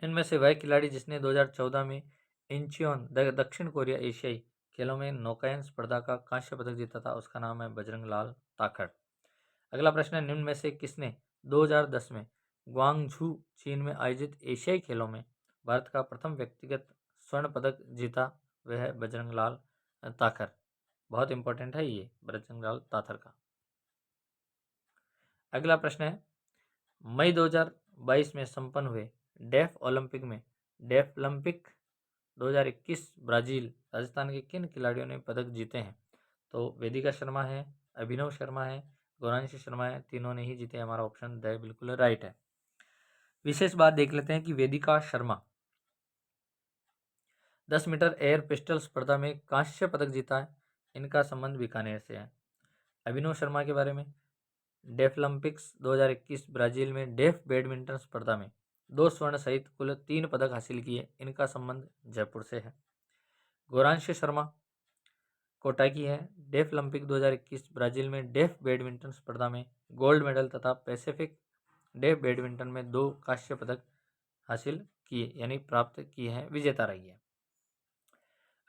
इनमें से वह खिलाड़ी जिसने 2014 में इंचियोन दक्षिण कोरिया एशियाई खेलों में नौकायन स्पर्धा का कांस्य पदक जीता था, उसका नाम है बजरंग लाल ताखड़। अगला प्रश्न है, निम्न में से किसने 2010 में ग्वांगझू चीन में आयोजित एशियाई खेलों में भारत का प्रथम व्यक्तिगत स्वर्ण पदक जीता? वह है बजरंग लाल ताखर। बहुत इंपॉर्टेंट है ये बजरंग लाल ताखर का। अगला प्रश्न है, मई 2022 में संपन्न हुए डेफ ओलंपिक में डेफ ओलंपिक 2021 ब्राजील राजस्थान के किन खिलाड़ियों ने पदक जीते हैं? तो वेदिका शर्मा है, अभिनव शर्मा है, गौरांशी शर्मा है, तीनों ने ही जीते। हमारा ऑप्शन द बिल्कुल राइट है। विशेष बात देख लेते हैं कि वेदिका शर्मा 10 मीटर एयर पिस्टल स्पर्धा में कांस्य पदक जीता है, इनका संबंध बीकानेर से है। अभिनव शर्मा के बारे में, डेफलिम्पिक्स 2021 ब्राजील में डेफ बैडमिंटन स्पर्धा में 2 स्वर्ण सहित कुल 3 पदक हासिल किए, इनका संबंध जयपुर से है। गौरांशी शर्मा कोटा की है, डेफ ओलंपिक 2021 ब्राजील में डेफ बैडमिंटन स्पर्धा में गोल्ड मेडल तथा पैसिफिक डेफ बैडमिंटन में 2 कांस्य पदक हासिल किए यानी प्राप्त किए हैं, विजेता रही है।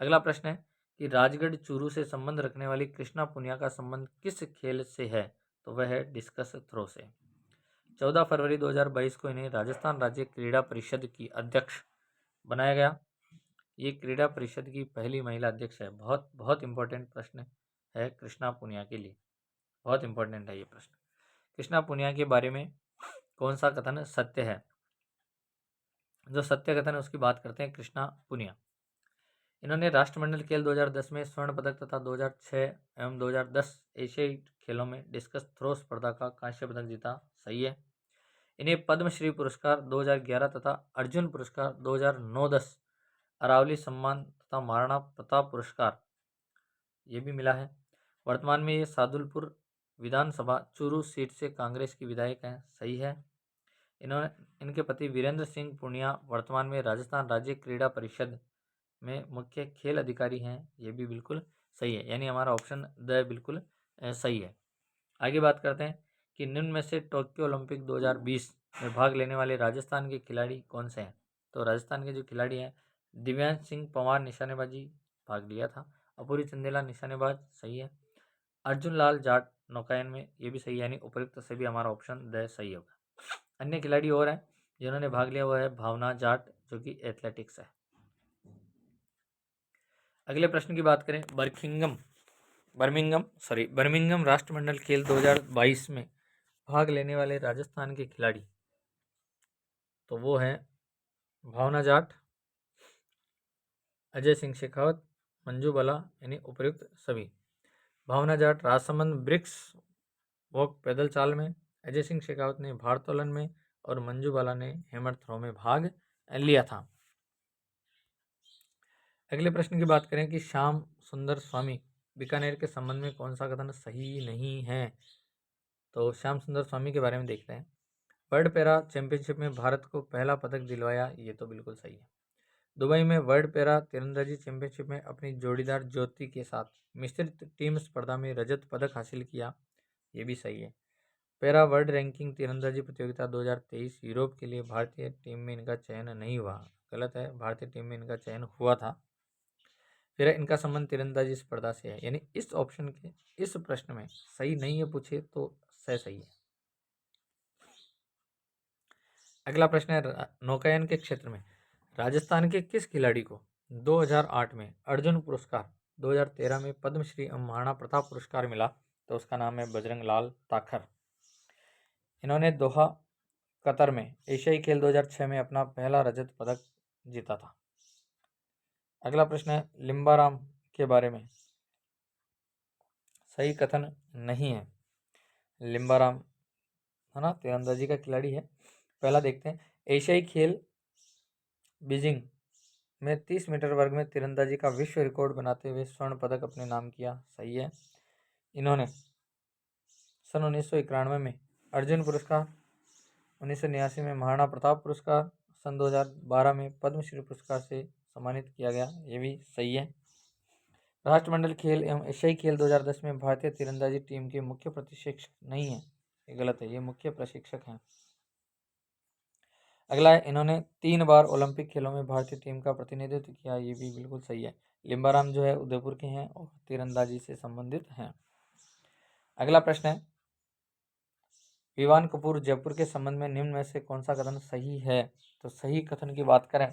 अगला प्रश्न है कि राजगढ़ चूरू से संबंध रखने वाली कृष्णा पुनिया का संबंध किस खेल से है? तो वह है डिस्कस थ्रो से। 14 फरवरी 2022 को इन्हें राजस्थान राज्य क्रीड़ा परिषद की अध्यक्ष बनाया गया। ये क्रीड़ा परिषद की पहली महिला अध्यक्ष है। बहुत बहुत इंपॉर्टेंट प्रश्न है कृष्णा पुनिया के लिए, बहुत इंपॉर्टेंट है ये प्रश्न। कृष्णा पुनिया के बारे में कौन सा कथन सत्य है? जो सत्य कथन है उसकी बात करते हैं। कृष्णा पुनिया इन्होंने राष्ट्रमंडल खेल 2010 में स्वर्ण पदक तथा 2006 एवं 2010 एशियाई खेलों में डिस्कस थ्रो स्पर्धा का कांस्य पदक जीता। सही है। इन्हें पद्मश्री पुरस्कार 2011 तथा अर्जुन पुरस्कार 2009-10 अरावली सम्मान तथा महाराणा प्रताप पुरस्कार ये भी मिला है। वर्तमान में ये सादुलपुर विधानसभा चूरू सीट से कांग्रेस की विधायक हैं। सही है। इनके पति वीरेंद्र सिंह पुनिया वर्तमान में राजस्थान राज्य क्रीड़ा परिषद में मुख्य खेल अधिकारी हैं। ये भी बिल्कुल सही है, यानी हमारा ऑप्शन द बिल्कुल सही है। आगे बात करते हैं कि निम्न में से टोक्यो ओलंपिक 2020 में भाग लेने वाले राजस्थान के खिलाड़ी कौन से हैं? तो राजस्थान के जो खिलाड़ी हैं, दिव्यांश सिंह पंवार निशानेबाजी भाग लिया था, अपूरी चंदेला निशानेबाज सही है, अर्जुन लाल जाट नौकायन में ये भी सही है, यानी उपयुक्त से भी हमारा ऑप्शन द सही होगा। अन्य खिलाड़ी और हैं जिन्होंने भाग लिया, वो है भावना जाट जो कि एथलेटिक्स है। अगले प्रश्न की बात करें, बर्मिंघम राष्ट्रमंडल खेल 2022 में भाग लेने वाले राजस्थान के खिलाड़ी, तो वो हैं भावना जाट, अजय सिंह शेखावत, मंजू बाला, यानी उपयुक्त सभी। भावना जाट राजसमंद ब्रिक्स वॉक पैदल चाल में, अजय सिंह शेखावत ने भारोत्तोलन में और मंजू बाला ने हैमर थ्रो में भाग लिया था। अगले प्रश्न की बात करें कि श्याम सुंदर स्वामी बीकानेर के संबंध में कौन सा कथन सही नहीं है? तो श्याम सुंदर स्वामी के बारे में देखते हैं। वर्ल्ड पैरा चैंपियनशिप में भारत को पहला पदक दिलवाया, ये तो बिल्कुल सही है। दुबई में वर्ल्ड पैरा तीरंदाजी चैंपियनशिप में अपनी जोड़ीदार ज्योति के साथ मिश्रित टीम स्पर्धा में रजत पदक हासिल किया, ये भी सही है। पैरा वर्ल्ड रैंकिंग तीरंदाजी प्रतियोगिता 2023 यूरोप के लिए भारतीय टीम में इनका चयन नहीं हुआ, गलत है, भारतीय टीम में इनका चयन हुआ था। फिर इनका संबंध तीरंदाजी स्पर्धा से है, यानी इस ऑप्शन के इस प्रश्न में सही नहीं है पूछे तो सही है। अगला प्रश्न है, नौकायन के क्षेत्र में राजस्थान के किस खिलाड़ी को 2008 में अर्जुन पुरस्कार, 2013 में पद्मश्री एवं महाराणा प्रताप पुरस्कार मिला? तो उसका नाम है बजरंग लाल ताखर। इन्होंने दोहा कतर में एशियाई खेल 2006 में अपना पहला रजत पदक जीता था। अगला प्रश्न है, लिम्बाराम के बारे में सही कथन नहीं है। लिम्बाराम है ना, तीरंदाजी का खिलाड़ी है। पहला देखते हैं, एशियाई खेल बीजिंग में 30 मीटर वर्ग में तीरंदाजी का विश्व रिकॉर्ड बनाते हुए स्वर्ण पदक अपने नाम किया, सही है। इन्होंने सन 1991 में अर्जुन पुरस्कार, 1989 में महाराणा प्रताप पुरस्कार, सन 2012 में पद्मश्री पुरस्कार से सम्मानित किया गया, ये भी सही है। राष्ट्रमंडल खेल एवं एशियाई खेल 2010 में भारतीय तीरंदाजी टीम के मुख्य प्रशिक्षक नहीं है, ये गलत है, ये मुख्य प्रशिक्षक हैं। अगला है, इन्होंने 3 बार ओलंपिक खेलों में भारतीय टीम का प्रतिनिधित्व किया। ये भी बिल्कुल सही है। लिम्बाराम जो है उदयपुर के हैं और तीरंदाजी से संबंधित हैं। अगला प्रश्न है, विवान कपूर जयपुर के संबंध में निम्न में से कौन सा कथन सही है? तो सही कथन की बात करें,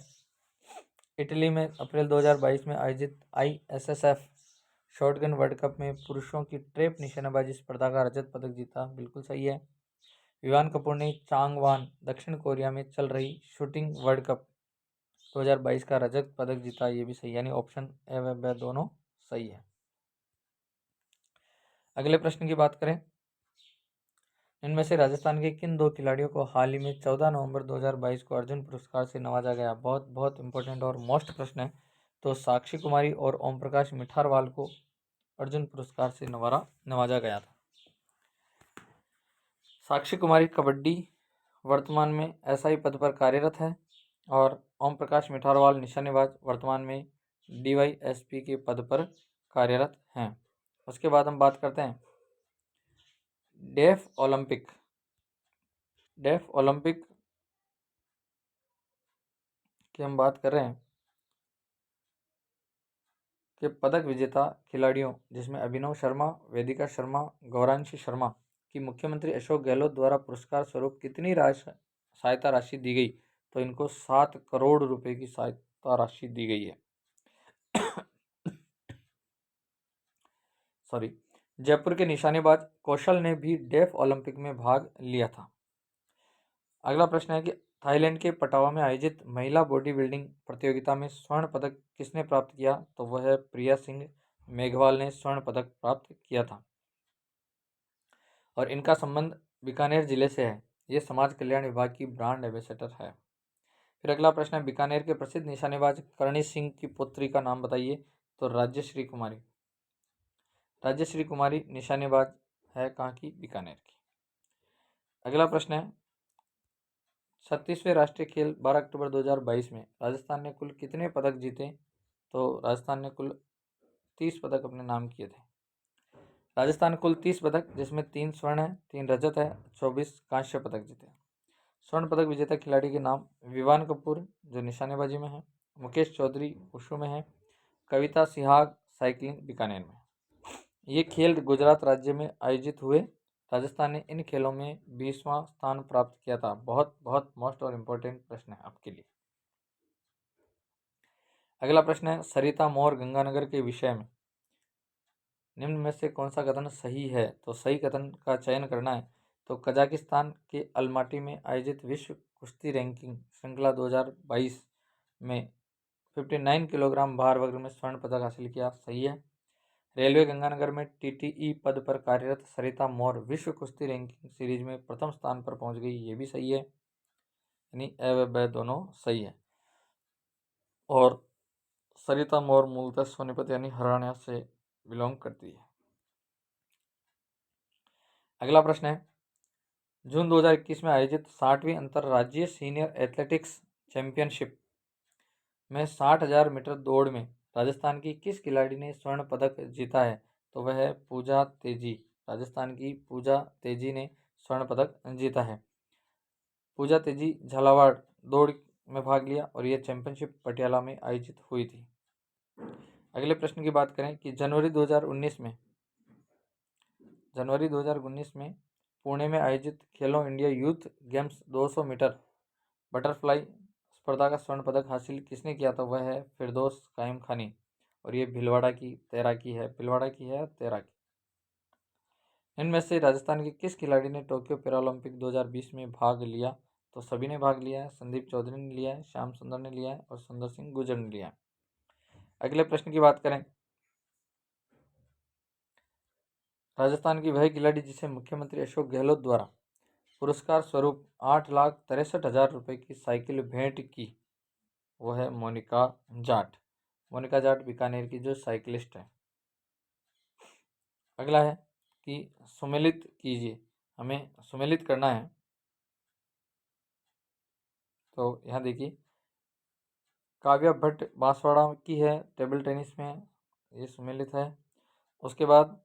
इटली में अप्रैल 2022 में आयोजित ISSF शॉटगन वर्ल्ड कप में पुरुषों की ट्रैप निशानेबाजी स्पर्धा का रजत पदक जीता। बिल्कुल सही है। विवान कपूर ने चांगवान दक्षिण कोरिया में चल रही शूटिंग वर्ल्ड कप 2022 का रजत पदक जीता। ये भी सही, यानी ऑप्शन ए व ब दोनों सही है। अगले प्रश्न की बात करें, इनमें से राजस्थान के किन 2 खिलाड़ियों को हाल ही में 14 नवंबर 2022 को अर्जुन पुरस्कार से नवाजा गया? बहुत बहुत इंपॉर्टेंट और मोस्ट प्रश्न है। तो साक्षी कुमारी और ओम प्रकाश मिठारवाल को अर्जुन पुरस्कार से नवाजा गया था। साक्षी कुमारी कबड्डी वर्तमान में SI पद पर कार्यरत है और ओम प्रकाश मिठारवाल निशानेबाज वर्तमान में DYSP के पद पर कार्यरत हैं। उसके बाद हम बात करते हैं डेफ ओलंपिक की हम बात कर रहे हैं कि पदक विजेता खिलाड़ियों जिसमें अभिनव शर्मा, वेदिका शर्मा, गौरांशी शर्मा की मुख्यमंत्री अशोक गहलोत द्वारा पुरस्कार स्वरूप कितनी सहायता राशि दी गई? तो इनको 7 करोड़ रुपए की सहायता राशि दी गई है। सॉरी, जयपुर के निशानेबाज कौशल ने भी डेफ ओलंपिक में भाग लिया था। अगला प्रश्न है कि थाईलैंड के पटावा में आयोजित महिला बॉडी बिल्डिंग प्रतियोगिता में स्वर्ण पदक किसने प्राप्त किया? तो वह है प्रिया सिंह मेघवाल ने स्वर्ण पदक प्राप्त किया था और इनका संबंध बीकानेर जिले से है। ये समाज कल्याण विभाग की ब्रांड एम्बेसडर है। फिर अगला प्रश्न है, बीकानेर के प्रसिद्ध निशानेबाज करणी सिंह की पुत्री का नाम बताइए? तो राज्यश्री कुमारी निशानेबाज है कहाँ की? बीकानेर की। अगला प्रश्न है, 36वें राष्ट्रीय खेल 12 अक्टूबर 2022 में राजस्थान ने कुल कितने पदक जीते? तो राजस्थान ने कुल 30 पदक अपने नाम किए थे। राजस्थान कुल 30 पदक, जिसमें 3 स्वर्ण है, 3 रजत है, 24 कांस्य पदक जीते। स्वर्ण पदक विजेता खिलाड़ी के नाम विवान कपूर जो निशानेबाजी में है, मुकेश चौधरी वुशु में है, कविता सिहाग साइकिलिंग बीकानेर में। ये खेल गुजरात राज्य में आयोजित हुए। राजस्थान ने इन खेलों में 20वां स्थान प्राप्त किया था। बहुत बहुत मोस्ट और इम्पोर्टेंट प्रश्न है आपके लिए। अगला प्रश्न है, सरिता मोर गंगानगर के विषय में निम्न में से कौन सा कथन सही है? तो सही कथन का चयन करना है। तो कजाकिस्तान के अलमाटी में आयोजित विश्व कुश्ती रैंकिंग श्रृंखला 2022 में 59 किलोग्राम भार वर्ग में स्वर्ण पदक हासिल किया। सही है। रेलवे गंगानगर में TTE पद पर कार्यरत सरिता मोर विश्व कुश्ती रैंकिंग सीरीज में प्रथम स्थान पर पहुंच गई। ये भी सही है, यानी ए व ब दोनों सही है। और सरिता मोर मूलतः सोनीपत यानी हरियाणा से बिलोंग करती है। अगला प्रश्न है, जून 2021 में आयोजित 60वीं अंतर्राज्यीय सीनियर एथलेटिक्स चैंपियनशिप में 60,000 मीटर दौड़ में राजस्थान की किस खिलाड़ी ने स्वर्ण पदक जीता है? तो वह है पूजा तेजी। राजस्थान की पूजा तेजी ने स्वर्ण पदक जीता है। पूजा तेजी झालावाड़ दौड़ में भाग लिया और यह चैंपियनशिप पटियाला में आयोजित हुई थी। अगले प्रश्न की बात करें कि जनवरी 2019 में पुणे में आयोजित Khelo India youth games 200 metre butterfly स्पर्धा का स्वर्ण पदक हासिल किसने किया? था वह है फिरदौस कायम खानी और ये भिलवाड़ा की तैराकी है। इनमें से राजस्थान के किस खिलाड़ी ने टोक्यो पैरालंपिक 2020 में भाग लिया? तो सभी ने भाग लिया है। संदीप चौधरी ने लिया है, श्याम सुंदर ने लिया है और सुंदर सिंह गुर्जर ने लिया है। अगले प्रश्न की बात करें, राजस्थान की वह खिलाड़ी जिसे मुख्यमंत्री अशोक गहलोत द्वारा पुरस्कार स्वरूप 8,63,000 रुपये की साइकिल भेंट की, वो है मोनिका जाट। मोनिका जाट बीकानेर की जो साइकिलिस्ट है। अगला है कि सुमेलित कीजिए, हमें सुमेलित करना है। तो यहाँ देखिए, काव्या भट्ट बांसवाड़ा की है, टेबल टेनिस में ये सुमेलित है। उसके बाद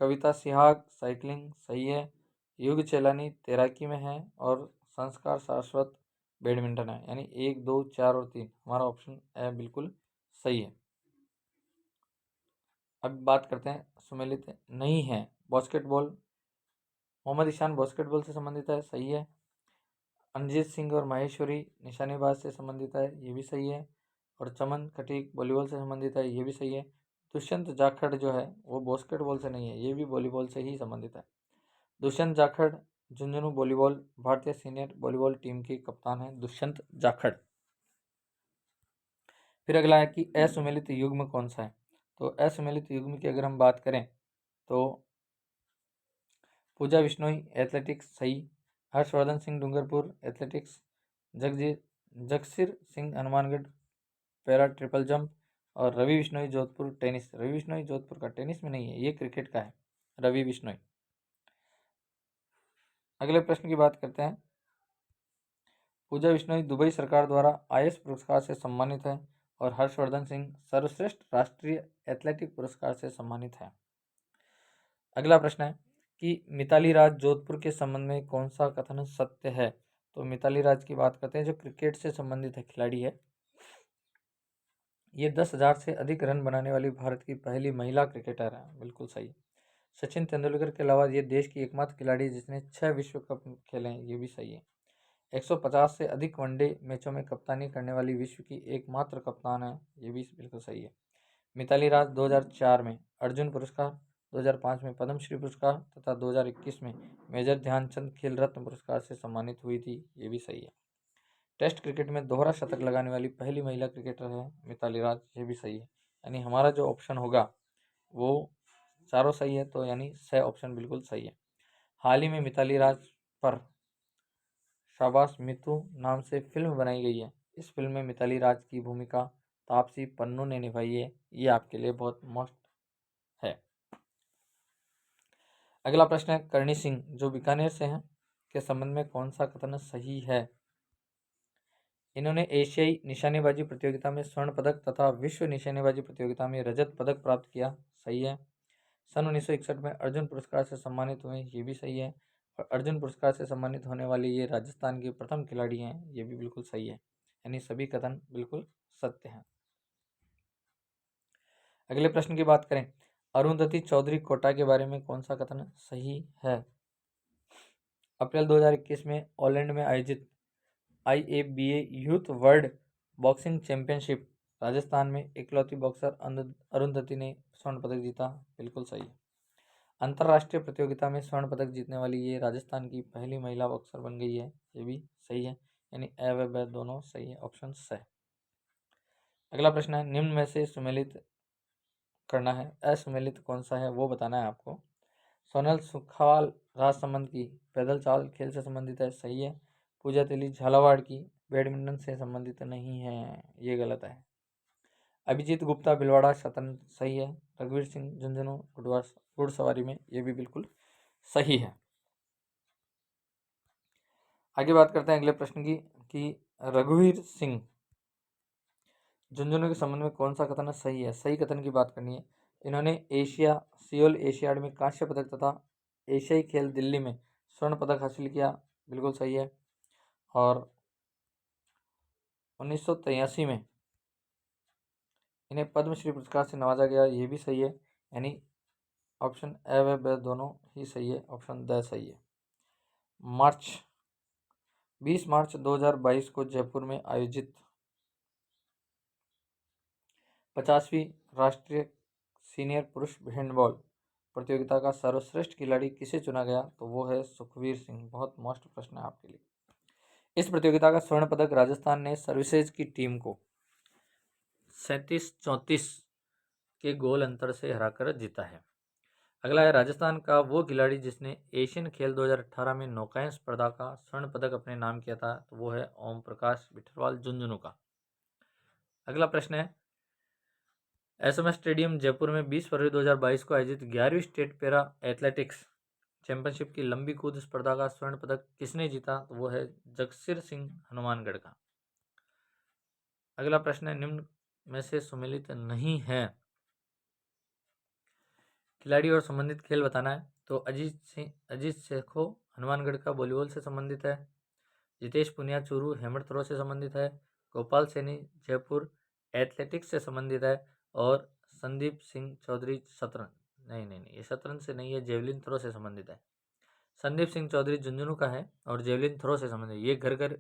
कविता सिहाग साइकिलिंग सही है। युग चेलानी तैराकी में है और संस्कार शाश्वत बैडमिंटन है, यानी 1, 2, 4 और 3 हमारा ऑप्शन ए बिल्कुल सही है। अब बात करते हैं सुमेलित नहीं है बास्केटबॉल। मोहम्मद ईशान बास्केटबॉल से संबंधित है, सही है। अनजीत सिंह और माहेश्वरी निशानेबाज से संबंधित है, ये भी सही है। और चमन खटीक वॉलीबॉल से संबंधित है, ये भी सही है। दुष्यंत जाखड़ जो है वो बास्केटबॉल से नहीं है, ये भी वॉलीबॉल से ही संबंधित है। दुष्यंत जाखड़ झुंझुनू वॉलीबॉल भारतीय सीनियर वॉलीबॉल टीम के कप्तान हैं दुष्यंत जाखड़। फिर अगला है कि असुमेलित युग्म कौन सा है। तो असुमेलित युग्म की अगर हम बात करें तो पूजा बिश्नोई एथलेटिक्स सही, Harshvardhan Singh Dungarpur athletics, Jagsir Singh Hanumangarh para triple jump, और रवि बिश्नोई जोधपुर टेनिस। रवि बिश्नोई जोधपुर का टेनिस में नहीं है, ये क्रिकेट का है रवि बिश्नोई। अगले प्रश्न की बात करते हैं। पूजा बिश्नोई दुबई सरकार द्वारा आईएएस पुरस्कार से सम्मानित है और हर्षवर्धन सिंह सर्वश्रेष्ठ राष्ट्रीय एथलेटिक पुरस्कार से सम्मानित है। अगला प्रश्न है कि मिताली राज जोधपुर के संबंध में कौन सा कथन सत्य है। तो मिताली राज की बात करते हैं, जो क्रिकेट से संबंधित है खिलाड़ी है। ये 10,000 से अधिक रन बनाने वाली भारत की पहली महिला क्रिकेटर है, बिल्कुल सही। सचिन तेंदुलकर के अलावा ये देश की एकमात्र खिलाड़ी जिसने 6 विश्व कप खेले हैं, ये भी सही है। 150 से अधिक वनडे मैचों में कप्तानी करने वाली विश्व की एकमात्र कप्तान है, ये भी बिल्कुल सही है। मिताली राज 2004 में अर्जुन पुरस्कार, 2005 में पद्मश्री पुरस्कार तथा 2021 में मेजर ध्यानचंद खेल रत्न पुरस्कार से सम्मानित हुई थी, ये भी सही है। टेस्ट क्रिकेट में दोहरा शतक लगाने वाली पहली महिला क्रिकेटर है मिताली राज, ये भी सही है। यानी हमारा जो ऑप्शन होगा वो चारों सही है, तो यानी 6 ऑप्शन बिल्कुल सही है। हाल ही में मिताली राज पर शाबाश मितू नाम से फिल्म बनाई गई है। इस फिल्म में मिताली राज की भूमिका तापसी पन्नू ने निभाई है, ये आपके लिए बहुत मस्त है। अगला प्रश्न है करणी सिंह जो बीकानेर से हैं के संबंध में कौन सा कथन सही है। इन्होंने एशियाई निशानेबाजी प्रतियोगिता में स्वर्ण पदक तथा विश्व निशानेबाजी प्रतियोगिता में रजत पदक प्राप्त किया, सही है। सन 1961 में अर्जुन पुरस्कार से सम्मानित हुए, ये भी सही है। और अर्जुन पुरस्कार से सम्मानित होने वाले ये राजस्थान के प्रथम खिलाड़ी हैं, ये भी बिल्कुल सही है। यानी सभी कथन बिल्कुल सत्य हैं। अगले प्रश्न की बात करें, अरुंधति चौधरी कोटा के बारे में कौन सा कथन सही है। अप्रैल 2021 में ऑलैंड में आयोजित IABA youth world boxing championship Rajasthan में इकलौती बॉक्सर अरुंधति ने स्वर्ण पदक जीता, बिल्कुल सही है। अंतर्राष्ट्रीय प्रतियोगिता में स्वर्ण पदक जीतने वाली ये राजस्थान की पहली महिला बॉक्सर बन गई है, ये भी सही है। यानी ए व ब दोनों सही है, ऑप्शन है। अगला प्रश्न है निम्न में से सुमेलित करना है, असुमेलित कौन सा है वो बताना है आपको। सोनल सुखावाल राजसमंद की पैदल चाल खेल से संबंधित है, सही है। पूजा तेली झालावाड़ की बैडमिंटन से संबंधित नहीं है, ये गलत है। अभिजीत गुप्ता भिलवाड़ा शतरंज, सही है। रघुवीर सिंह झुंझुनू घुड़सवारी में, ये भी बिल्कुल सही है। आगे बात करते हैं अगले प्रश्न की कि रघुवीर सिंह झुंझुनू के संबंध में कौन सा कथन सही है। सही कथन की बात करनी है। इन्होंने सियोल एशियाड में कांस्य पदक तथा एशियाई खेल दिल्ली में स्वर्ण पदक हासिल किया, बिल्कुल सही है। और 1983 में इन्हें पद्मश्री पुरस्कार से नवाजा गया, ये भी सही है। यानी ऑप्शन ए व ब दोनों ही सही है, ऑप्शन द सही है। 20 मार्च 2022 को जयपुर में आयोजित 50वीं राष्ट्रीय सीनियर पुरुष हैंडबॉल प्रतियोगिता का सर्वश्रेष्ठ खिलाड़ी किसे चुना गया। तो वो है सुखवीर सिंह। बहुत मस्त प्रश्न है आपके लिए। इस प्रतियोगिता का स्वर्ण पदक राजस्थान ने सर्विसेज की टीम को 37-34 के गोल अंतर से हराकर जीता है। अगला है राजस्थान का वो खिलाड़ी जिसने एशियन खेल 2018 में नौकायन स्पर्धा का स्वर्ण पदक अपने नाम किया था। तो वो है ओम प्रकाश बिठरवाल झुंझुनू का। अगला प्रश्न है SMS स्टेडियम जयपुर में 20 फरवरी 2022 को आयोजित 11वीं स्टेट पैरा एथलेटिक्स चैंपियनशिप की लंबी कूद स्पर्धा का स्वर्ण पदक किसने जीता। तो वो है जगसीर सिंह हनुमानगढ़ का। अगला प्रश्न है निम्न में से सुमेलित नहीं है। खिलाड़ी और संबंधित खेल बताना है। तो अजीत सेखो हनुमानगढ़ का वॉलीबॉल से संबंधित है। जितेश पुनिया चूरू हेमर थ्रो से संबंधित है। गोपाल सैनी जयपुर एथलेटिक्स से संबंधित है। और संदीप सिंह चौधरी शतरंज, नहीं, ये शतरंज से नहीं है, जेवलिन थ्रो से संबंधित है। संदीप सिंह चौधरी झुंझुनू का है और जेवलिन थ्रो से संबंधित है। ये घर घर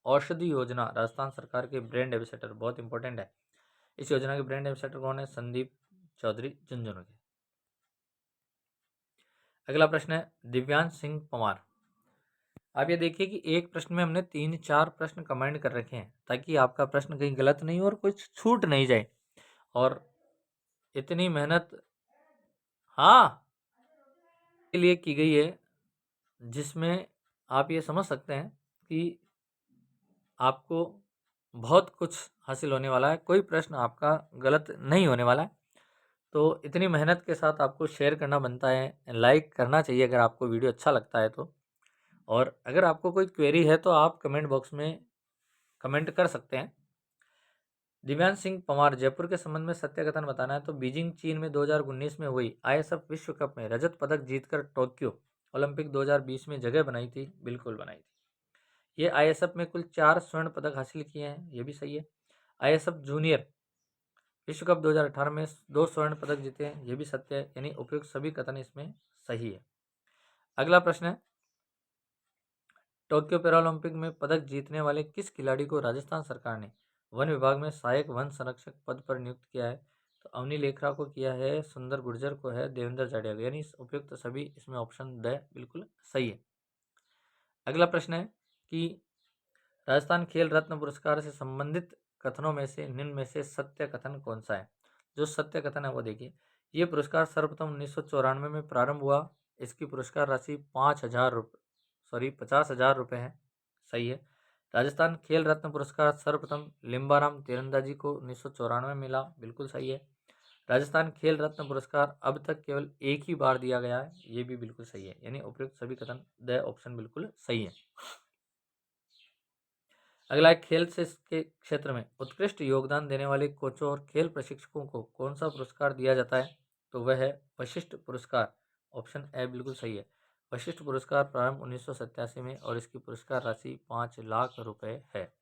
औषधि योजना राजस्थान सरकार के ब्रांड एम्बेसडर, बहुत इंपॉर्टेंट है। इस योजना के ब्रांड एम्बेसडर कौन है? संदीप चौधरी झुंझुनू के। अगला प्रश्न है दिव्यांश सिंह पंवार। आप ये देखिए कि एक प्रश्न में हमने 3-4 प्रश्न कमेंट कर रखे हैं ताकि आपका प्रश्न कहीं गलत नहीं हो और कुछ छूट नहीं जाए। और इतनी मेहनत हाँ के लिए की गई है जिसमें आप ये समझ सकते हैं कि आपको बहुत कुछ हासिल होने वाला है, कोई प्रश्न आपका गलत नहीं होने वाला है। तो इतनी मेहनत के साथ आपको शेयर करना बनता है, लाइक करना चाहिए अगर आपको वीडियो अच्छा लगता है तो। और अगर आपको कोई क्वेरी है तो आप कमेंट बॉक्स में कमेंट कर सकते हैं। दिव्यांश सिंह पंवार जयपुर के संबंध में सत्य कथन बताना है तो बीजिंग चीन में 2019 में हुई आईएसएफ विश्व कप में रजत पदक जीतकर टोक्यो ओलंपिक 2020 में जगह बनाई थी, बिल्कुल बनाई थी। ये आईएसएफ में कुल 4 स्वर्ण पदक हासिल किए हैं, ये भी सही है। आईएसएफ जूनियर विश्व कप 2018 में 2 स्वर्ण पदक जीते हैं, ये भी सत्य है। यानी उपयुक्त सभी कथन इसमें सही है। अगला प्रश्न है टोक्यो पैरालंपिक में पदक जीतने वाले किस खिलाड़ी को राजस्थान सरकार ने वन विभाग में सहायक वन संरक्षक पद पर नियुक्त किया है? तो अवनी लेखरा को किया है, सुंदर गुर्जर को है, देवेंद्र जाडेजा को। यानी उपयुक्त सभी इसमें ऑप्शन द बिल्कुल सही है। अगला प्रश्न है कि राजस्थान खेल रत्न पुरस्कार से संबंधित कथनों में से निम्न में से सत्य कथन कौन सा है? जो सत्य कथन है वो देखिए। ये पुरस्कार सर्वप्रथम 1994 में प्रारंभ हुआ। इसकी पुरस्कार राशि 50,000 रुपये है, सही है। राजस्थान खेल रत्न पुरस्कार सर्वप्रथम लिम्बाराम तीरंदाजी को 1994 में मिला, बिल्कुल सही है। राजस्थान खेल रत्न पुरस्कार अब तक केवल एक ही बार दिया गया है, ये भी बिल्कुल सही है। यानी उपयुक्त सभी कथन द ऑप्शन बिल्कुल सही है। अगला है खेल से के क्षेत्र में उत्कृष्ट योगदान देने वाले कोचों और खेल प्रशिक्षकों को कौन सा पुरस्कार दिया जाता है? तो वह है वशिष्ठ पुरस्कार, ऑप्शन ए बिल्कुल सही है। वशिष्ठ पुरस्कार प्रारंभ 1987 में और इसकी पुरस्कार राशि 5 लाख रुपए है।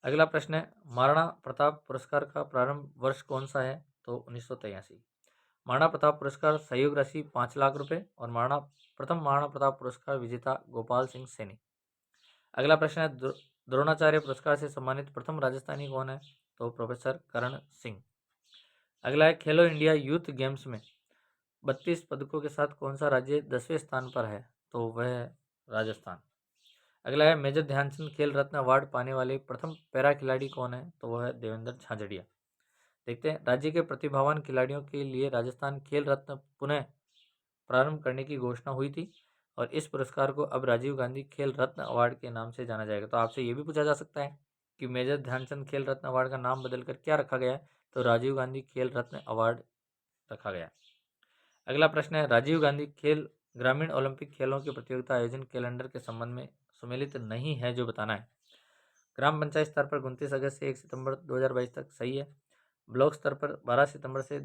अगला प्रश्न है महाराणा प्रताप पुरस्कार का प्रारंभ वर्ष कौन सा है? तो 1983। महाराणा प्रताप पुरस्कार सहयोग राशि 5 लाख रुपए और प्रथम महाराणा प्रताप पुरस्कार विजेता गोपाल सिंह सैनी। अगला प्रश्न है द्रोणाचार्य पुरस्कार से सम्मानित प्रथम राजस्थानी कौन है? तो प्रोफेसर करण सिंह। अगला है खेलो इंडिया यूथ गेम्स में 32 पदकों के साथ कौन सा राज्य 10वें स्थान पर है? तो वह है राजस्थान। अगला है मेजर ध्यानचंद खेल रत्न अवार्ड पाने वाले प्रथम पैरा खिलाड़ी कौन है? तो वह है देवेंद्र झाझड़िया। देखते हैं राज्य के प्रतिभावान खिलाड़ियों के लिए राजस्थान खेल रत्न पुनः प्रारंभ करने की घोषणा हुई थी और इस पुरस्कार को अब राजीव गांधी खेल रत्न अवार्ड के नाम से जाना जाएगा। तो आपसे ये भी पूछा जा सकता है कि मेजर ध्यानचंद खेल रत्न अवार्ड का नाम बदलकर क्या रखा गया है? तो राजीव गांधी खेल रत्न अवार्ड रखा गया। अगला प्रश्न है राजीव गांधी खेल ग्रामीण ओलंपिक खेलों की प्रतियोगिता आयोजन कैलेंडर के संबंध में सुमेलित नहीं है, जो बताना है। ग्राम पंचायत स्तर पर 29 अगस्त से 1 सितंबर 2022 तक, सही है। ब्लॉक स्तर पर 12 सितंबर से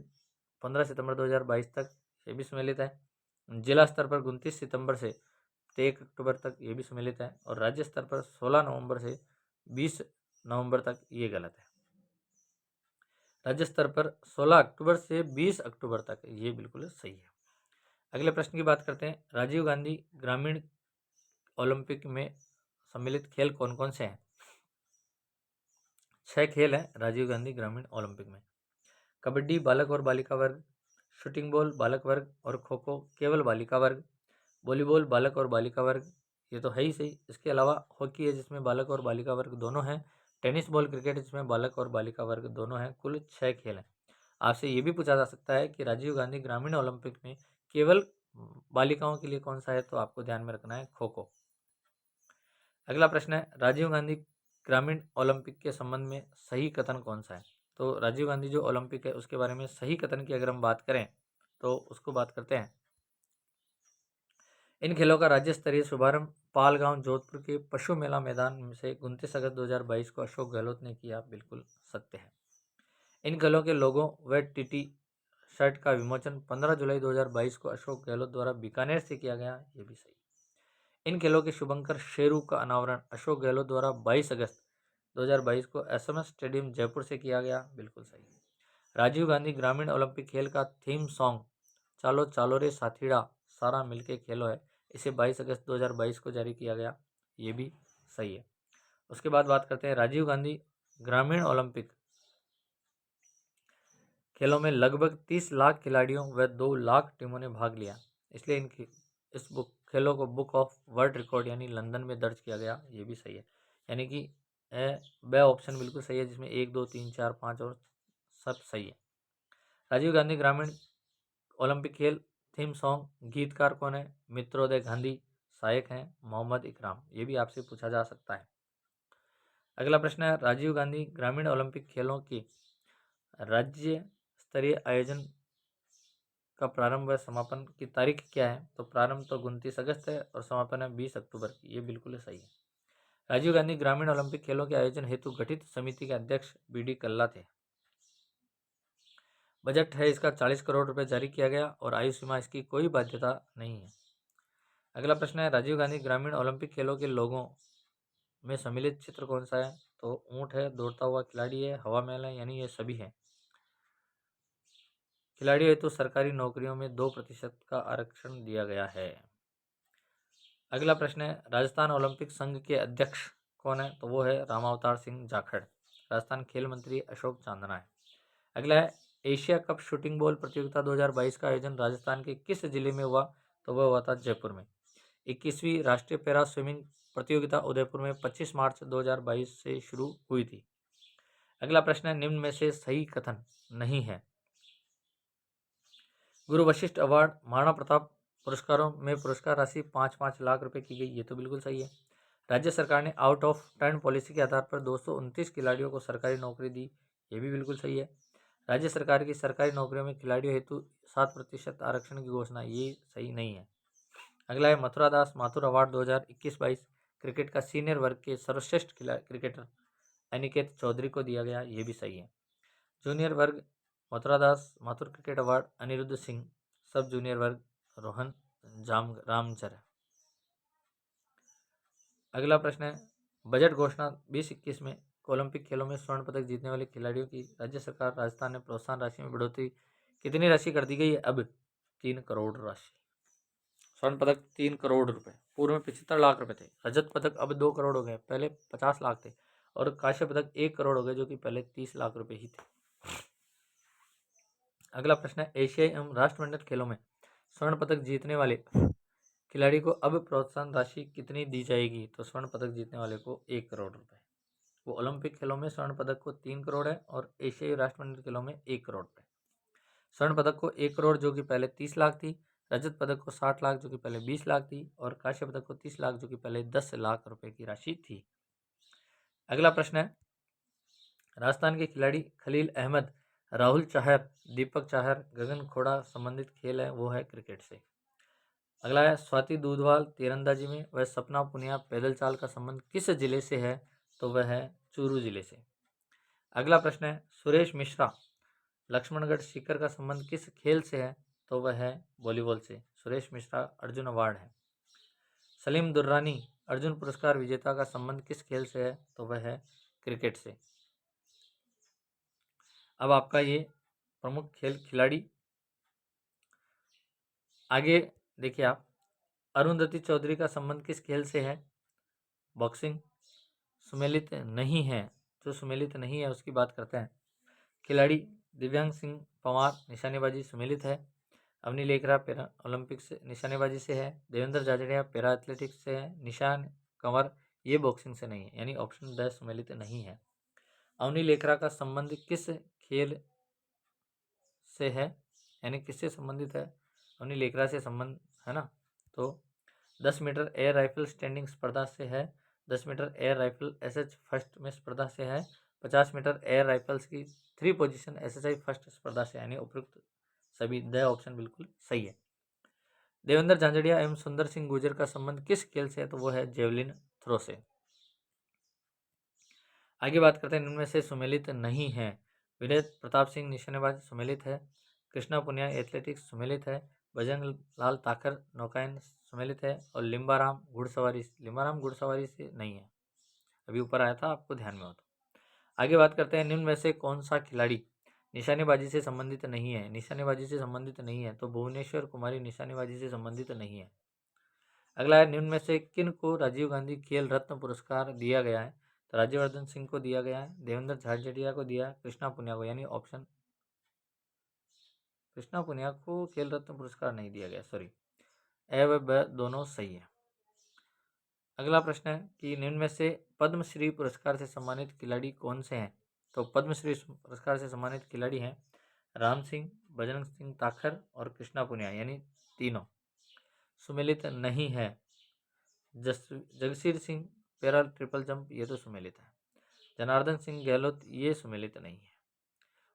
15 सितंबर 2022 तक, ये भी सम्मिलित है। जिला स्तर पर 29 सितंबर से 1 अक्टूबर तक, ये भी सम्मिलित है। और राज्य स्तर पर 16 नवंबर से 20 नवंबर तक, ये गलत है। राज्य स्तर पर 16 अक्टूबर से 20 अक्टूबर तक, ये बिल्कुल सही है। अगले प्रश्न की बात करते हैं राजीव गांधी ग्रामीण ओलंपिक में सम्मिलित खेल कौन कौन से हैं? 6 खेल हैं राजीव गांधी ग्रामीण ओलंपिक में। कबड्डी बालक और बालिका वर्ग, शूटिंग बॉल बालक वर्ग और खो खो केवल बालिका वर्ग, वॉलीबॉल बालक और बालिका वर्ग, ये तो है ही सही। इसके अलावा हॉकी है जिसमें बालक और बालिका वर्ग दोनों हैं। टेनिस बॉल क्रिकेट जिसमें बालक और बालिका वर्ग दोनों हैं। कुल 6 खेल हैं। आपसे ये भी पूछा जा सकता है कि राजीव गांधी ग्रामीण ओलंपिक में केवल बालिकाओं के लिए कौन सा है? तो आपको ध्यान में रखना है खो खो। अगला प्रश्न है राजीव गांधी ग्रामीण ओलंपिक के संबंध में सही कथन कौन सा है? तो राजीव गांधी जो ओलंपिक है उसके बारे में सही कथन की अगर हम बात करें तो उसको बात करते हैं। इन खेलों का राज्य स्तरीय शुभारंभ पालगांव जोधपुर के पशु मेला मैदान से 29 अगस्त 2022 को अशोक गहलोत ने किया, बिल्कुल सत्य है। इन खेलों के लोगों व टीटी शर्ट का विमोचन 15 जुलाई 2022 को अशोक गहलोत द्वारा बीकानेर से किया गया, ये भी सही। इन खेलों के शुभंकर शेरू का अनावरण अशोक गहलोत द्वारा 22 अगस्त 2022 को एसएमएस स्टेडियम जयपुर से किया गया। बिल्कुल सही। राजीव गांधी ग्रामीण ओलंपिक खेल का थीम सॉन्ग चालो चालो रे साथीड़ा सारा मिलके खेलो है, इसे 22 अगस्त 2022 को जारी किया गया। ये भी सही है। उसके बाद बात करते हैं राजीव गांधी ग्रामीण ओलंपिक खेलों में लगभग 30 लाख खिलाड़ियों व 2 लाख टीमों ने भाग लिया, इसलिए इस खेलों को बुक ऑफ वर्ल्ड रिकॉर्ड यानी लंदन में दर्ज किया गया। ये भी सही है, यानी कि ब ऑप्शन बिल्कुल सही है, जिसमें 1 2 3 4 5 और सब सही है। राजीव गांधी ग्रामीण ओलंपिक खेल थीम सॉन्ग गीतकार कौन है? मित्रोदय गांधी। सहायक हैं मोहम्मद इकराम। ये भी आपसे पूछा जा सकता है। अगला प्रश्न है राजीव गांधी ग्रामीण ओलंपिक खेलों की राज्य स्तरीय आयोजन का प्रारंभ व समापन की तारीख क्या है? तो प्रारंभ तो 29 अगस्त है और समापन है 20 अक्टूबर की। ये बिल्कुल सही है। राजीव गांधी ग्रामीण ओलंपिक खेलों के आयोजन हेतु गठित समिति के अध्यक्ष बी.डी. कल्ला थे। बजट है इसका 40 करोड़ रुपए जारी किया गया और आयु सीमा इसकी कोई बाध्यता नहीं है। अगला प्रश्न है राजीव गांधी ग्रामीण ओलंपिक खेलों के लोगों में सम्मिलित चित्र कौन सा है? तो ऊंट है, दौड़ता हुआ खिलाड़ी है, हवा महल है, यानी ये सभी है। खिलाड़ियों हेतु सरकारी नौकरियों में 2% का आरक्षण दिया गया है। अगला प्रश्न है राजस्थान ओलंपिक संघ के अध्यक्ष कौन है? तो वो है रामावतार सिंह जाखड़। राजस्थान खेल मंत्री अशोक चांदना है। अगला है एशिया कप शूटिंग बॉल प्रतियोगिता 2022 का आयोजन राजस्थान के किस जिले में हुआ? तो वह हुआ था जयपुर में। 21वीं राष्ट्रीय पैरा स्विमिंग प्रतियोगिता उदयपुर में 25 मार्च 2022 से शुरू हुई थी। अगला प्रश्न है निम्न में से सही कथन नहीं है। गुरु वशिष्ठ अवार्ड महाराणा प्रताप पुरस्कारों में पुरस्कार राशि 5-5 लाख रुपए की गई। ये तो बिल्कुल सही है। राज्य सरकार ने आउट ऑफ टर्न पॉलिसी के आधार पर 229 खिलाड़ियों को सरकारी नौकरी दी। ये भी बिल्कुल सही है। राज्य सरकार की सरकारी नौकरियों में खिलाड़ियों हेतु 7% आरक्षण की घोषणा, ये सही नहीं है। अगला है मथुरा दास माथुर अवार्ड 2021-22 क्रिकेट का सीनियर वर्ग के सर्वश्रेष्ठ क्रिकेटर अनिकेत चौधरी को दिया गया। ये भी सही है। जूनियर वर्ग मथुरा दास माथुर क्रिकेट अवार्ड अनिरुद्ध सिंह। सब जूनियर वर्ग रोहन रामचर। अगला प्रश्न है बजट घोषणा 2021 में ओलंपिक खेलों में स्वर्ण पदक जीतने वाले खिलाड़ियों की राज्य सरकार राजस्थान ने प्रोत्साहन राशि में बढ़ोतरी कितनी राशि कर दी गई है? अब 3 करोड़ राशि। स्वर्ण पदक 3 करोड़ रुपए, पूर्व में 75 लाख रुपए थे। रजत पदक अब 2 करोड़ हो गए, पहले 50 लाख थे। और कांस्य पदक 1 करोड़ हो गए, जो कि पहले 30 लाख रुपए ही थे। अगला प्रश्न है एशियाई एवं राष्ट्रमंडल खेलों में स्वर्ण पदक जीतने वाले खिलाड़ी को अब प्रोत्साहन राशि कितनी दी जाएगी? तो स्वर्ण पदक जीतने वाले को 1 करोड़ रुपए। वो ओलंपिक खेलों में स्वर्ण पदक को 3 करोड़ है और एशियाई राष्ट्रमंडल खेलों में 1 करोड़ रुपए। स्वर्ण पदक को 1 करोड़ जो कि पहले 30 लाख थी, रजत पदक को 60 लाख जो कि पहले 20 लाख थी, और कांस्य पदक को 30 लाख जो कि पहले 10 लाख रुपए की राशि थी। अगला प्रश्न है राजस्थान के खिलाड़ी खलील अहमद, राहुल चाहर, दीपक चाहर, गगन खोड़ा संबंधित खेल है वो है क्रिकेट से। अगला है स्वाति दूधवाल तीरंदाजी में वह सपना पुनिया पैदल चाल का संबंध किस जिले से है? तो वह है चूरू जिले से। अगला प्रश्न है सुरेश मिश्रा लक्ष्मणगढ़ सीकर का संबंध किस खेल से है? तो वह है वॉलीबॉल से। सुरेश मिश्रा अर्जुन अवार्ड है। सलीम दुर्रानी अर्जुन पुरस्कार विजेता का संबंध किस खेल से है? तो वह है क्रिकेट से। अब आपका ये प्रमुख खेल खिलाड़ी आगे देखिए आप। अरुंधति चौधरी का संबंध किस खेल से है? बॉक्सिंग। सुमेलित नहीं है, जो सुमेलित नहीं है उसकी बात करते हैं। खिलाड़ी दिव्यांग सिंह पंवार निशानेबाजी सुमेलित है। अवनी लेखरा पैरा ओलंपिक से निशानेबाजी से है। देवेंद्र जाजड़िया पैरा एथलेटिक्स से है। निशान कंवर ये बॉक्सिंग से नहीं है, यानी ऑप्शन द सुमेलित नहीं है। अवनी लेखरा का संबंध किस खेल से है, यानी किससे संबंधित है? अवनी लेखरा से संबंध है ना। तो 10 मीटर एयर राइफल स्टैंडिंग स्पर्धा से है। 10 metre air rifle SH first में स्पर्धा से है। 50 मीटर एयर राइफल्स की 3 पोजीशन एसएचआई फर्स्ट स्पर्धा से, यानी उपयुक्त सभी द ऑप्शन बिल्कुल सही है। देवेंद्र झांझड़िया एवं सुंदर सिंह गुर्जर का संबंध किस खेल से है? तो वो है जेवलिन थ्रो से। आगे बात करते हैं इनमें से सुमेलित नहीं है। विनय प्रताप सिंह निशानेबाज सुमेलित है। कृष्णा पुनिया एथलेटिक्स सुमेलित है। बजरंग लाल ताकर नौकायन सम्मिलित है। और लिम्बाराम घुड़सवारी से नहीं है, अभी ऊपर आया था, आपको ध्यान में हो तो। आगे बात करते हैं, निम्न में से कौन सा खिलाड़ी निशानेबाजी से संबंधित नहीं है? निशानेबाजी से संबंधित नहीं है तो भुवनेश्वर कुमारी निशानेबाजी से संबंधित नहीं है। अगला है, निम्न में से किन को राजीव गांधी खेल रत्न पुरस्कार दिया गया है? तो राज्यवर्धन सिंह को दिया गया है, देवेंद्र झाझड़िया को दिया है, कृष्णा पुनिया को, यानी ऑप्शन कृष्णा पुनिया को खेल रत्न पुरस्कार नहीं दिया गया, सॉरी, ए व ब दोनों सही है। अगला प्रश्न है कि निम्न में से पद्मश्री पुरस्कार से सम्मानित खिलाड़ी कौन से हैं? तो पद्मश्री पुरस्कार से सम्मानित खिलाड़ी हैं राम सिंह, बजरंग सिंह ताखर और कृष्णा पुनिया, यानी तीनों। सुमेलित नहीं है Jagsir Singh para triple jump, ये तो सुमेलित है। जनार्दन सिंह गहलोत, ये सुमेलित नहीं है।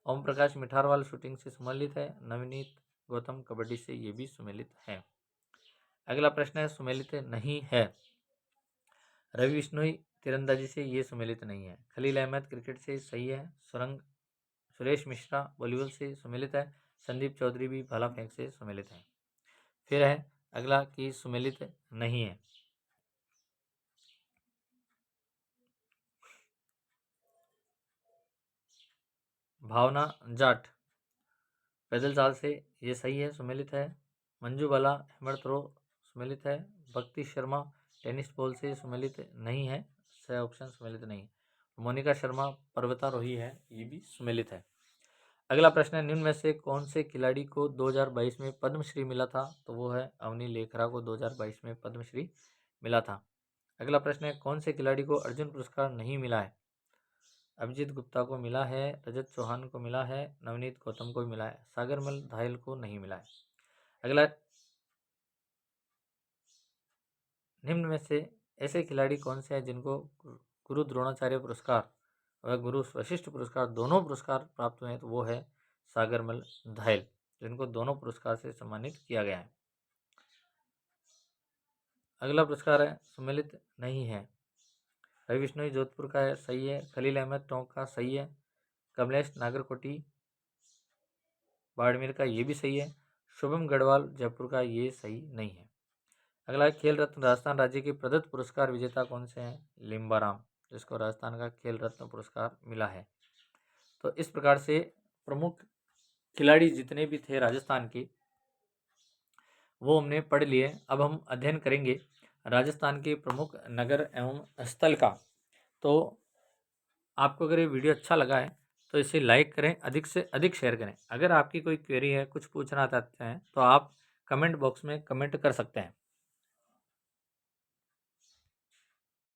ओम प्रकाश मिठारवाल शूटिंग से सम्मिलित है। नवनीत गौतम कबड्डी से, ये भी सुमेलित है। अगला प्रश्न है, सुमेलित नहीं है रवि बिश्नोई तीरंदाजी से, ये सुमेलित नहीं है। खलील अहमद क्रिकेट से, सही है। सुरेश मिश्रा वॉलीबॉल से सुमेलित है। संदीप चौधरी भी भाला फेंक से सुमेलित है। फिर है अगला कि सुमेलित नहीं है भावना जाट पैदल चाल से, ये सही है, सुमेलित है। मंजू बाला हैमर थ्रो सुमेलित है। भक्ति शर्मा टेनिस बॉल से सुमेलित नहीं है, सही ऑप्शन सुमेलित नहीं। मोनिका शर्मा पर्वतारोही है, ये भी सुमेलित है। अगला प्रश्न है, निम्न में से कौन से खिलाड़ी को 2022 में पद्मश्री मिला था? तो वो है अवनी लेखरा को 2022 में पद्मश्री मिला था। अगला प्रश्न है, कौन से खिलाड़ी को अर्जुन पुरस्कार नहीं मिला है? अभिजीत गुप्ता को मिला है, रजत चौहान को मिला है, नवनीत गौतम को मिला है, सागरमल धायल को नहीं मिला है। अगला, निम्न में से ऐसे खिलाड़ी कौन से हैं जिनको गुरु द्रोणाचार्य पुरस्कार और गुरु वशिष्ठ पुरस्कार दोनों पुरस्कार प्राप्त हुए हैं? तो वो है सागरमल धायल, जिनको दोनों पुरस्कार से सम्मानित किया गया है। अगला पुरस्कार है, सम्मिलित नहीं है रवि बिश्नोई जोधपुर का है, सही है। खलील अहमद टोंक का, सही है। कमलेश नागरकोटी बाड़मेर का, ये भी सही है। शुभम गढ़वाल जयपुर का, ये सही नहीं है। अगला खेल रत्न राजस्थान राज्य के प्रदत्त पुरस्कार विजेता कौन से हैं? लिम्बाराम, जिसको राजस्थान का खेल रत्न पुरस्कार मिला है। तो इस प्रकार से प्रमुख खिलाड़ी जितने भी थे राजस्थान के, वो हमने पढ़ लिए। अब हम अध्ययन करेंगे राजस्थान के प्रमुख नगर एवं स्थल का। तो आपको अगर ये वीडियो अच्छा लगा है तो इसे लाइक करें, अधिक से अधिक शेयर करें। अगर आपकी कोई क्वेरी है, कुछ पूछना चाहते हैं, तो आप कमेंट बॉक्स में कमेंट कर सकते हैं।